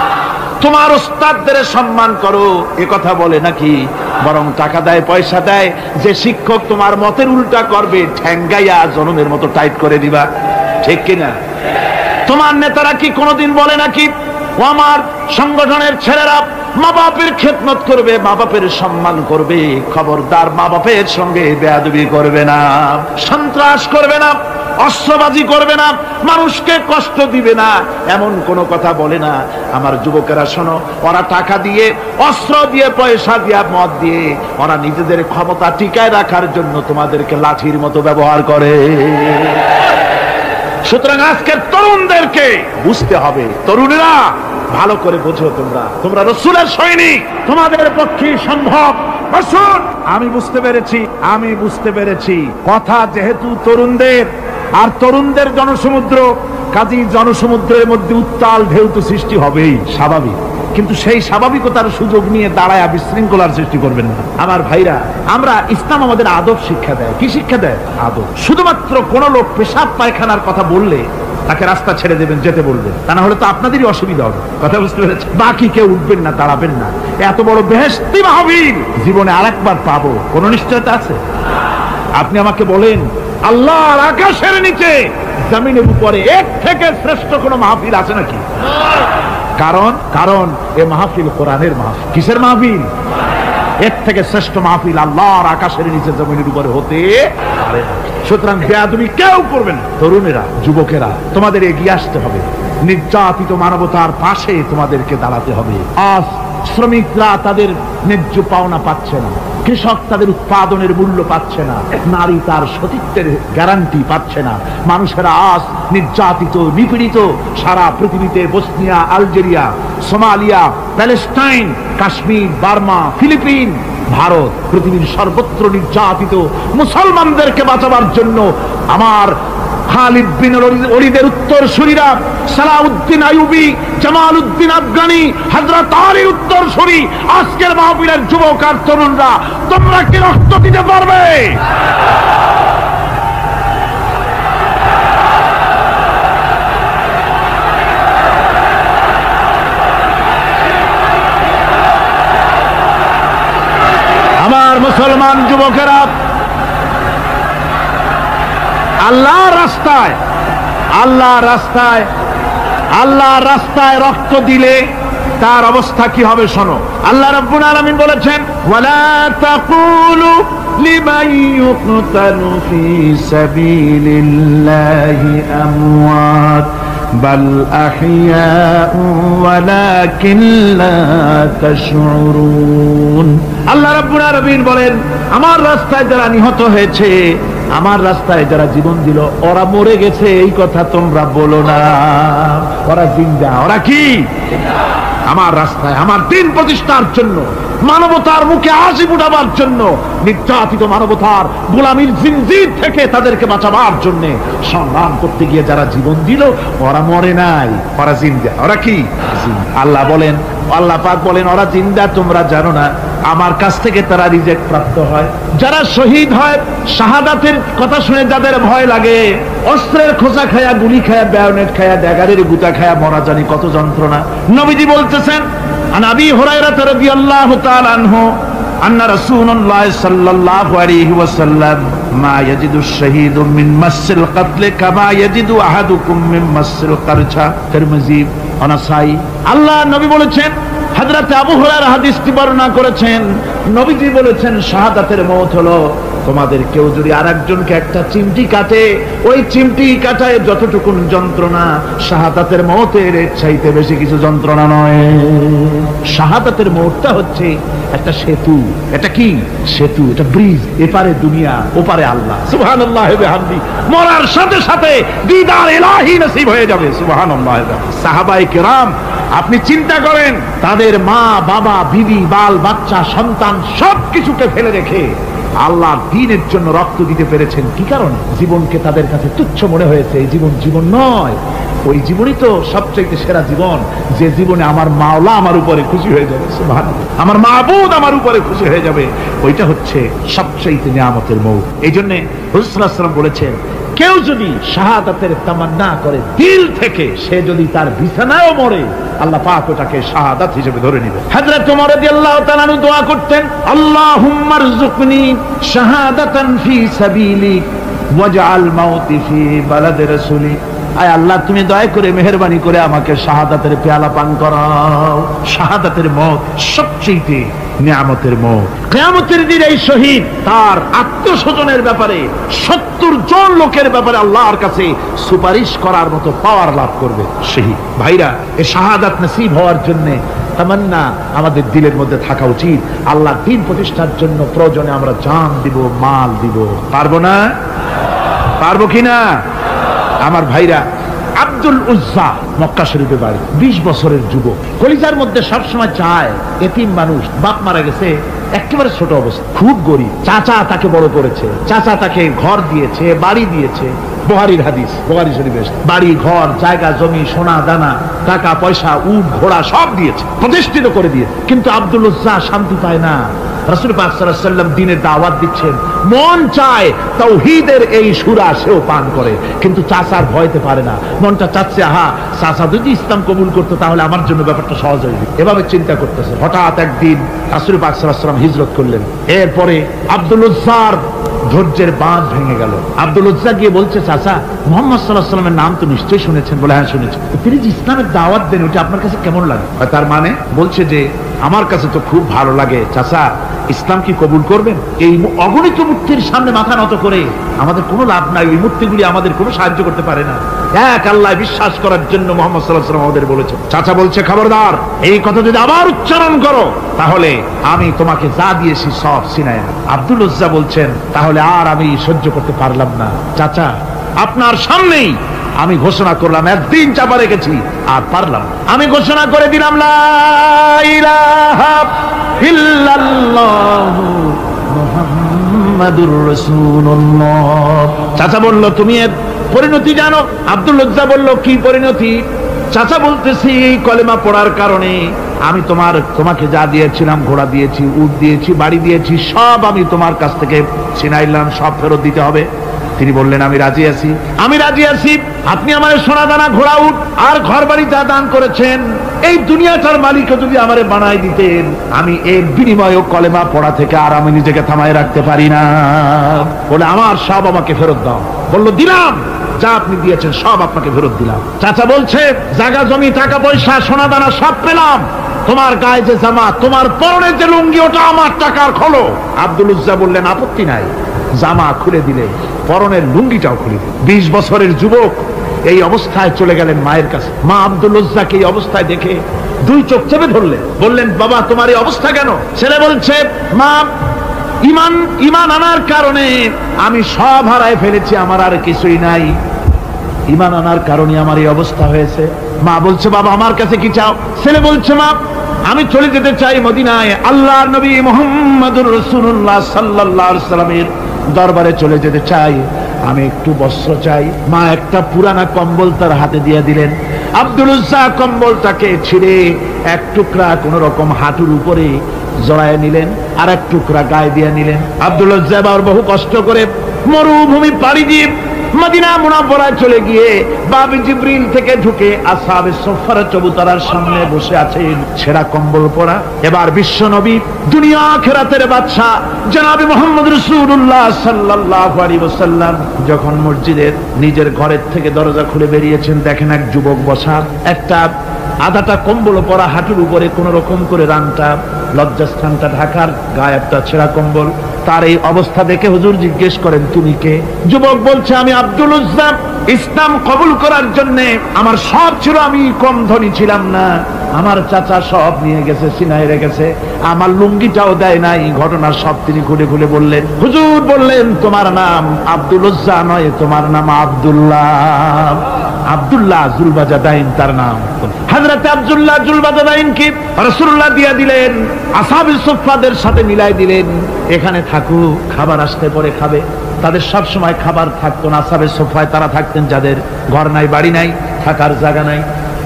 তোমার উস্তাদদের সম্মান করো, এ কথা বলে নাকি? বরং টাকা দেয়, পয়সা দেয়, যে শিক্ষক তোমার মতের উল্টা করবে ঠ্যাঙ্গাইয়া জনমের মতো টাইট করে দিবা, ঠিক কিনা? তোমার নেতারা কি কোনোদিন বলে নাকি, ও আমার সংগঠনের ছেলেরা মা বাপের খেদমত করবে, মা বাপের সম্মান করবে, খবরদার মা বাপের সঙ্গে বেয়াদবি করবে না, সন্ত্রাস করবে না, অস্ত্রবাজি করবে না, মানুষকে কষ্ট দিবে না, এমন কোন কথা বলে না। আমার যুবকেরা শোনো, ওরা টাকা দিয়ে, অস্ত্র দিয়ে, পয়সা দিয়ে, মদ দিয়ে ওরা নিজেদের ক্ষমতা টিকায় রাখার জন্য তোমাদেরকে লাঠির মতো ব্যবহার করে। সুতরাং আজকের তরুণদেরকে বুঝতে হবে, তরুণেরা ভালো করে বোঝো, তোমরা রাসূলের সৈনিক, তোমাদের পক্ষে সম্ভব। আমি বুঝতে পেরেছি কথা যেহেতু তরুণদের, আর তরুণদের জনসমুদ্র, কাজী জনসমুদ্রের মধ্যে উত্তাল ঢেউ তো সৃষ্টি হবেই, স্বাভাবিক। কিন্তু সেই স্বাভাবিকতার সুযোগ নিয়ে দাঁড়ায় বিশৃঙ্খলার সৃষ্টি করবেন না। আমার ভাইরা, আমরা ইসলাম আমাদের আদব শিক্ষা দেয়। কি শিক্ষা দেয়? আদব। শুধুমাত্র কোন লোক পেশাব পায়খানার কথা বললে তাকে রাস্তা ছেড়ে দেবেন, যেতে বলবেন, তা না হলে তো আপনাদেরই অসুবিধা হবে। কথা বুঝতে পেরেছেন? বাকি কেউ উঠবেন না, দাঁড়াবেন না। এত বড় বেহেশতি মাহফিল জীবনে আরেকবার পাবো, কোন নিশ্চয়তা আছে? আপনি আমাকে বলেন, আল্লাহর আকাশের নিচে, জমিনের উপরে এর থেকে শ্রেষ্ঠ কোন মাহফিল আছে নাকি? কারণ এ মাহফিল কোরআনের মাহফিল। কিসের মাহফিল? এর থেকে শ্রেষ্ঠ মাহফিল আল্লাহর আকাশের নিচে, জমিনের উপরে হতে পারে না। সুতরাং বেয়াদবি কেউ করবে না। তরুণেরা, যুবকেরা, তোমাদের এগিয়ে আসতে হবে। নির্যাতিত মানবতার পাশে তোমাদেরকে দাঁড়াতে হবে। আজ শ্রমিকরা তাদের ন্যায্য পাওনা পাচ্ছে না, কৃষক তাদের উৎপাদনের মূল্য পাচ্ছে না, নারী তার সতীত্বের গ্যারান্টি পাচ্ছে না। মানুষেরা আজ নির্যাতিত, নিপীড়িত। সারা পৃথিবীতে Bosnia, Algeria, Somalia, Palestine, Kashmir, Burma, Philippines, Bharat, পৃথিবীর সর্বত্র নির্যাতিত মুসলমানদেরকে বাঁচাবার জন্য আমার খালিদ বিন ওলীদের উত্তরসূরিরা, সালাউদ্দিন আইয়ুবী, জামালউদ্দিন আফগানি, হযরত আলীর উত্তরসূরি, আজকের মাহফিলের যুবক আর তরুণরা, তোমরা কি রক্ত দিতে পারবে? আমার মুসলমান যুবকেরা, আল্লাহর রাস্তায় রক্ত দিলে তার অবস্থা কি হবে শোনো। আল্লাহ রাব্বুল আলামিন বলেছেন, ওয়ালা তাকুলু লিমান ইউকতালু ফি সাবিলিল্লাহি আমওয়াত বাল আহইয়াউ ওয়ালাকিন লা তাশউরুন। আল্লাহ রাব্বুল আলামিন বলেন, আমার রাস্তায় যারা নিহত হয়েছে, আমার রাস্তায় যারা জীবন দিল, ওরা মরে গেছে এই কথা তোমরা বলো না, ওরা জিন্দা। ওরা কি? আমার রাস্তায়, আমার দিন প্রতিষ্ঠার জন্য, মানবতার মুখে হাসি ফুটাবার জন্য, নির্যাতিত মানবতার গোলামীর জিনজির থেকে তাদেরকে বাঁচাবার জন্য সংগ্রাম করতে গিয়ে যারা জীবন দিল, ওরা মরে নাই, ওরা জিন্দা। ওরা কি? আল্লাহ বলেন, আল্লাহ পাক বলেন, ওরা জিন্দা তোমরা জানো না, আমার কাছ থেকে তারা রিজেক্ট প্রাপ্ত হয়। যারা শহীদ হয়, শাহাদাতের কথা শুনে যাদের ভয় লাগে, অস্ত্রের খোঁচা খায়া, গুলি খায়া, বায়োনেট খায়া, ড্যাগারের গুতা খায়া মরা জানি কত যন্ত্রণা। নবীজি বলতেছেন, আন আবি হুরায়রা রাদিয়াল্লাহু তাআলা আনহু আন্না রাসূলুল্লাহ সাল্লাল্লাহু আলাইহি ওয়াসাল্লাম মা ইয়াজিদু আশ-শাহীদু মিন মাসসিল কাতল কামা ইয়াজিদু আহাদুকুম মিন মাসসিল কারছা। তিরমিজি, নাসাই। আল্লাহ নবী বলেছেন, হযরত আবু হুরায়রা হাদিসটি বর্ণনা করেছেন, নবীজি বলেছেন, শাহাদাতের মওত হলো তোমাদের কেউ যদি আরেকজনকে একটা চিমটি কাটে, ওই চিমটি কাটায় যতটুকু যন্ত্রণা, শাহাদাতের মওতের চাইতে বেশি কিছু যন্ত্রণা নয়। শাহাদাতের মওতটা হচ্ছে একটা সেতু। এটা কি সেতু? এটা ব্রিজ। এপারে দুনিয়া, ওপারে আল্লাহ। সুবহানাল্লাহ ওয়া বিহামদি। মরার সাথে সাথে দিদার ইলাহি নসিব হয়ে যাবে। সুবহানাল্লাহ। সাহাবায়ে কেরাম, আপনি চিন্তা করেন, তাদের মা, বাবা, বিবি, বাল বাচ্চা, সন্তান সবকিছুকে ফেলে রেখে আল্লাহর দ্বীনের জন্য রক্ত দিতে পেরেছেন। কি কারণে? জীবনকে তাদের কাছে তুচ্ছ মনে হয়েছে। এই জীবন জীবন নয়, ওই জীবনই তো সবচেয়ে সেরা জীবন, যে জীবনে আমার মাওলা আমার উপরে খুশি হয়ে যাবে, সুবহানাল্লাহ, আমার মাবুদ আমার উপরে খুশি হয়ে যাবে। ওইটা হচ্ছে সবচেয়ে নিয়ামতের মওত। এই জন্য রাসূল সাল্লাল্লাহু আলাইহি ওয়াসাল্লাম বলেছেন, কেউ যদি শাহাদাতের তামান্না করে দিল থেকে, সে যদি তার বিছানায়ও মরে, আল্লাহ পাক ওটাকে শাহাদাত হিসেবে ধরে নেবে। হযরত ওমর রাদিয়াল্লাহু তাআলা আনহু দোয়া করতেন, আল্লাহুম্মা রযুকনি শাহাদাতান ফি সাবিলিক ওয়াজআল মাউতি ফি বালাদি রাসূলি। আয় আল্লাহ, তুমি দয়া করে মেহেরবানি করে আমাকে শাহাদাতের পেয়ালা পান করাও। শাহাদাতের মওত সবচেয়ে নিয়ামতের মওত। কিয়ামতের দিন এই শহীদ তার আত্মস্বজনের ব্যাপারে 70 জন লোকের ব্যাপারে আল্লাহর কাছে সুপারিশ করার মতো পাওয়ার লাভ করবে শহীদ। ভাইরা, এই শাহাদাত নসিব হওয়ার জন্য তামান্না আমাদের দিলের মধ্যে থাকা উচিত। আল্লাহ দ্বীন প্রতিষ্ঠার জন্য প্রয়োজনে আমরা জান দিব, মাল দিব। পারবো না? পারবো কিনা? আমার ভাইরা, আব্দুল উজ্জা মক্কা শরীফে বাড়ি, 20 বছরের যুবক, কলিজার মধ্যে সবসময় চায় এতিম মানুষ, বাপ মারা গেছে, একেবারে ছোট অবস্থা, খুব গরিব, চাচা তাকে বড় করেছে, চাচা তাকে ঘর দিয়েছে, বাড়ি দিয়েছে। বুখারীর হাদিস, বুখারী শরীফে বাড়ি, ঘর, জায়গা, জমি, সোনা দানা, টাকা পয়সা, উট ঘোড়া সব দিয়েছে, প্রতিষ্ঠিত করে দিয়েছে। কিন্তু আব্দুল উজ্জা শান্তি পায় না। রাসূল পাক সাল্লাল্লাহু আলাইহি ওয়াসাল্লাম দ্বীনের দাওয়াত দিচ্ছেন, মন চায় তাওহীদের এই সূরা সেও পান করে, কিন্তু চাচার ভয়তে পারে না। মনটা চাচ্ছে, আহা, চাচা যদি ইসলাম কবুল করতো তাহলে আমার জন্য ব্যাপারটা সহজ হয়ে যেত। এভাবে চিন্তা করতেছে। হঠাৎ একদিন রাসূল পাক সাল্লাল্লাহু আলাইহি ওয়াসাল্লাম হিজরত করলেন। এরপরে আব্দুল উজ্জার ধৈর্যের বাঁধ ভেঙে গেল। আব্দুল উজ্জা গিয়ে বলছে, চাচা, মুহাম্মদ সাল্লাল্লাহু আলাইহি ওয়াসাল্লামের নাম তো নিশ্চয়ই শুনেছেন। বলে, হ্যাঁ শুনেছি। তিনি যে ইসলামের দাওয়াত দেন, ওটা আপনার কাছে কেমন লাগে? তার মানে বলছে যে আমার কাছে তো খুব ভালো লাগে। চাচা, ইসলাম কি কবুল করবেন? এই অগণিত মূর্তির সামনে মাথা নত করে আমাদের কোনো লাভ নাই। ওই মূর্তিগুলি আমাদের কোনো সাহায্য করতে পারে না। এক আল্লাহ বিশ্বাস করার জন্য মুহাম্মদ সাল্লাল্লাহু আলাইহি ওয়াসাল্লাম আমাদের বলেছেন। চাচা বলছে, খবরদার, এই কথা যদি আবার উচ্চারণ করো তাহলে আমি তোমাকে যা দিয়েছি সব ছিনায় আনব। আব্দুল উজ্জা বলছেন, তাহলে আর আমি সহ্য করতে পারলাম না। চাচা, আপনার সামনেই আমি ঘোষণা করলাম, একদিন চাপা রেখেছি আর পারলাম। আমি ঘোষণা করে দিলাম, লা ইলাহা ইল্লাল্লাহু মুহাম্মাদুর রাসূলুল্লাহ। চাচা বলল, তুমি এর পরিণতি জানো? আব্দুল উজ্জা বলল, কি পরিণতি? চাচা বলতেছি, এই কলেমা পড়ার কারণে আমি তোমাকে যা দিয়েছিলাম, ঘোড়া দিয়েছি, উট দিয়েছি, বাড়ি দিয়েছি, সব আমি তোমার কাছ থেকে ছিনাইলাম, সব ফেরত দিতে হবে। তিনি বললেন, আমি রাজি আছি, আমি রাজি আছি। আপনি আমাদের সোনা দানা, ঘোড়া, উট আর ঘর বাড়ি যা দান করেছেন, এই দুনিয়াটার মালিক যদি আমারে বানাই দিতেন, আমি এর বিনিময়ে কলেমা পড়া থেকে আর আমি নিজেকে থামায় রাখতে পারি না। বলে, আমার সব আমাকে ফেরত দাও। বলল, দিলাম, যা আপনি দিয়েছেন সব আপনাকে ফেরত দিলাম। চাচা বলছে, জায়গা জমি, টাকা পয়সা, সোনা দানা সব পেলাম, তোমার গায়ে যে জামা, তোমার পরনে যে লুঙ্গি, ওটা আমার টাকার খোলো। আব্দুল উজ্জা বললেন, আপত্তি নাই। জামা খুলে দিলে, পরনের লুঙ্গিটাও খুলে দিলেন। 20 বছরের যুবক এই অবস্থায় চলে গেলেন মায়ের কাছে। মা আব্দুল উজ্জাকে এই অবস্থায় দেখে 2 চোখ চেপে ধরলেন। বললেন, বাবা, তোমার এই অবস্থা কেন? ছেলে বলছে, মা, ইমান আনার কারণে আমি সব হারায় ফেলেছি, আমার আর কিছুই নাই। ইমান আনার কারণে আমার এই অবস্থা হয়েছে। মা বলছে, বাবা, আমার কাছে কি চাও? ছেলে বলছে, মা, আমি চলে যেতে চাই মদিনায়, আল্লাহর নবী মুহাম্মদুর রাসূলুল্লাহ সাল্লাল্লাহু আলাইহি ওয়াসাল্লামের দরবারে চলে যেতে চাই, আমি একটু বস্ত্র চাই। মা একটা পুরানা কম্বল তার হাতে দিয়ে দিলেন। আব্দুল উজ্জা কম্বলটাকে ছিঁড়ে এক টুকরা কোন রকম হাঁটুর উপরে জড়ায় নিলেন, আর এক টুকরা গায়ে দিয়ে নিলেন। আব্দুল উজ্জা আবার বহু কষ্ট করে মরুভূমি পাড়ি দিয়ে মদিনা মুনাওয়ারায় চলে গিয়ে বাবি জিবরিল থেকে ঢুকে আসহাবে সুফফার চবুতরার সামনে বসে আছেন, ছেঁড়া কম্বল পরা। এবার বিশ্ব নবী, দুনিয়া আখিরাতের বাদশা জনাবে মুহাম্মদ রাসূলুল্লাহ সাল্লাল্লাহু আলাইহি ওয়াসাল্লাম যখন মসজিদের নিজের ঘরের থেকে দরজা খুলে বেরিয়েছেন, দেখেন এক যুবক বসা, একটা আধাটা কম্বল পরা, হাঁটুর উপরে কোন রকম করে রানটা, লজ্জাস্থানটা ঢাকার, গায়ে একটা ছেঁড়া কম্বল। তার এই অবস্থা দেখে হুজুর জিজ্ঞেস করেন, তুমি কে? যুবক বলছে, আমি আব্দুল উজ্জা। ইসলাম কবুল করার জন্য আমার সব ছিল, আমি কম ধনী ছিলাম না, আমার চাচা সব নিয়ে গেছে, সিনাই রেখেছে, আমার লুঙ্গিটাও দেয় নাই। ঘটনা সব তিনি খুলে খুলে বললেন। হুজুর বললেন, তোমার নাম আব্দুল উজ্জা নয়, তোমার নাম আব্দুল্লাহ। আব্দুল্লাহ জুলবাজাদাইন তার নাম। হযরত আব্দুল্লাহ জুলবাজাদাইন কি রাসূলুল্লাহ দিয়া দিলেন, আসহাবে সুফফাদের সাথে মিলাই দিলেন, এখানে থাকো, খাবার আসতে পরে খাবে। তাদের সব সময় খাবার থাকতো না। আসহাবে সুফফায় তারা থাকতেন যাদের ঘর নাই, বাড়ি নাই, থাকার জায়গা নাই।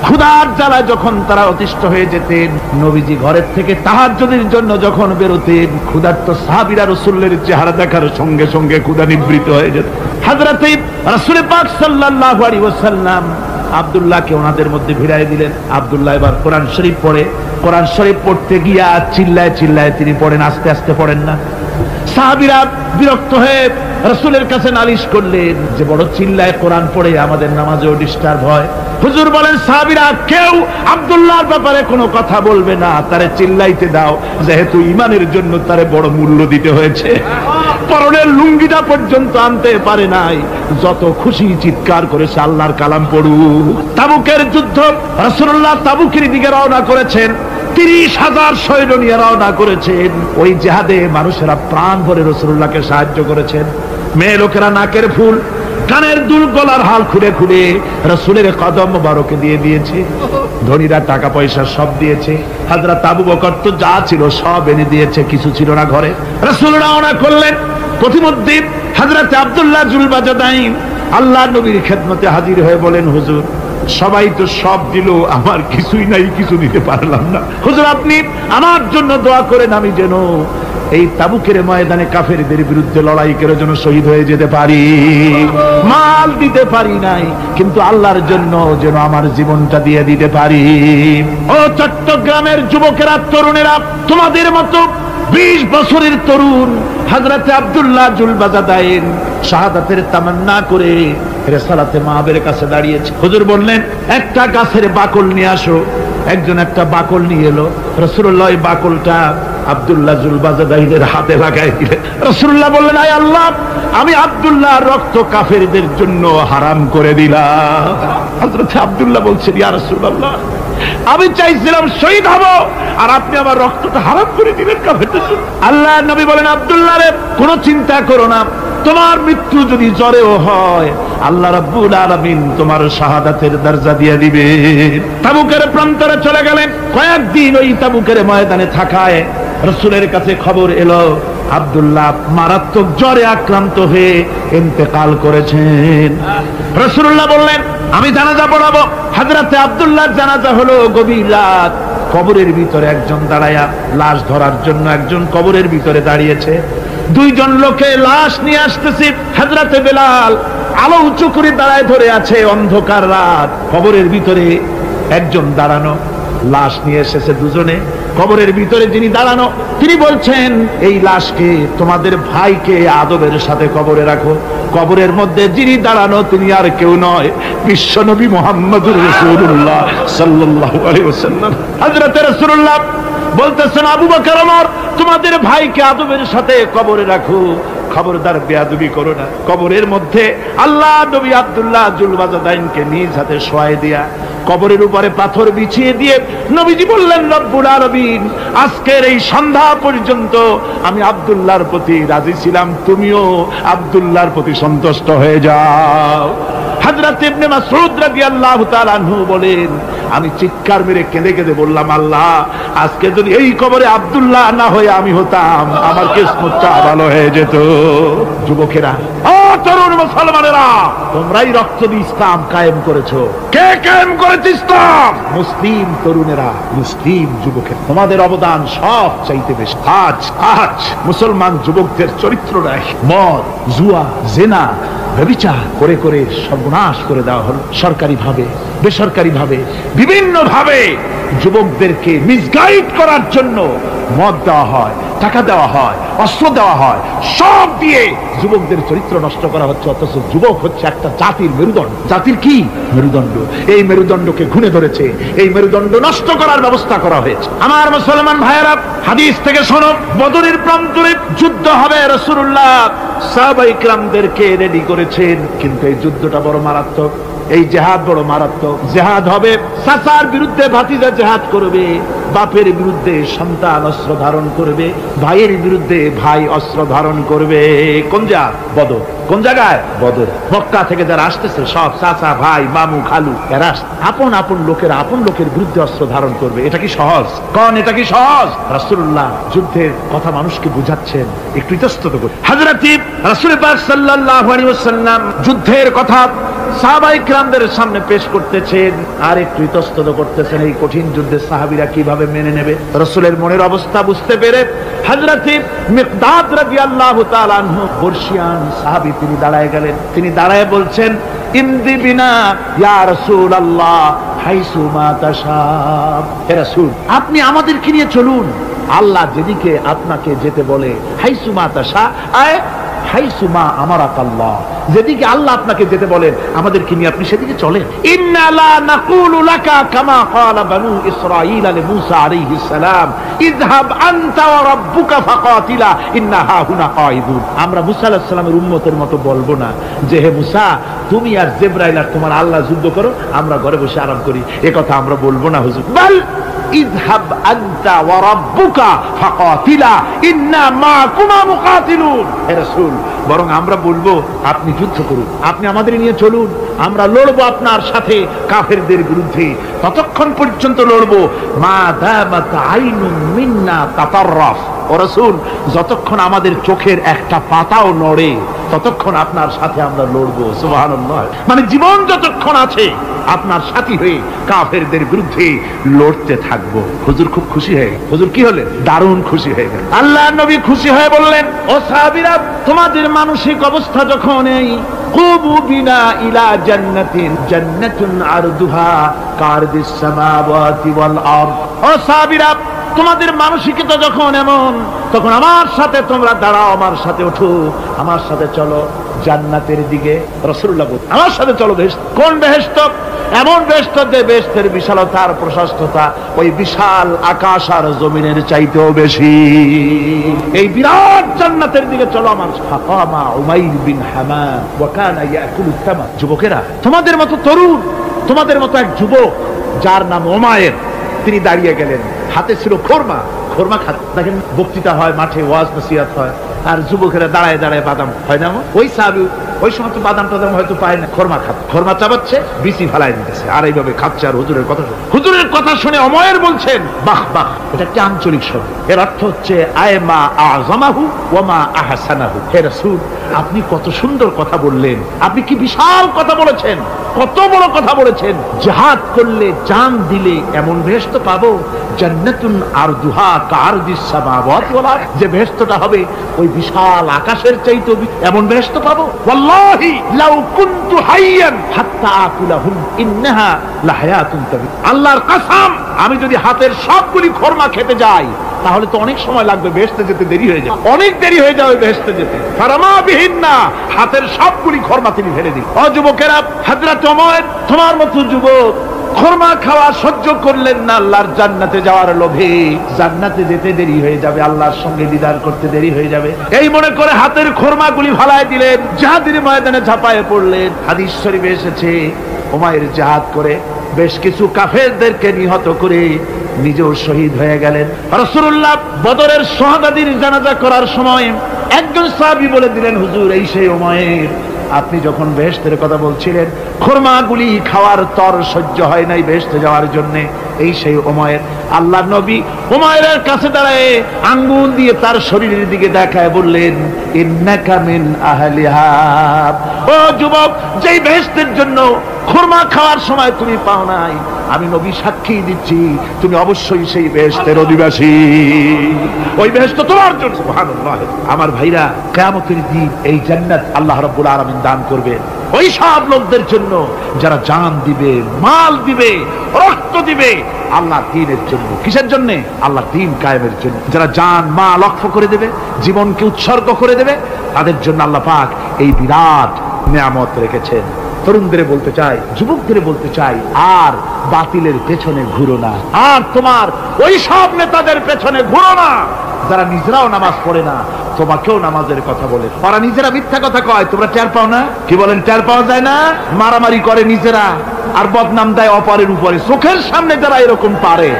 ক্ষুধার জ্বালায় যখন তারা অতিষ্ঠ হয়ে যেতেন, নবীজি ঘরের থেকে তাহাজ্জুদের জন্য যখন বেরোতেন, ক্ষুধার্ত সাহাবীরা রাসূলের চেহারা দেখার সঙ্গে সঙ্গে ক্ষুধা নিবৃত হয়ে যেত। হযরত রাসূল পাক সাল্লাল্লাহু আলাইহি ওয়াসাল্লাম আব্দুল্লাহকে ওনাদের মধ্যে ভিড়াই দিলেন। আব্দুল্লাহ এবার কোরআন শরীফ পড়ে। কোরআন শরীফ পড়তে গিয়া চিল্লায় চিল্লায় তিনি পড়েন, আস্তে আস্তে পড়েন না। সাহাবীরা বিরক্ত হয়ে রাসূলের কাছে নালিশ করলেন যে বড় চিল্লায় কোরআন পড়ে, আমাদের নামাজেও ডিস্টার্ব হয়। হুজুর বলেন সাহাবীরা কেউ আব্দুল্লাহর ব্যাপারে কোনো কথা বলবে না, তারে চিল্লাইতে দাও, যেহেতু ঈমানের জন্য তারে বড় মূল্য দিতে হয়েছে। পরনের লুঙ্গিটা পর্যন্ত আনতে পারে নাই, যত খুশি চিৎকার করেছে আল্লাহর কালাম পড়ুক। তাবুকের যুদ্ধ, রাসূলুল্লাহ তাবুকের দিকে রওনা করেছেন, 30,000 সৈন্য নিয়ে রওনা করেছেন। ওই জিহাদে মানুষেরা প্রাণ ভরে রাসূলুল্লাহকে সাহায্য করেছেন। মেয়ে লোকেরা নাকের ফুল, কানের দুল, গলার হাল খুলে খুলে রাসূলের কদম মোবারকে দিয়ে দিয়েছে। ধনীরা টাকা পয়সা সব দিয়েছে। হযরত আবু বকর তো যা ছিল সব এনে দিয়েছে, কিছু ছিল না ঘরে। রাসূল রওনা করলেন। প্রতিমধ্যে হযরত আব্দুল্লাহ জুলবাজাদাইন আল্লাহর নবীর খেদমতে হাজির হয়ে বলেন, হুজুর সবাই তো সব দিল, আমার কিছুই নাই, কিছু দিতে পারলাম না। হুজুর আপনি আমার জন্য দোয়া করেন, আমি যেন এই তাবুকের ময়দানে কাফেরদের বিরুদ্ধে লড়াই করে যেন শহীদ হয়ে যেতে পারি। মাল দিতে পারি নাই, কিন্তু আল্লাহর জন্য যেন আমার জীবনটা দিয়ে দিতে পারি। ও চট্টগ্রামের যুবকেরা, তরুণেরা, তোমাদের মতো 20 বছরের তরুণ হযরতে আব্দুল্লাহ জুলবাজাদাইন শাহাদাতের তামান্না করে রিসালাতে মাহবের কাছে দাঁড়িয়েছে। হুজুর বললেন, একটা গাছের বাকল নিয়ে আসো। একজন একটা বাকল নিয়ে এলো। রাসূলুল্লাহ এই বাকলটা আব্দুল্লাহ জুলবাজাদাইনের হাতে লাগাই দিলেন। রাসূলুল্লাহ বললেন, আয় আল্লাহ, আমি আব্দুল্লাহর রক্ত কাফেরদের জন্য হারাম করে দিলাম। হযরত আব্দুল্লাহ বলছেন, ইয়া রাসূলুল্লাহ, আমি চাইছিলাম শহীদ হব, আর আপনি আমার রক্তটা হারাম করে দিলেন কাফেরদের জন্য। আল্লাহর নবী বলেন, আব্দুল্লাহ রে, কোনো চিন্তা করো না, তোমার মৃত্যু যদি জ্বরেও হয়, আল্লাহ রাব্বুল আলামিন তোমার শাহাদাতের দরজা দিয়ে দিবে। তাবুকের প্রান্তরে চলে গেলেন। কয়েকদিন ওই তাবুকের ময়দানে থাকায় রাসূলের কাছে খবর এলো, আব্দুল্লাহ মারাত্মক জ্বরে আক্রান্ত হয়ে ইন্তেকাল করেছেন। রাসূলুল্লাহ বললেন, আমি জানাজা পড়াবো। হযরতে আব্দুল্লাহর জানাজা হলো গভীর রাত। কবরের ভিতরে একজন দাঁড়ায়া লাশ ধরার জন্য একজন কবরের ভিতরে দাঁড়িয়েছে। 2 জন লোকে লাশ নিয়ে আসতেছে। হযরতে বেলাল আলো উঁচু করে দাঁড়ায় ধরে আছে। অন্ধকার রাত, কবরের ভিতরে একজন দাঁড়ানো, লাশ নিয়ে এসেছে 2 জনে। কবরের ভিতরে যিনি দাঁড়ানো, তিনি বলছেন, এই লাশকে তোমাদের ভাইকে আদবের সাথে কবরে রাখো। কবরের মধ্যে যিনি দাঁড়ানো তিনি আর কেউ নয়, বিশ্বনবী মুহাম্মদুর রাসূলুল্লাহ সাল্লাল্লাহু আলাইহি ওয়াসাল্লাম। হযরত রাসূলুল্লাহ বলতেছেন, আবু বকর, ওমর, তোমাদের ভাইকে আদবের সাথে কবরে রাখো, খবরদার বেয়াদবি করো না। কবরের মধ্যে আল্লাহ নবী আব্দুল্লাহ জুলবাজাদাইনকে নিজ হাতে শোয়াই দিয়া কবরের উপরে পাথর বিছিয়ে দিয়ে নবীজি বললেন, রব্বুল আলামিন, আজকের এই সন্ধ্যা পর্যন্ত আমি আব্দুল্লাহর প্রতি রাজি ছিলাম, তুমিও আব্দুল্লাহর প্রতি সন্তুষ্ট হয়ে যাও। হযরত ইবনে মাসউদ রাদিয়াল্লাহু তাআলা আনহু বলেন, আমি চিৎকার মেরে কেঁদে কেঁদে বললাম, আল্লাহ, আজকে যদি এই কবরে আব্দুল্লাহ না হয়ে আমি হতাম, আমার কিসমতটা ভালো হয়ে যেত। যুবকেরা, ও তরুণ মুসলমানেরা, তোমরাই রক্ত দিয়ে ইসলাম কায়েম করেছো। কে কায়েম করেছে ইসলাম? মুসলিম তরুণেরা, মুসলিম যুবকেরা। তোমাদের অবদান সব চাইতে বেশি। আজ মুসলমান যুবকদের চরিত্র নাই। মদ, জুয়া, জিনা, ব্যভিচার করে করে সর্বনাশ করে দেওয়া হলো। সরকারি ভাবে, বেসরকারি ভাবে, বিভিন্ন ভাবে যুবকদেরকে মিসগাইড করার জন্য মদ দেওয়া হয়, টাকা দেওয়া হয়, অস্ত্র দেওয়া হয়, সব দিয়ে যুবকদের চরিত্র নষ্ট করা হচ্ছে। অথচ যুবক হচ্ছে একটা জাতির মেরুদণ্ড। জাতির কি মেরুদণ্ড? এই মেরুদণ্ডকে ঘুরে ধরেছে, এই মেরুদণ্ড নষ্ট করার ব্যবস্থা করা হয়েছে। আমার মুসলমান ভাইয়েরা, হাদিস থেকে শোনো, বদরের প্রান্তরে যুদ্ধ হবে। রাসূলুল্লাহ সাহাবায়ে কিরামদেরকে রেডি করেছেন, কিন্তু এই যুদ্ধটা বড় মারাত্মক। এই জিহাদ বড় মারাত্মক। জিহাদ হবে, চাচার বিরুদ্ধে ভাতিজা জিহাদ করবে, বাপের বিরুদ্ধে সন্তান অস্ত্র ধারণ করবে, ভাইয়ের বিরুদ্ধে ভাই অস্ত্র ধারণ করবে। কোন জায়গা? বদর। কোন জায়গায়? বদর। মক্কা থেকে যারা আসতেছে সব চাচা, ভাই, মামু, খালু, এরা আপন আপন লোকের বিরুদ্ধে অস্ত্র ধারণ করবে। এটা কি সহজ? কোন এটা কি সহজ? রাসূলুল্লাহ যুদ্ধের কথা মানুষকে বুঝাচ্ছেন, একটু ইতস্তত করে। হযরত রাসূল পাক সাল্লাল্লাহু আলাইহি ওয়াসাল্লাম যুদ্ধের কথা সাহাবায়ে কিরামদের সামনে পেশ করতেছেন, আর একটু ইতস্তত করতেছেন এই কঠিন যুদ্ধে সাহাবীরা কিভাবে মেনে নেবে। রাসূলের মনের অবস্থা বুঝতে পেরে হযরত মিকদাদ রাদিয়াল্লাহু তাআলা আনহু, বর্ষিয়ান সাহাবী, তিনি দাঁড়ায় গেলেন। তিনি দাঁড়ায় বলছেন, ইমদি বিনা ইয়া রাসূলুল্লাহ হাইসু মা তাশা। হে রাসূল, আপনি আমাদেরকে নিয়ে চলুন, আল্লাহ যেদিকে আপনাকে যেতে বলে, হাইসু মা তাশা, আয় হাইসু মা আমারাকাল্লাহ, যেদিকে আল্লাহ আপনাকে যেতে বলেন আমাদেরকে নিয়ে আপনি সেদিকে চলেন। ইন্না লা নাকুলু লাকা কামা ক্বালা বানু ইসরাঈল লিমূসা আলাইহিস সালাম ইযহাব আনতা ওয়া রাব্বুকা ফাকাতিলা ইন্না হাহুনা কাঈদুন। আমরা মুসা আলাইহিস সালামের উম্মতের মতো বলবো না যে হে মুসা তুমি আর জিবরাইল আর তোমার আল্লাহ যুদ্ধ করো, আমরা ঘরে বসে আরাম করি, এ কথা আমরা বলবো না হুজুর। বাল ইযহাব আনতা ওয়া রাব্বুকা ফাকাতিলা ইন্না মাকুমা মুকাতিলুন। হে রাসূল, বরং আমরা বলবো আপনি যুদ্ধ করুন, আপনি আমাদের নিয়ে চলুন, আমরা লড়বো আপনার সাথে কাফেরদের বিরুদ্ধে, ততক্ষণ পর্যন্ত লড়বো মা দামাত আইনুন মিন্না তাতাররাফ। ও রাসূল, যতক্ষণ আমাদের চোখের একটা পাতাও নড়ে ততক্ষণ আপনার সাথে আমরা লড়বো। সুবহানাল্লাহ। মানে জীবন যতক্ষণ আছে আপনার সাথী হয়ে কাফেরদের বিরুদ্ধে লড়তে থাকবো। হুজুর খুব খুশি হয়ে, হুজুর কি হলেন? দারুণ খুশি হয়ে গেলেন। আল্লাহর নবী খুশি হয়ে বললেন, ও সাহাবীরা, তোমাদের মানসিক অবস্থা যখন এই কুবু বিনা ইলা জান্নাতিন জান্নাতুন আরদুহা কারদিস সামাওয়াতি ওয়াল আরদ। ও সাহাবীরা, তোমাদের মানসিকতা যখন এমন, তখন আমার সাথে তোমরা দাঁড়াও, আমার সাথে ওঠো, আমার সাথে চলো জান্নাতের দিকে। রাসূলুল্লাহ বলেন, আমার সাথে চলো বেহেশত। কোন বেহেশত? এমন বেহেশত যে বেহেশতের বিশালতা আর প্রশস্ততা ওই বিশাল আকাশ আর জমিনের চাইতেও বেশি। এই বিরাট জান্নাতের দিকে চলো আমার। ফাকামা উমাইর বিন হামাম ওয়া কানা ইয়াকুলু তামার। যুবকেরা, তোমাদের মতো তরুণ, তোমাদের মতো এক যুবক যার নাম উমাইর, তিনি দাঁড়িয়ে গেলেন, হাতে ছিল খোরমা। খোরমা খাত, দেখেন বক্তৃতা হয়, মাঠে ওয়াজ নসিহত হয়, আর যুবকেরা দাঁড়ায় দাঁড়ায় বাদাম হয় না, ওই সাহাবী ওই সময় তো বাদাম টাদাম হয়তো পায় না, খোরমা খাত, খোরমা চাবাচ্ছে, বিচি ফালাই দিতেছে, আর এইভাবে খাচ্ছে আর হুজুরের কথা শুনে। হুজুরের কথা শুনে উমাইর বলছেন, বাহ বাহ, এটা একটা আঞ্চলিক শব্দ, এর অর্থ হচ্ছে আয়মা আযমাহু ওয়া মা আহসানাহু। হে রাসূল, আপনি কত সুন্দর কথা বললেন, আপনি কি বিশাল কথা বলেছেন, কত বড় কথা বলেছেন। জিহাদ করলে, জান দিলে এমন বেহেশত পাবো, জান্নাতুন আরদুহা কারদিস সামাওয়াতি ওয়াল আরদ, যে বেহেশতটা হবে ওই বিশাল আকাশের চাইতে এমন বেহেশত পাবো। ওয়াল্লাহি লাউ কুনতু হাইয়ান হাত্তা আকুলাহুম ইন্নাহা লাহায়াতুন তাবি। আল্লাহর কসম, আমি যদি হাতের সবগুলি খোরমা খেতে যাই তাহলে তো অনেক সময় লাগবে, বেহেশতে যেতে দেরি হয়ে যাবে, অনেক দেরি হয়ে যাবে বেহেশতে যেতে। ফারামা বিহিন্না, হাতের সবগুলি খোরমা তিনি ফেলে দিন। ও যুবকেরা, হযরত ওমর তোমার মতো যুবক খোরমা খাওয়া সহ্য করলেন না আল্লাহর জান্নাতে যাওয়ার লোভে। জান্নাতে যেতে দেরি হয়ে যাবে, আল্লাহর সঙ্গে দিদার করতে দেরি হয়ে যাবে, এই মনে করে হাতের খোরমাগুলি ফালায় দিলেন, জিহাদের ময়দানে ঝাঁপায়ে পড়লেন। হাদিস শরীফে এসেছে, উমাইর জিহাদ করে বেশ কিছু কাফেরদেরকে নিহত করে নিজেও শহীদ হয়ে গেলেন। রাসূলুল্লাহ বদরের শাহাদাতের জানাজা করার সময় একজন সাহাবী বলে দিলেন, হুজুর, এই সেই উমাইর, আপনি যখন বেহেশতের কথা বলছিলেন, খোরমাগুলি খাওয়ার তর সহ্য হয় নাই বেহেশতে যাওয়ার জন্য, এই সেই উমাইর। আল্লাহর নবী উমাইরের কাছে দাঁড়ায় আঙ্গুল দিয়ে তার শরীরের দিকে দেখায় বললেন, ইন্নাকা মিন আহলিহা। ও যুবক, যেই বেহেশতের জন্য খোরমা খাওয়ার সময় তুমি পাও নাই, আমি নবী সাক্ষী দিচ্ছি তুমি অবশ্যই সেই বেহেশতের অধিবাসী, ওই বেহেশত তোমার জন্য। সুবহানাল্লাহ। আমার ভাইরা, কিয়ামতের দিন এই জান্নাত আল্লাহ রাব্বুল আলামিন দান করবেন ওই সব লোকদের জন্য যারা জান দিবে, মাল দিবে, রক্ত দিবে আল্লাহর দ্বীনের জন্য। কিসের জন্য? আল্লাহর দ্বীন কায়েমের জন্য। যারা জান মাল ওয়াকফ করে দেবে, জীবনকে উৎসর্গ করে দেবে, তাদের জন্য আল্লাহ পাক এই বিরাট নিয়ামত রেখেছেন। তরুণদের বলতে চাই, যুবকদের বলতে চাই, আর বাতিলের পেছনে ঘুরো না, আর তোমার ওই সব নেতাদের পেছনে ঘুরো না যারা নিজেরাও নামাজ পড়ে না, তোমাকেও নামাজের কথা বলে। ওরা নিজেরা মিথ্যা কথা কয়, তোমরা টের পাও না? কি বলেন, টের পাওয়া যায় না? মারামারি করে নিজেরা আর বদনাম দেয় অপরের উপরে। চোখের সামনে যারা এরকম পারে,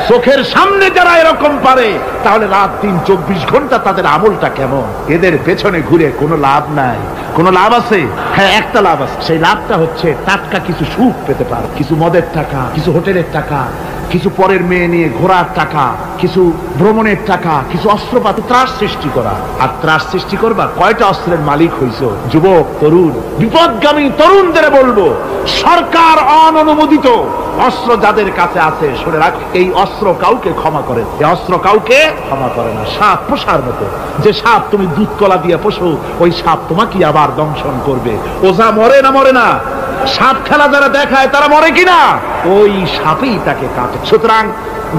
চোখের সামনে যারা এরকম পারে, তাহলে রাত দিন 24 ঘন্টা তাদের আমলটা কেমন? এদের পেছনে ঘুরে কোনো লাভ নাই। কোনো লাভ আছে? হ্যাঁ, একটা লাভ আছে। সেই লাভটা হচ্ছে টাটকা কিছু সুখ পেতে পারো, কিছু মদের টাকা, কিছু হোটেলের টাকা, কিছু পরের মেয়ে নিয়ে ঘোরার টাকা, কিছু ভ্রমণের টাকা, কিছু অস্ত্রপাতি, ত্রাস সৃষ্টি করা। আর ত্রাস সৃষ্টি করবা, কয়টা অস্ত্রের মালিক হইছো? যুবক, তরুণ, বিপদগামী তরুণদের বলবো, সরকার অননুমোদিত অস্ত্র যাদের কাছে আছে, শুনে রাখ, এই অস্ত্র কাউকে ক্ষমা করে, এই অস্ত্র কাউকে ক্ষমা করে না। সাপ পোষার মতো, যে সাপ তুমি দুধ কলা দিয়ে পোষো, ওই সাপ তোমাকে আবার দংশন করবে। ওঝা মরে না মরে না? সাপ খেলা যারা দেখায় তারা মরে কিনা? ওই সাপেই তাকে কাটে। সুতরাং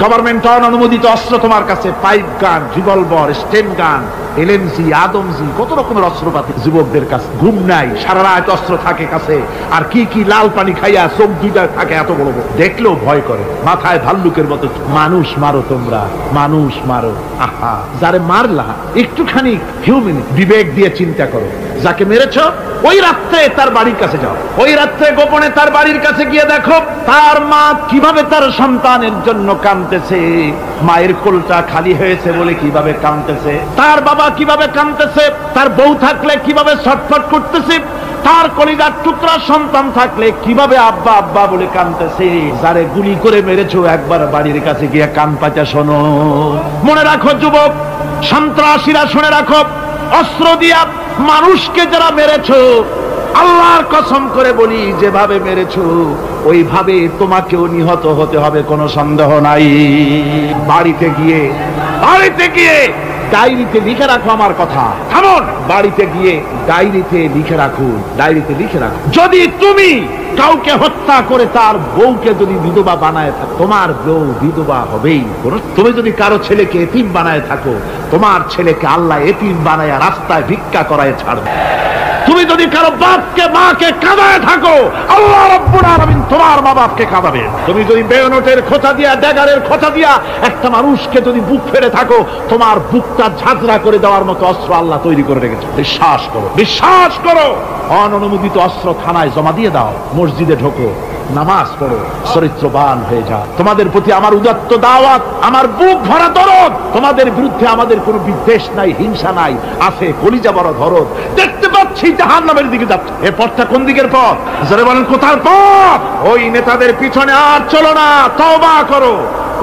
গভর্নমেন্ট অনুমোদিত অস্ত্র তোমার কাছে, পাইপ গান, রিভলভার, স্টেন গান, এলএমজি, আদমজি, কত রকমের অস্ত্রপাতি যুবকদের কাছে। ঘুম নাই, সারা রাত অস্ত্র থাকে কাছে, আর কি কি লাল পানি খাইয়া চোখ দুইটা থাকে এত বড় বড়, দেখলেও ভয় করে, মাথায় ভাল্লুকের মতো। মানুষ মারো তোমরা, মানুষ মারো। আহা, যারে মারলা একটুখানি হিউম্যান বিবেক দিয়ে চিন্তা করো। যাকে মেরেছ ওই রাত্রে তার বাড়ির কাছে যাও, ওই রাত্রে গোপনে তার বাড়ির কাছে গিয়ে দেখো তার মা কিভাবে তার সন্তানের জন্য কাঁদতেছে, মায়ের কোলটা খালি হয়েছে বলে কিভাবে কাঁদতেছে, তার বাবা কিভাবে কাঁদতেছে, তার বউ থাকলে কিভাবে ছটফট করতেছে, তার কলিজার টুকরা সন্তান থাকলে কিভাবে আব্বা আব্বা বলে কাঁদতেছে। যারে গুলি করে মেরেছো একবার বাড়ির কাছে গিয়ে কান পাচা শোনো। মনে রাখো যুবক, সন্ত্রাসীরা, শুনে রাখো, অস্ত্র দিয়া মানুষকে যারা মেরেছো, আল্লাহর কসম করে বলি যেভাবে মেরেছো ওইভাবে তোমাকেও নিহত হতে হবে, কোনো সন্দেহ নাই। বাড়িতে গিয়ে ডায়েরিতে লিখে রাখো আমার কথা। থামুন, বাড়িতে গিয়ে ডায়েরিতে লিখে রাখো, ডায়েরিতে লিখে রাখো। যদি তুমি কাউকে হত্যা করে তার বউকে যদি বিধবা বানায় থাকো, তোমার বউ বিধবা হবেই। তুমি যদি কারো ছেলেকে এতিম বানায় থাকো, তোমার ছেলেকে আল্লাহ এতিম বানায় রাস্তায় ভিক্ষা করায় ছাড়বে। তুমি যদি কারো বাপকে মাকে কাঁদায় থাকো, আল্লাহ রাব্বুল আলামিন তোমার মা বাপকে কাঁদাবে। তুমি যদি বেয়নটের খোঁচা দিয়া, ড্যাগারের খোঁচা দিয়া একটা মানুষকে যদি বুক ফেরে থাকো, তোমার বুকটা ঝাঁঝরা করে দেওয়ার মতো অস্ত্র আল্লাহ তৈরি করে রেখেছে। বিশ্বাস করো, বিশ্বাস করো। অননুমোদিত অস্ত্র থানায় জমা দিয়ে দাও, মসজিদে ঢোকো, নামাজ পড়ো, চরিত্রবান হয়ে যাও। তোমাদের প্রতি আমার উদাত্ত দাওয়াত, আমার বুক ভরা দরদ। তোমাদের বিরুদ্ধে আমাদের কোনো বিদ্বেষ নাই, হিংসা নাই, আছে কলিজা বড় দরদ। দেখতে পাচ্ছি জাহান্নামের দিকে যাচ্ছে। এই পথটা কোন দিকের পথ? যারা বলেন কোথার পথ? ওই নেতাদের পিছনে আর চলো না, তওবা করো।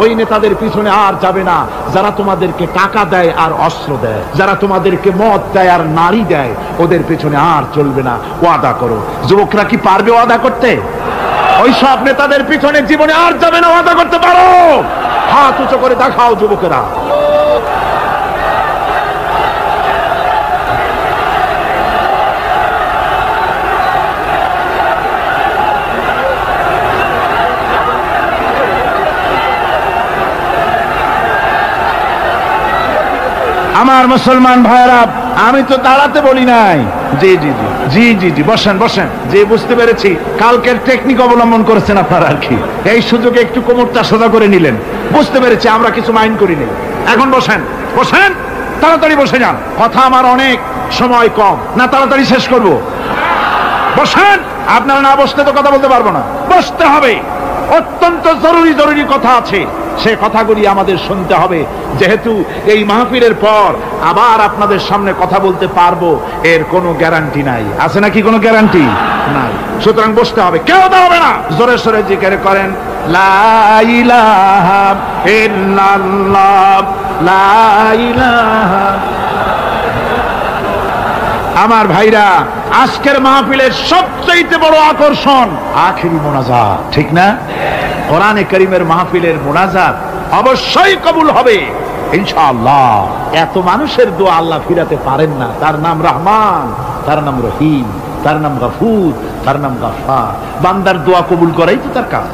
ওই নেতাদের পিছনে আর যাবে না যারা তোমাদেরকে টাকা দেয় আর অস্ত্র দেয়, যারা তোমাদেরকে মদ দেয় আর নারী দেয়, ওদের পিছনে আর চলবে না। ওয়াদা করো। যুবকরা কি পারবে ওয়াদা করতে? ওই সব নেতাদের পিছনে জীবনে আর যাবে না, ওয়াদা করতে পারো? হাত উঁচু করে দেখাও যুবকেরা। আমার মুসলমান ভাইরা, আমি তো দাঁড়াতে বলি নাই। জি জি জি জি জি জি বসেন বসেন। যে বুঝতে পেরেছি কালকের টেকনিক অবলম্বন করেছেন আপনারা আর কি, এই সুযোগে একটু কোমরটা সোজা করে নিলেন। বুঝতে পেরেছি, আমরা কিছু মাইন্ড করিনি। এখন বসেন, বসেন, তাড়াতাড়ি বসে যান। কথা আমার অনেক, সময় কম, না তাড়াতাড়ি শেষ করব। বসেন। আপনারা না বসতে তো কথা বলতে পারবো না, বসতে হবে। অত্যন্ত জরুরি জরুরি কথা আছে, সে কথাগুলি আমাদের শুনতে হবে। যেহেতু এই মাহফিলের পর আবার আপনাদের সামনে কথা বলতে পারবো, এর কোনো গ্যারান্টি নাই। আছে নাকি কোনো গ্যারান্টি? নাই। সুতরাং বসতে হবে, কেউ দাঁড়াবে না। জোরে সোরে জিকির করেন, লা ইলাহা ইল্লাল্লাহ, লা ইলাহা। আমার ভাইরা, আজকের মাহফিলের সবচেয়ে বড় আকর্ষণ আখেরি মোনাজাত, ঠিক না? কোরআনে কারীমের মাহফিলের মোনাজাত অবশ্যই কবুল হবে ইনশাআল্লাহ। এত মানুষের দোয়া আল্লাহ ফিরাতে পারেন না। তার নাম রহমান, তার নাম রহিম, তার নাম গফুর, তার নাম গফফার। বান্দার দোয়া কবুল করাই তো তার কাজ।